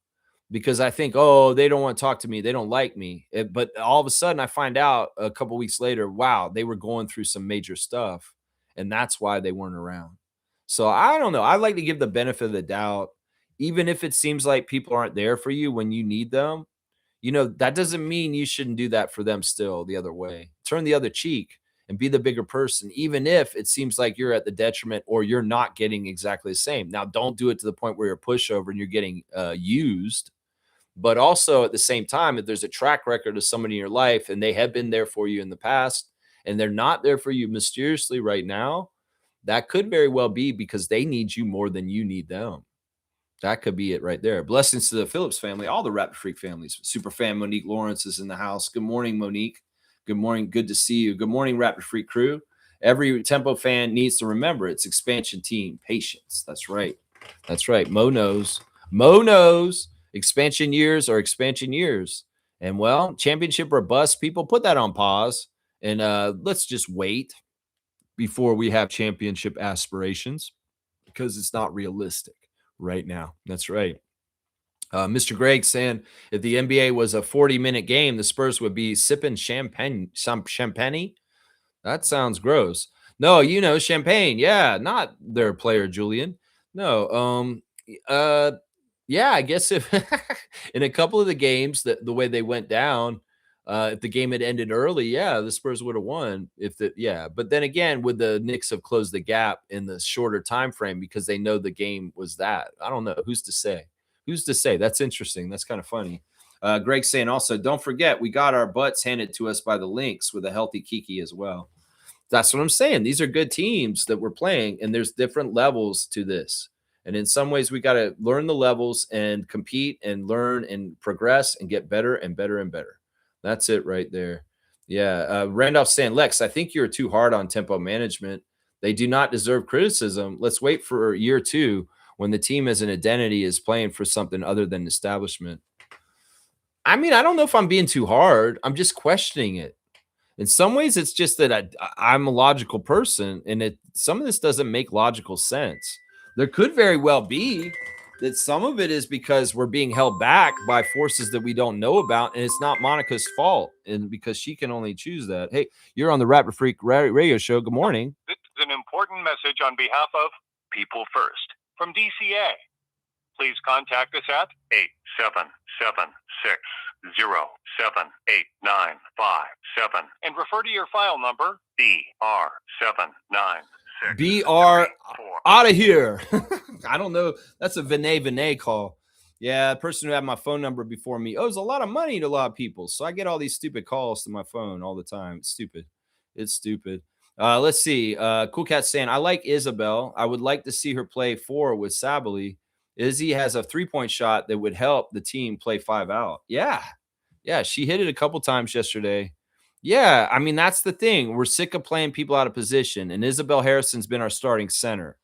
because I think, oh, they don't want to talk to me. They don't like me. But all of a sudden, I find out a couple weeks later, wow, they were going through some major stuff. And that's why they weren't around. So I don't know. I like to give the benefit of the doubt, even if it seems like people aren't there for you when you need them. That doesn't mean you shouldn't do that for them still the other way. Turn the other cheek and be the bigger person, even if it seems like you're at the detriment or you're not getting exactly the same. Now, don't do it to the point where you're a pushover and you're getting used. But also at the same time, if there's a track record of somebody in your life and they have been there for you in the past and they're not there for you mysteriously right now, that could very well be because they need you more than you need them. That could be it right there. Blessings to the Phillips family, all the Rapid Freak families. Super fan Monique Lawrence is in the house. Good morning, Monique. Good morning. Good to see you. Good morning, Rapid Freak crew. Every Tempo fan needs to remember it's expansion team patience. That's right. That's right. Mo knows. Mo knows. Expansion years are expansion years. And well, championship or bust, people put that on pause. And let's just wait before we have championship aspirations because it's not realistic right now. That's right. Mr. Greg saying if the NBA was a 40-minute game, the Spurs would be sipping champagne. Some champagne. That sounds gross. No, champagne. Yeah, not their player, Julian. No. Yeah, I guess if in a couple of the games that the way they went down, if the game had ended early, yeah, the Spurs would have won. But then again, would the Knicks have closed the gap in the shorter time frame because they know the game was that? I don't know. Who's to say? Who's to say? That's interesting. That's kind of funny. Greg saying also, don't forget we got our butts handed to us by the Lynx with a healthy Kiki as well. That's what I'm saying. These are good teams that we're playing, and there's different levels to this. And in some ways, we got to learn the levels and compete and learn and progress and get better and better and better. That's it right there. Yeah. Randolph saying, Lex, I think you're too hard on tempo management. They do not deserve criticism. Let's wait for year 2 when the team as an identity is playing for something other than establishment. I mean, I don't know if I'm being too hard. I'm just questioning it. In some ways, it's just that I'm a logical person, and some of this doesn't make logical sense. There could very well be that some of it is because we're being held back by forces that we don't know about, and it's not Monica's fault, and because she can only choose that. Hey, you're on the Rapid Freak radio show. Good morning. This is an important message on behalf of People First from DCA. Please contact us at 877-607-8957 and refer to your file number BR796. BR out of here. I don't know. That's a Vinay call. Yeah, the person who had my phone number before me owes a lot of money to a lot of people. So I get all these stupid calls to my phone all the time. It's stupid. It's stupid. Let's see. Cool Cat saying, I like Isabelle. I would like to see her play 4 with Sabally. Izzy has a 3-point shot that would help the team play 5 out. Yeah. Yeah. She hit it a couple times yesterday. Yeah. I mean, that's the thing. We're sick of playing people out of position. And Isabelle Harrison's been our starting center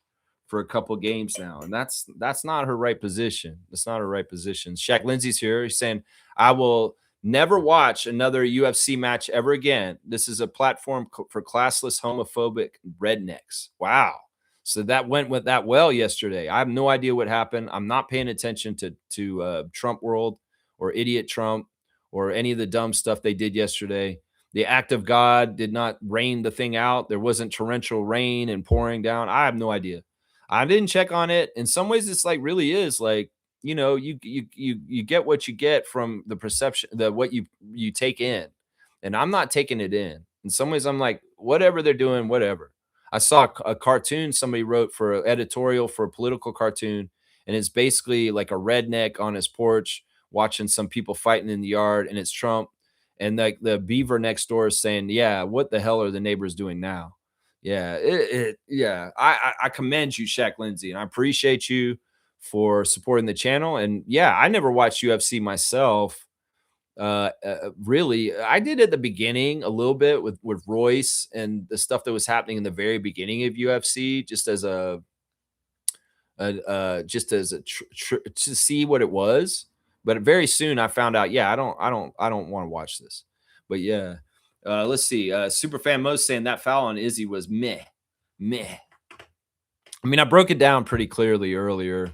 for a couple games now. And that's not her right position. That's not her right position. Shaq Lindsay's here. He's saying, I will never watch another UFC match ever again. This is a platform for classless, homophobic rednecks. Wow. So that went with that well yesterday. I have no idea what happened. I'm not paying attention to Trump world or idiot Trump or any of the dumb stuff they did yesterday. The act of God did not rain the thing out. There wasn't torrential rain and pouring down. I have no idea. I didn't check on it. In some ways, it's like really is like, you get what you get from the perception, what you take in. And I'm not taking it in. In some ways, I'm like, whatever they're doing, whatever. I saw a cartoon somebody wrote for an editorial for a political cartoon, and it's basically like a redneck on his porch watching some people fighting in the yard, and it's Trump. And like the beaver next door is saying, yeah, what the hell are the neighbors doing now? Yeah, I commend you, Shaq Lindsay, and I appreciate you for supporting the channel. And yeah, I never watched UFC myself. Really, I did at the beginning a little bit with Royce and the stuff that was happening in the very beginning of UFC, just as to see what it was. But very soon I found out, yeah, I don't want to watch this. But yeah, let's see. Superfan Mo saying that foul on Izzy was meh. I mean, I broke it down pretty clearly earlier.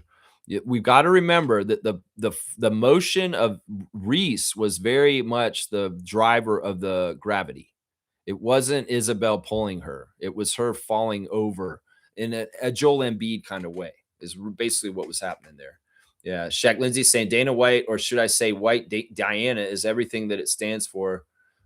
We've got to remember that the motion of Reese was very much the driver of the gravity. It wasn't Isabelle pulling her. It was her falling over in a Joel Embiid kind of way, is basically what was happening there. Yeah. Shaq Lindsay saying Dana White, or should I say White Diana, is everything that it stands for.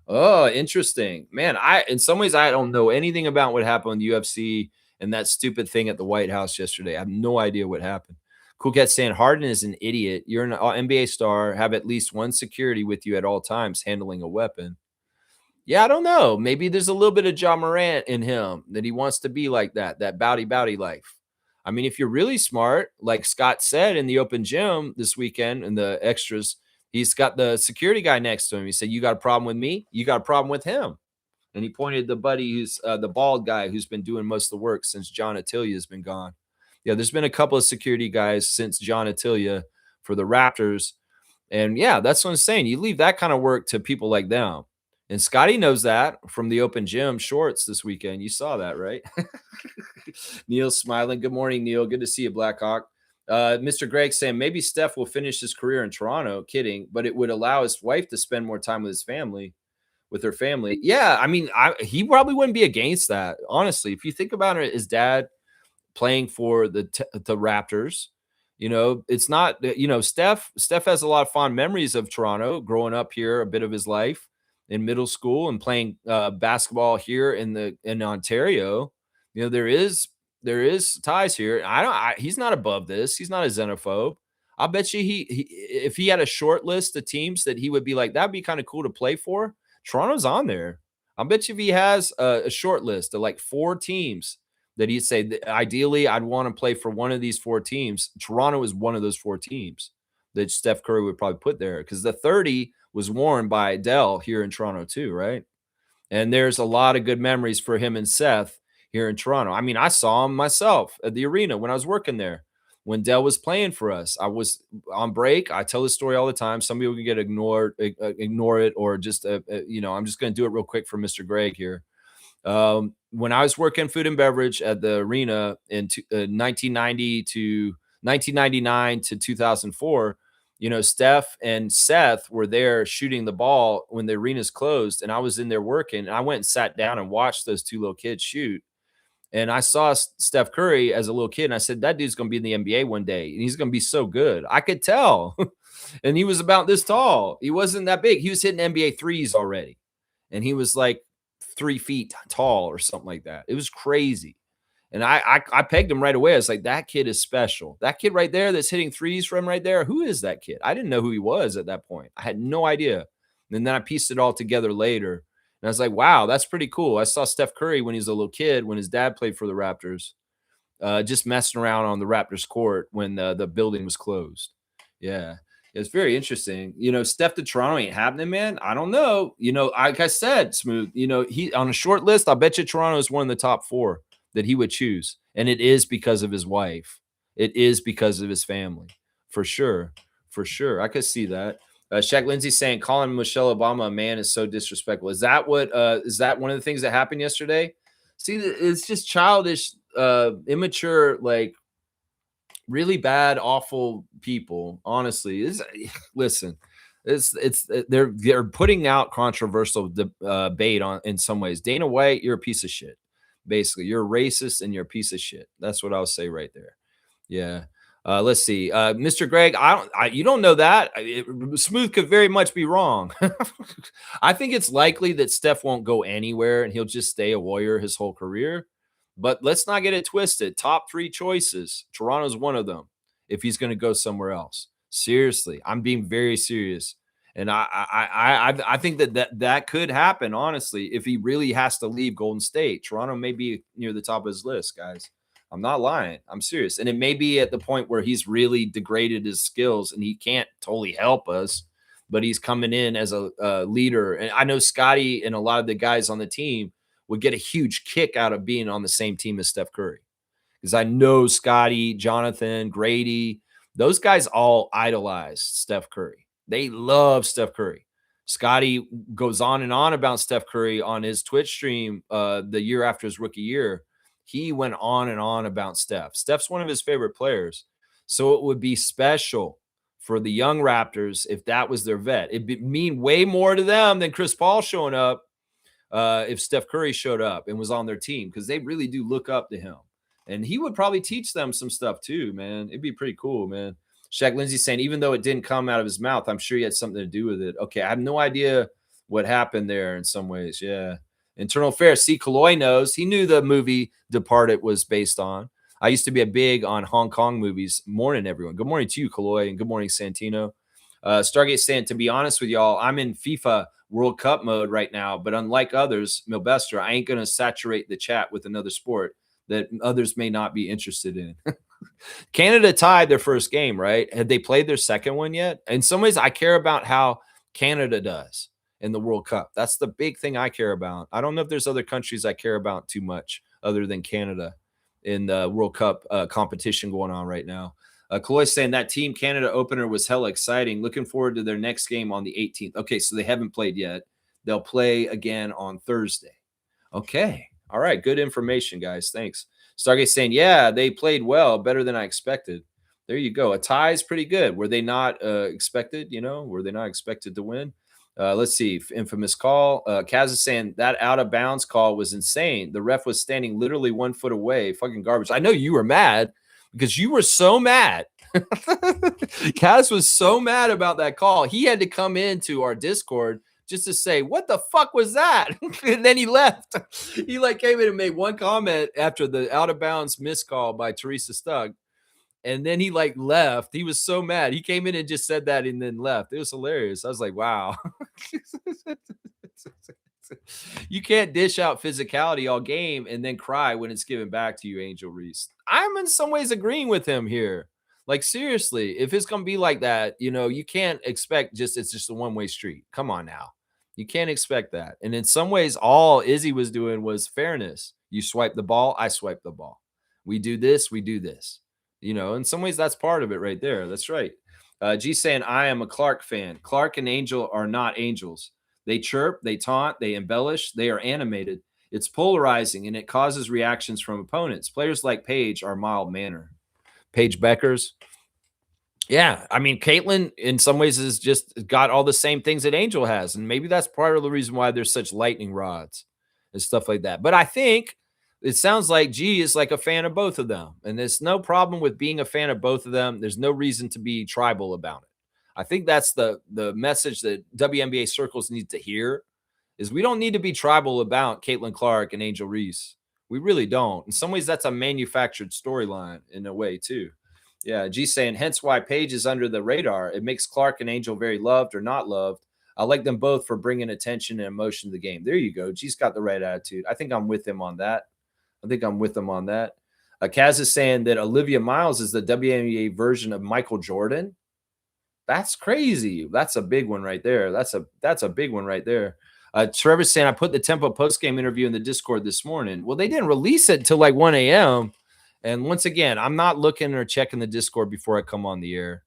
Oh, interesting. Man, in some ways, I don't know anything about what happened in the UFC and that stupid thing at the White House yesterday. I have no idea what happened. Cool Cat saying Harden is an idiot. You're an NBA star. Have at least one security with you at all times handling a weapon. Yeah, I don't know. Maybe there's a little bit of Ja Morant in him that he wants to be like that bowdy life. I mean, if you're really smart, like Scott said in the open gym this weekend in the extras, he's got the security guy next to him. He said, "You got a problem with me? You got a problem with him?" And he pointed the buddy who's the bald guy who's been doing most of the work since John Attilia has been gone. Yeah, there's been a couple of security guys since John Attilia for the Raptors. And yeah, that's what I'm saying. You leave that kind of work to people like them. And Scotty knows that from the open gym shorts this weekend. You saw that, right? Neil's smiling. Good morning, Neil. Good to see you, Blackhawk. Mr. Greg saying maybe Steph will finish his career in Toronto. Kidding, but it would allow his wife to spend more time with his family, with her family. Yeah, I mean, he probably wouldn't be against that. Honestly, if you think about it, his dad playing for the Raptors. You know, it's not, you know, Steph has a lot of fond memories of Toronto, growing up here a bit of his life in middle school and playing basketball here in Ontario. You know, there is ties here. He's not above this. He's not a xenophobe. I'll bet you if he had a short list of teams that he would be like, that'd be kind of cool to play for. Toronto's on there. I'll bet you if he has a short list of like 4 teams that he'd say, ideally, I'd want to play for one of these 4 teams. Toronto is one of those 4 teams that Steph Curry would probably put there, because the 30 was worn by Adele here in Toronto too, right? And there's a lot of good memories for him and Seth here in Toronto. I mean, I saw him myself at the arena when I was working there. When Dell was playing for us, I was on break. I tell this story all the time. Some people can get ignored, ignore it, or just, I'm just going to do it real quick for Mr. Greg here. When I was working food and beverage at the arena in 1990 to 1999 to 2004, you know, Steph and Seth were there shooting the ball when the arena's closed, and I was in there working. And I went and sat down and watched those 2 little kids shoot. And I saw Steph Curry as a little kid, and I said, that dude's going to be in the NBA one day, and he's going to be so good. I could tell. And he was about this tall. He wasn't that big. He was hitting NBA threes already. And he was like 3 feet tall or something like that. It was crazy. And I pegged him right away. I was like, that kid is special. That kid right there that's hitting threes from right there. Who is that kid? I didn't know who he was at that point. I had no idea. And then I pieced it all together later. And I was like, wow, that's pretty cool. I saw Steph Curry when he was a little kid, when his dad played for the Raptors, just messing around on the Raptors court when the building was closed. Yeah. It's very interesting. You know, Steph to Toronto ain't happening, man. I don't know. You know, like I said, Smooth, you know, he on a short list, I bet you Toronto is one of the top 4 that he would choose. And it is because of his wife. It is because of his family. For sure. For sure. I could see that. Shaq Lindsay saying calling Michelle Obama a man is so disrespectful. Is that one of the things that happened yesterday? See, it's just childish, immature, like really bad, awful people. Honestly, listen, they're putting out controversial debate on in some ways. Dana White, you're a piece of shit. Basically, you're a racist and you're a piece of shit. That's what I'll say right there. Yeah. Let's see, Mr. Greg. You don't know that. Smooth could very much be wrong. I think it's likely that Steph won't go anywhere and he'll just stay a Warrior his whole career. But let's not get it twisted. Top 3 choices. Toronto's one of them. If he's going to go somewhere else, seriously, I'm being very serious. And I think that could happen. Honestly, if he really has to leave Golden State, Toronto may be near the top of his list, guys. I'm not lying. I'm serious. And it may be at the point where he's really degraded his skills and he can't totally help us, but he's coming in as a leader. And I know Scotty and a lot of the guys on the team would get a huge kick out of being on the same team as Steph Curry. Because I know Scotty, Jonathan, Grady, those guys all idolize Steph Curry. They love Steph Curry. Scotty goes on and on about Steph Curry on his Twitch stream the year after his rookie year. He went on and on about Steph. Steph's one of his favorite players. So it would be special for the young Raptors if that was their vet. It'd mean way more to them than Chris Paul showing up if Steph Curry showed up and was on their team, because they really do look up to him. And he would probably teach them some stuff too, man. It'd be pretty cool, man. Shaq Lindsay saying, even though it didn't come out of his mouth, I'm sure he had something to do with it. Okay, I have no idea what happened there in some ways. Yeah. Internal Affairs. See, Kaloy knows. He knew the movie Departed was based on. I used to be a big on Hong Kong movies. Morning, everyone. Good morning to you, Kaloy, and good morning, Santino. Stargate saying, to be honest with y'all, I'm in FIFA World Cup mode right now, but unlike others, Milbester, I ain't going to saturate the chat with another sport that others may not be interested in. Canada tied their first game, right? Had they played their second one yet? In some ways, I care about how Canada does in the World Cup. That's the big thing I care about. I don't know if there's other countries I care about too much other than Canada in the World Cup competition going on right now. Kaloy saying that Team Canada opener was hella exciting. Looking forward to their next game on the 18th. Okay, so they haven't played yet. They'll play again on Thursday. Okay. All right. Good information, guys. Thanks. Stargate saying, yeah, they played well, better than I expected. There you go. A tie is pretty good. Were they not expected? Were they not expected to win? Let's see. Infamous call. Kaz is saying that out of bounds call was insane. The ref was standing literally 1 foot away. Fucking garbage. I know you were mad because you were so mad. Kaz was so mad about that call. He had to come into our Discord just to say, what the fuck was that? And then he left. He came in and made one comment after the out of bounds missed call by Teresa Stugg. And then he left. He was so mad. He came in and just said that and then left. It was hilarious. I was like, wow. You can't dish out physicality all game and then cry when it's given back to you, Angel Reese. I'm in some ways agreeing with him here. Seriously, if it's going to be like that, you can't expect it's just a one-way street. Come on now. You can't expect that. And in some ways, all Izzy was doing was fairness. You swipe the ball, I swipe the ball. We do this, we do this. In some ways, that's part of it right there. That's right. G saying, I am a Clark fan. Clark and Angel are not angels. They chirp, they taunt, they embellish, they are animated. It's polarizing, and it causes reactions from opponents. Players like Paige are mild-mannered. Paige Beckers. Yeah, I mean, Caitlin in some ways has just got all the same things that Angel has, and maybe that's part of the reason why there's such lightning rods and stuff like that. But I think it sounds like G is a fan of both of them, and there's no problem with being a fan of both of them. There's no reason to be tribal about it. I think that's the message that WNBA circles need to hear is we don't need to be tribal about Caitlin Clark and Angel Reese. We really don't. In some ways, that's a manufactured storyline in a way, too. Yeah, G saying, hence why Paige is under the radar. It makes Clark and Angel very loved or not loved. I like them both for bringing attention and emotion to the game. There you go. G's got the right attitude. I think I'm with him on that. Kaz is saying that Olivia Miles is the WNBA version of Michael Jordan. That's crazy. That's a big one right there. That's a big one right there. Trevor's saying, I put the Tempo post-game interview in the Discord this morning. Well, they didn't release it until 1 a.m. And once again, I'm not looking or checking the Discord before I come on the air.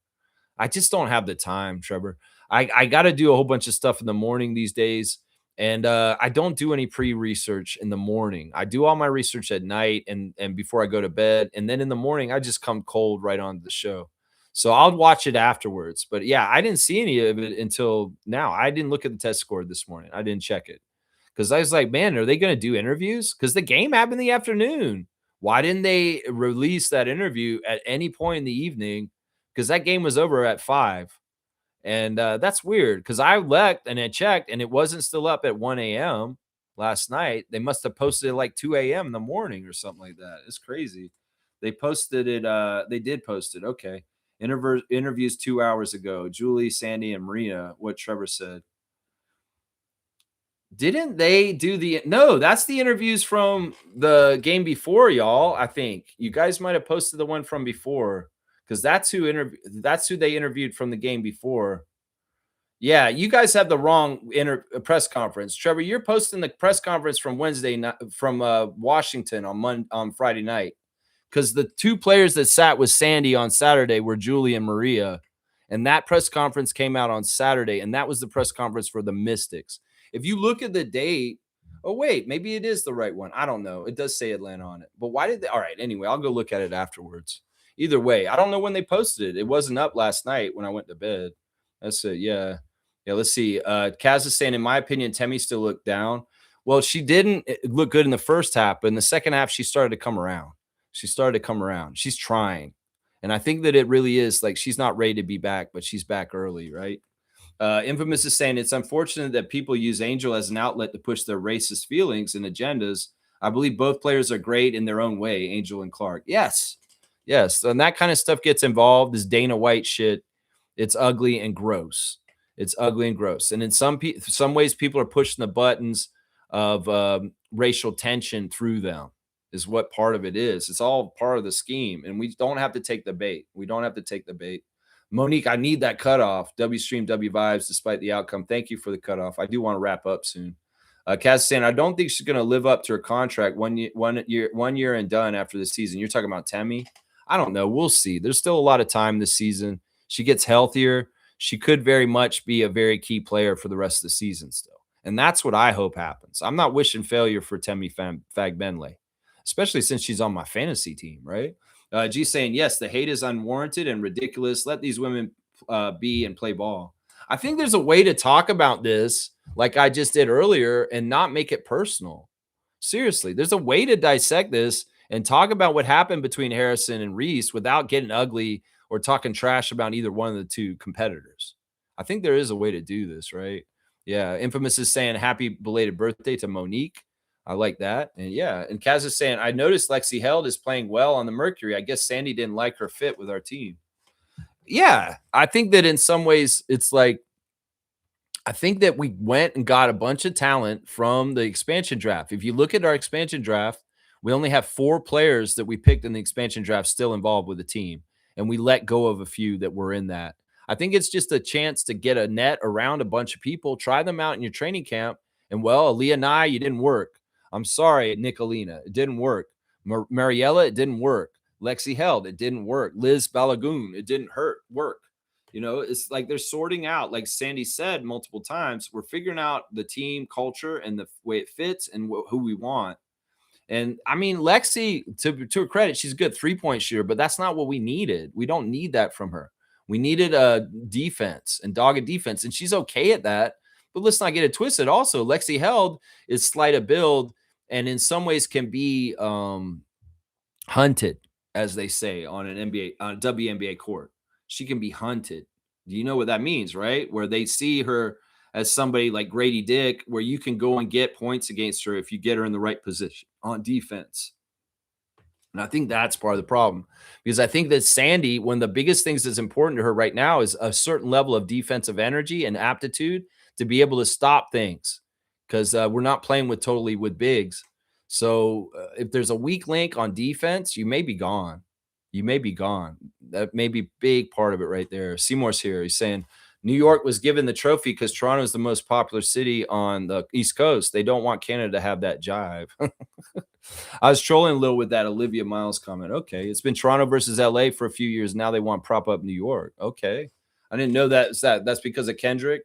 I just don't have the time, Trevor. I got to do a whole bunch of stuff in the morning these days. And I don't do any pre-research in the morning. I do all my research at night and before I go to bed. And then in the morning, I just come cold right on the show. So I'll watch it afterwards. But yeah, I didn't see any of it until now. I didn't look at the test score this morning. I didn't check it because I was like, man, are they going to do interviews? Because the game happened in the afternoon. Why didn't they release that interview at any point in the evening? Because that game was over at 5. And that's weird because I looked and I checked and it wasn't still up at 1 a.m. last night. They must have posted it 2 a.m. in the morning or something like that. It's crazy. They posted it. They did post it. Okay. Interviews 2 hours ago. Julie, Sandy, and Marina, what Trevor said. Didn't they do no, that's the interviews from the game before, y'all. I think you guys might have posted the one from before because that's who they interviewed from the game before. Yeah, you guys have the wrong press conference. Trevor, you're posting the press conference from Wednesday night from Washington on Friday night. Because the two players that sat with Sandy on Saturday were Julie and Maria. And that press conference came out on Saturday. And that was the press conference for the Mystics. If you look at the date, oh, wait, maybe it is the right one. I don't know. It does say Atlanta on it. But why did they? All right. Anyway, I'll go look at it afterwards. Either way, I don't know when they posted it. It wasn't up last night when I went to bed. That's it. Yeah. Yeah. Let's see. Kaz is saying, in my opinion, Temmie still looked down. Well, she didn't look good in the first half, but in the second half, she started to come around. She started to come around. She's trying. And I think that it really is like she's not ready to be back, but she's back early, right? Infamous is saying it's unfortunate that people use Angel as an outlet to push their racist feelings and agendas. I believe both players are great in their own way, Angel and Clark. Yes. Yes. And that kind of stuff gets involved, this Dana White shit. It's ugly and gross. It's ugly and gross. And in some ways, people are pushing the buttons of racial tension through them, is what part of it is. It's all part of the scheme. And we don't have to take the bait. We don't have to take the bait. Monique, I need that cutoff. W stream, W vibes, despite the outcome. Thank you for the cutoff. I do want to wrap up soon. Kaz saying, I don't think she's going to live up to her contract 1 year and done after the season. You're talking about Temmie? I don't know. We'll see. There's still a lot of time this season. She gets healthier. She could very much be a very key player for the rest of the season still. And that's what I hope happens. I'm not wishing failure for Temmie Fagbenle, especially since she's on my fantasy team, right? G saying, yes, the hate is unwarranted and ridiculous. Let these women be and play ball. I think there's a way to talk about this like I just did earlier and not make it personal. Seriously, there's a way to dissect this and talk about what happened between Harrison and Reese without getting ugly or talking trash about either one of the two competitors. I think there is a way to do this, right? Yeah. Infamous is saying happy belated birthday to Monique. I like that. And yeah. And Kaz is saying, I noticed Lexi Held is playing well on the Mercury. I guess Sandy didn't like her fit with our team. Yeah. I think that in some ways it's like, I think that we went and got a bunch of talent from the expansion draft. If you look at our expansion draft, we only have 4 players that we picked in the expansion draft still involved with the team. And we let go of a few that were in that. I think it's just a chance to get a net around a bunch of people, try them out in your training camp. And well, Aaliyah Nye, you didn't work. I'm sorry, Nicolina, it didn't work. Mariella, it didn't work. Lexi Held, it didn't work. Liz Balagoon, it didn't work. You know, it's like they're sorting out, like Sandy said multiple times, we're figuring out the team culture and the way it fits and who we want. And I mean, Lexi, to her credit, she's a good 3-point shooter, but that's not what we needed. We don't need that from her. We needed a defense and dogged defense, and she's okay at that. But let's not get it twisted. Also, Lexi Held is slight of build and in some ways can be hunted, as they say, on an WNBA court. She can be hunted. Do you know what that means, right? Where they see her as somebody like Grady Dick, where you can go and get points against her if you get her in the right position on defense. And I think that's part of the problem, because I think that Sandy, one of the biggest things that's important to her right now is a certain level of defensive energy and aptitude to be able to stop things, because we're not playing with bigs. So if there's a weak link on defense, you may be gone. You may be gone. That may be a big part of it right there. Seymour's here. He's saying New York was given the trophy because Toronto is the most popular city on the East Coast. They don't want Canada to have that jive. I was trolling a little with that Olivia Miles comment. Okay, it's been Toronto versus LA for a few years. Now they want to prop up New York. Okay, I didn't know that. That's because of Kendrick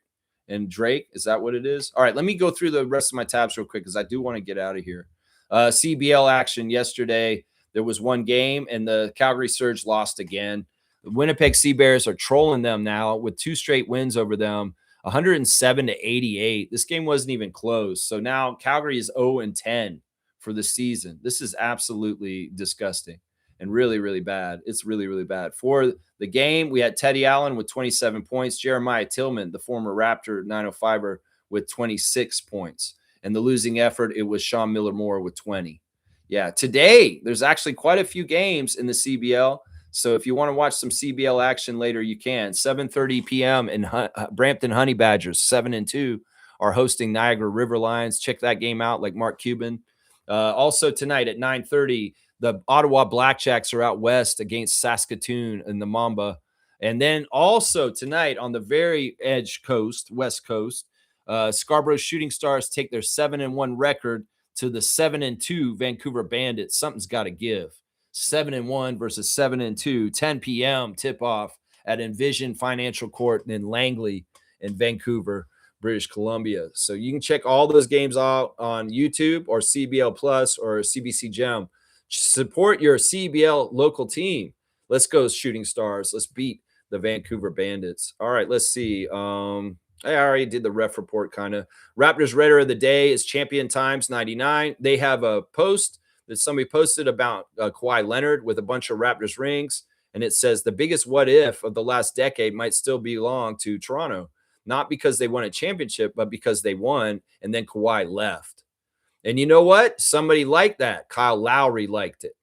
and Drake. Is that what it is? All right, let me go through the rest of my tabs real quick because I do want to get out of here. CBL action yesterday. There was one game, and the Calgary Surge lost again. The Winnipeg Sea Bears are trolling them now with 2 straight wins over them, 107-88. This game wasn't even close. So now Calgary is 0-10 for the season. This is absolutely disgusting and really, really bad. It's really, really bad. For the game, we had Teddy Allen with 27 points, Jeremiah Tillman, the former Raptor 905er, with 26 points. And the losing effort, it was Sean Miller-Moore with 20. Yeah, today there's actually quite a few games in the CBL. So if you want to watch some CBL action later, you can. 7:30 p.m. in Brampton Honey Badgers, 7-2, are hosting Niagara River Lions. Check that game out, like Mark Cuban. Also tonight at 9:30, the Ottawa Blackjacks are out west against Saskatoon and the Mamba. And then also tonight on the very edge coast, west coast, Scarborough Shooting Stars take their 7-1 record to the 7-2 Vancouver Bandits. Something's got to give. 7-1 versus 7-2, 10 p.m. tip-off at Envision Financial Court in Langley in Vancouver, British Columbia. So you can check all those games out on YouTube or CBL Plus or CBC Gem. Support your CBL local team. Let's go, Shooting Stars. Let's beat the Vancouver Bandits. All right, let's see. I already did the ref report kind of. Raptors Raider of the Day is Champion Times 99. They have a post that somebody posted about Kawhi Leonard with a bunch of Raptors rings. And it says the biggest what if of the last decade might still belong to Toronto, not because they won a championship, but because they won and then Kawhi left. And you know what? Somebody liked that. Kyle Lowry liked it.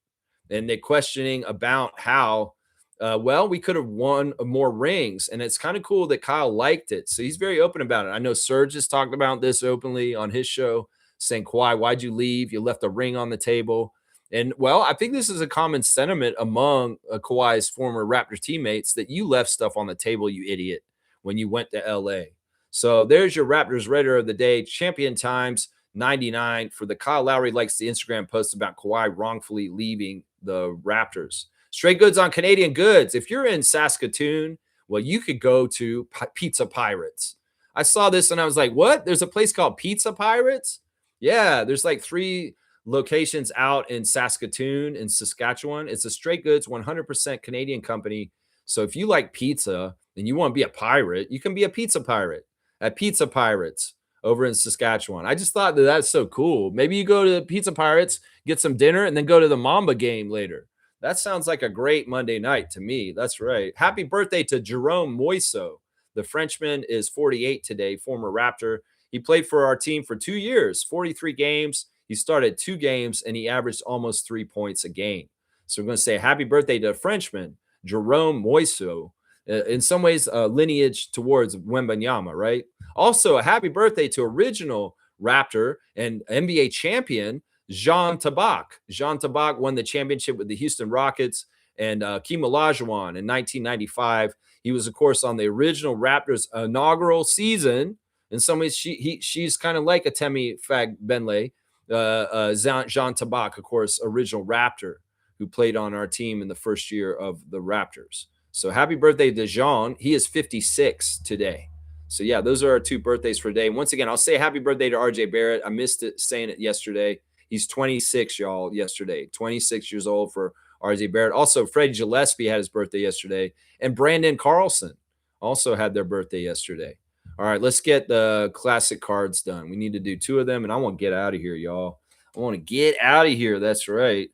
And they're questioning about how, well, we could have won more rings. And it's kind of cool that Kyle liked it. So he's very open about it. I know Serge has talked about this openly on his show, saying, Kawhi, why'd you leave? You left a ring on the table. And, well, I think this is a common sentiment among Kawhi's former Raptors teammates that you left stuff on the table, you idiot, when you went to L.A. So there's your Raptors Raider of the Day, Champion Times 99 for the Kyle Lowry likes the Instagram post about Kawhi wrongfully leaving the Raptors. Straight goods on Canadian goods. If you're in Saskatoon, well, you could go to Pizza Pirates. I saw this and I was like, what? There's a place called Pizza Pirates? Yeah, there's like 3 locations out in Saskatoon and Saskatchewan. It's a straight goods, 100% Canadian company. So if you like pizza and you want to be a pirate, you can be a pizza pirate at Pizza Pirates over in Saskatchewan. I just thought that that's so cool. Maybe you go to Pizza Pirates, get some dinner, and then go to the Mamba game later. That sounds like a great Monday night to me. That's right. Happy birthday to Jerome Moiso. The Frenchman is 48 today, former Raptor. He played for our team for 2 years, 43 games. He started 2 games, and he averaged almost 3 points a game. So we're going to say happy birthday to a Frenchman, Jerome Moiso. In some ways, lineage towards Wembanyama, right? Also, a happy birthday to original Raptor and NBA champion, Jean Tabak. Jean Tabak won the championship with the Houston Rockets and Hakeem Olajuwon in 1995. He was, of course, on the original Raptors inaugural season. In some ways, she's kind of like a Temi Fagbenle. Jean Tabak, of course, original Raptor who played on our team in the first year of the Raptors. So happy birthday to Jean. He is 56 today. So, yeah, those are our 2 birthdays for today. Once again, I'll say happy birthday to RJ Barrett. I missed it saying it yesterday. He's 26, y'all, yesterday. 26 years old for RJ Barrett. Also, Freddie Gillespie had his birthday yesterday. And Brandon Carlson also had their birthday yesterday. All right, let's get the classic cards done. We need to do 2 of them, and I want to get out of here, y'all. I want to get out of here. That's right.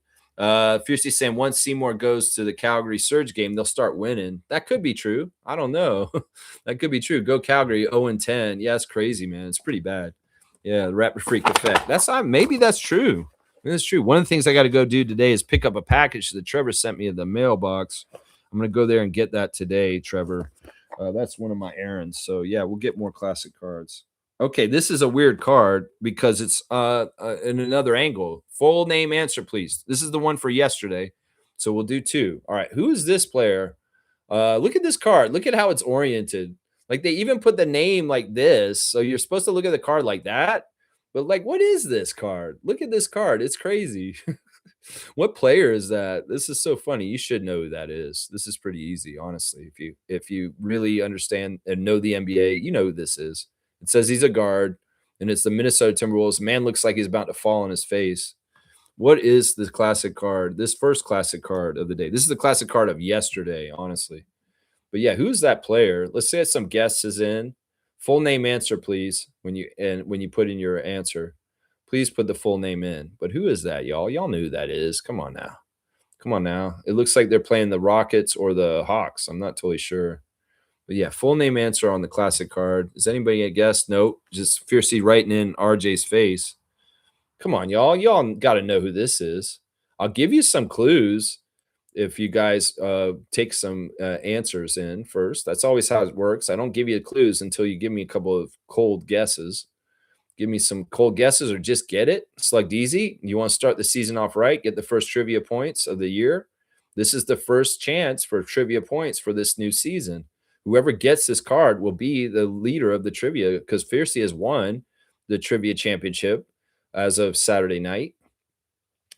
Fiercely saying once Seymour goes to the Calgary Surge game, they'll start winning. That could be true. I don't know. That could be true. Go Calgary 0-10. Yeah, it's crazy, man. It's pretty bad. Yeah, the Raptor Freak effect. Maybe that's true. That's true. One of the things I got to go do today is pick up a package that Trevor sent me in the mailbox. I'm going to go there and get that today, Trevor. That's one of my errands. So, yeah, we'll get more classic cards. Okay, this is a weird card because it's in another angle. Full name answer, please. This is the one for yesterday. So we'll do 2. All right, who is this player? Look at this card. Look at how it's oriented. Like they even put the name like this. So you're supposed to look at the card like that. But like, what is this card? Look at this card. It's crazy. What player is that? This is so funny. You should know who that is. This is pretty easy, honestly. If you really understand and know the NBA, you know who this is. It says he's a guard, and it's the Minnesota Timberwolves. Man looks like he's about to fall on his face. What is this classic card? This first classic card of the day. This is the classic card of yesterday, honestly. But yeah, who's that player? Let's say some guesses in. Full name answer, please. When you put in your answer, please put the full name in. But who is that, y'all? Y'all know who that is. Come on now. Come on now. It looks like they're playing the Rockets or the Hawks. I'm not totally sure. But yeah, full name answer on the classic card. Is anybody a guess? Nope. Just fiercely writing in RJ's face. Come on, y'all. Y'all got to know who this is. I'll give you some clues if you guys take some answers in first. That's always how it works. I don't give you clues until you give me a couple of cold guesses. Give me some cold guesses or just get it. Slugged easy. You want to start the season off right, get the first trivia points of the year. This is the first chance for trivia points for this new season. Whoever gets this card will be the leader of the trivia because Fiercey has won the trivia championship as of Saturday night.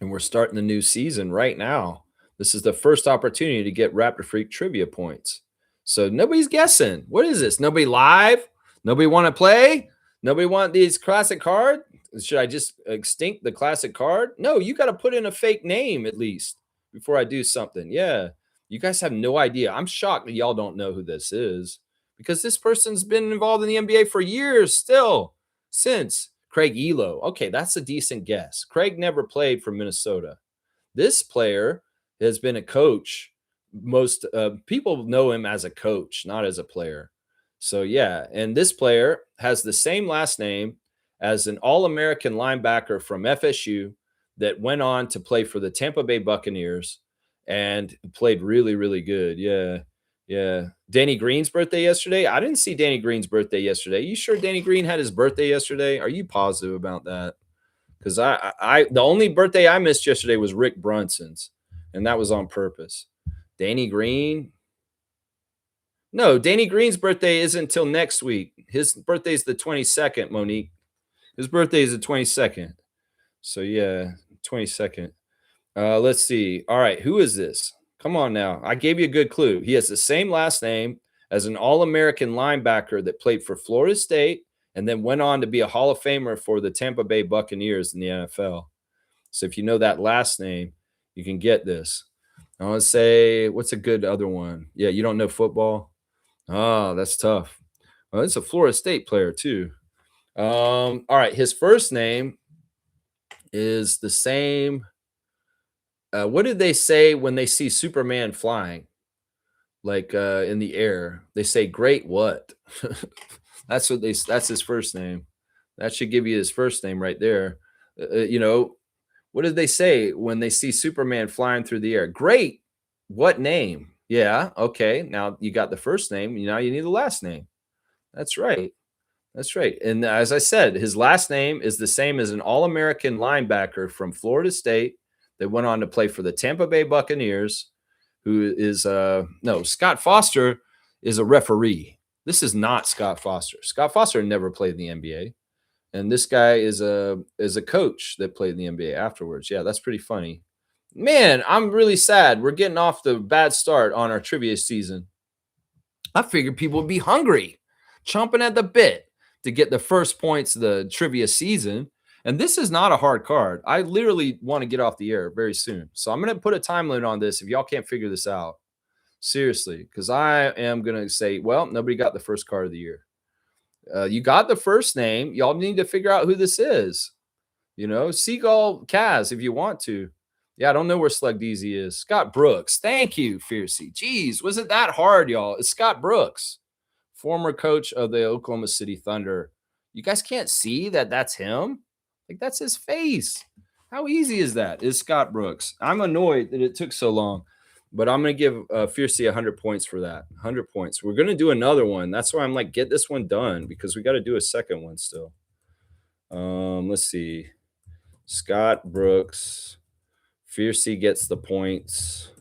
And we're starting the new season right now. This is the first opportunity to get Raptor Freak trivia points. So nobody's guessing. What is this? Nobody live? Nobody want to play? Nobody want these classic card? Should I just extinct the classic card? No, you got to put in a fake name at least before I do something. Yeah. You guys have no idea. I'm shocked that y'all don't know who this is because this person's been involved in the NBA for years still, since Craig Elo. Okay, that's a decent guess. Craig never played for Minnesota. This player has been a coach. Most people know him as a coach, not as a player. So, yeah. And this player has the same last name as an All American linebacker from FSU that went on to play for the Tampa Bay Buccaneers and played really, really good. Yeah. Yeah. Danny Green's birthday yesterday. I didn't see Danny Green's birthday yesterday. You sure Danny Green had his birthday yesterday? Are you positive about that? Because the only birthday I missed yesterday was Rick Brunson's, and that was on purpose. Danny Green. No, Danny Green's birthday isn't until next week. His birthday is the 22nd, Monique. His birthday is the 22nd. So, yeah, 22nd. Let's see. All right, who is this? Come on now. I gave you a good clue. He has the same last name as an All-American linebacker that played for Florida State and then went on to be a Hall of Famer for the Tampa Bay Buccaneers in the NFL. So if you know that last name, you can get this. I want to say, what's a good other one? Yeah, you don't know football? Oh, that's tough. Well, it's a Florida State player too. All right, his first name is the same. What did they say when they see Superman flying, like in the air? They say, "Great what?" That's his first name. That should give you his first name right there. What did they say when they see Superman flying through the air? Great. What name? Yeah. Okay. Now you got the first name. Now you need the last name. That's right. That's right. And as I said, his last name is the same as an All-American linebacker from Florida State that went on to play for the Tampa Bay Buccaneers, who is no, Scott Foster is a referee. This is not Scott Foster. Scott Foster never played in the NBA. And this guy is a coach that played in the NBA afterwards. Yeah, that's pretty funny. Man, I'm really sad. We're getting off the bad start on our trivia season. I figured people would be hungry, chomping at the bit to get the first points of the trivia season. And this is not a hard card. I literally want to get off the air very soon. So I'm going to put a time limit on this if y'all can't figure this out. Seriously, because I am going to say, well, nobody got the first card of the year. You got the first name. Y'all need to figure out who this is. Seagull Kaz, if you want to. Yeah, I don't know where Slug DZ is. Scott Brooks. Thank you, Fiercey. Jeez, was it that hard, y'all? It's Scott Brooks, former coach of the Oklahoma City Thunder. You guys can't see that that's him? Like, that's his face. How easy is that? It's Scott Brooks. I'm annoyed that it took so long, but I'm going to give Fiercey 100 points for that. 100 points. We're going to do another one. That's why I'm like, get this one done because we got to do a second one still. Let's see. Scott Brooks. Fiercey gets the points.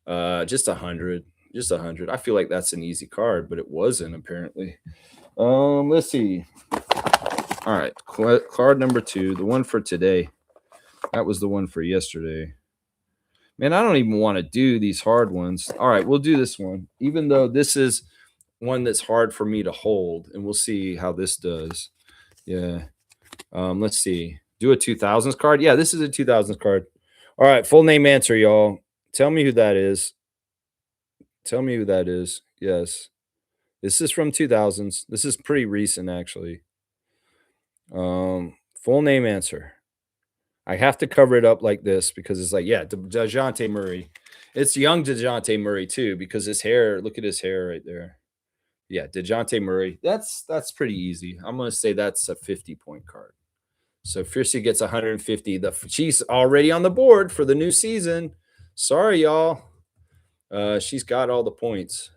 Just 100. Just 100. I feel like that's an easy card, but it wasn't apparently. Let's see. All right. Card number 2, the one for today. That was the one for yesterday. Man, I don't even want to do these hard ones. All right, we'll do this one, even though this is one that's hard for me to hold, and we'll see how this does. Yeah. Let's see. Do a 2000s card. Yeah, this is a 2000s card. All right, full name answer, y'all. Tell me who that is. Tell me who that is. Yes. This is from 2000s. This is pretty recent, actually. Full name answer. I have to cover it up like this because it's like, yeah, DeJounte Murray. It's young DeJounte Murray, too, because his hair, look at his hair right there. Yeah, DeJounte Murray. That's pretty easy. I'm going to say that's a 50-point card. So Fiercey gets 150. She's already on the board for the new season. Sorry, y'all. She's got all the points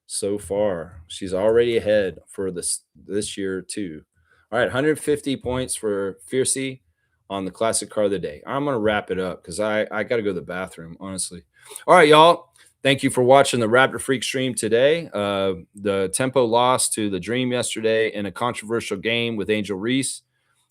so far. She's already ahead for this year, too. All right, 150 points for Fiercey on the classic card of the day. I'm going to wrap it up because I got to go to the bathroom, honestly. All right, y'all. Thank you for watching the Raptor Freak stream today. The Tempo lost to the Dream yesterday in a controversial game with Angel Reese.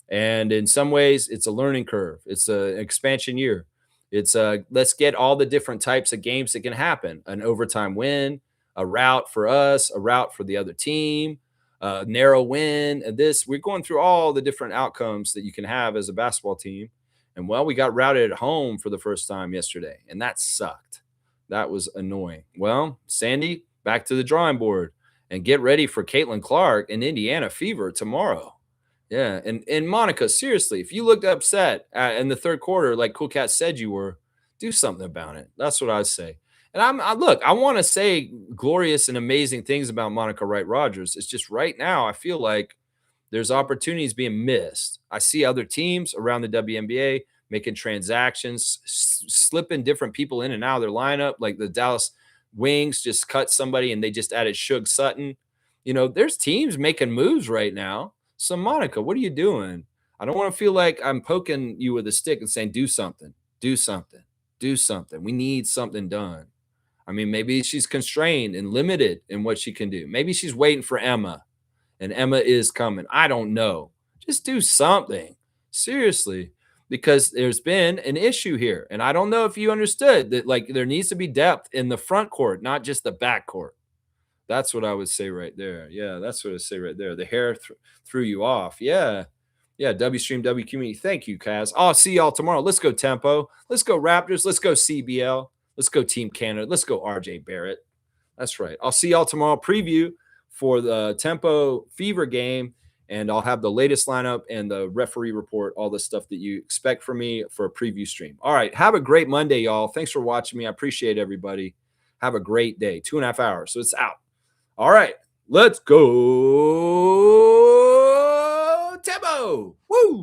And in some ways, it's a learning curve. It's an expansion year. It's let's get all the different types of games that can happen. An overtime win, a route for us, a route for the other team, narrow win. And we're going through all the different outcomes that you can have as a basketball team. And well, we got routed at home for the first time yesterday, and that sucked. That was annoying. Well, Sandy, back to the drawing board and get ready for Caitlin Clark and Indiana Fever tomorrow. Yeah, and Monica, seriously, if you looked upset in the third quarter, like Cool Cat said you were, do something about it. That's what I say. And look, I want to say glorious and amazing things about Monica Wright Rogers. It's just right now, I feel like there's opportunities being missed. I see other teams around the WNBA making transactions, slipping different people in and out of their lineup. Like the Dallas Wings just cut somebody and they just added Suge Sutton. There's teams making moves right now. So, Monica, what are you doing? I don't want to feel like I'm poking you with a stick and saying, do something, do something, do something. We need something done. I mean, maybe she's constrained and limited in what she can do. Maybe she's waiting for Emma and Emma is coming. I don't know. Just do something. Seriously, because there's been an issue here. And I don't know if you understood that, like, there needs to be depth in the front court, not just the back court. That's what I would say right there. Yeah, that's what I say right there. The hair threw you off. Yeah. Yeah, W Stream, W Community. Thank you, Kaz. I'll see y'all tomorrow. Let's go Tempo. Let's go Raptors. Let's go CBL. Let's go Team Canada. Let's go RJ Barrett. That's right. I'll see y'all tomorrow. Preview for the Tempo Fever game, and I'll have the latest lineup and the referee report, all the stuff that you expect from me for a preview stream. All right. Have a great Monday, y'all. Thanks for watching me. I appreciate everybody. Have a great day. 2.5 hours. So it's out. All right, let's go Tempo. Woo!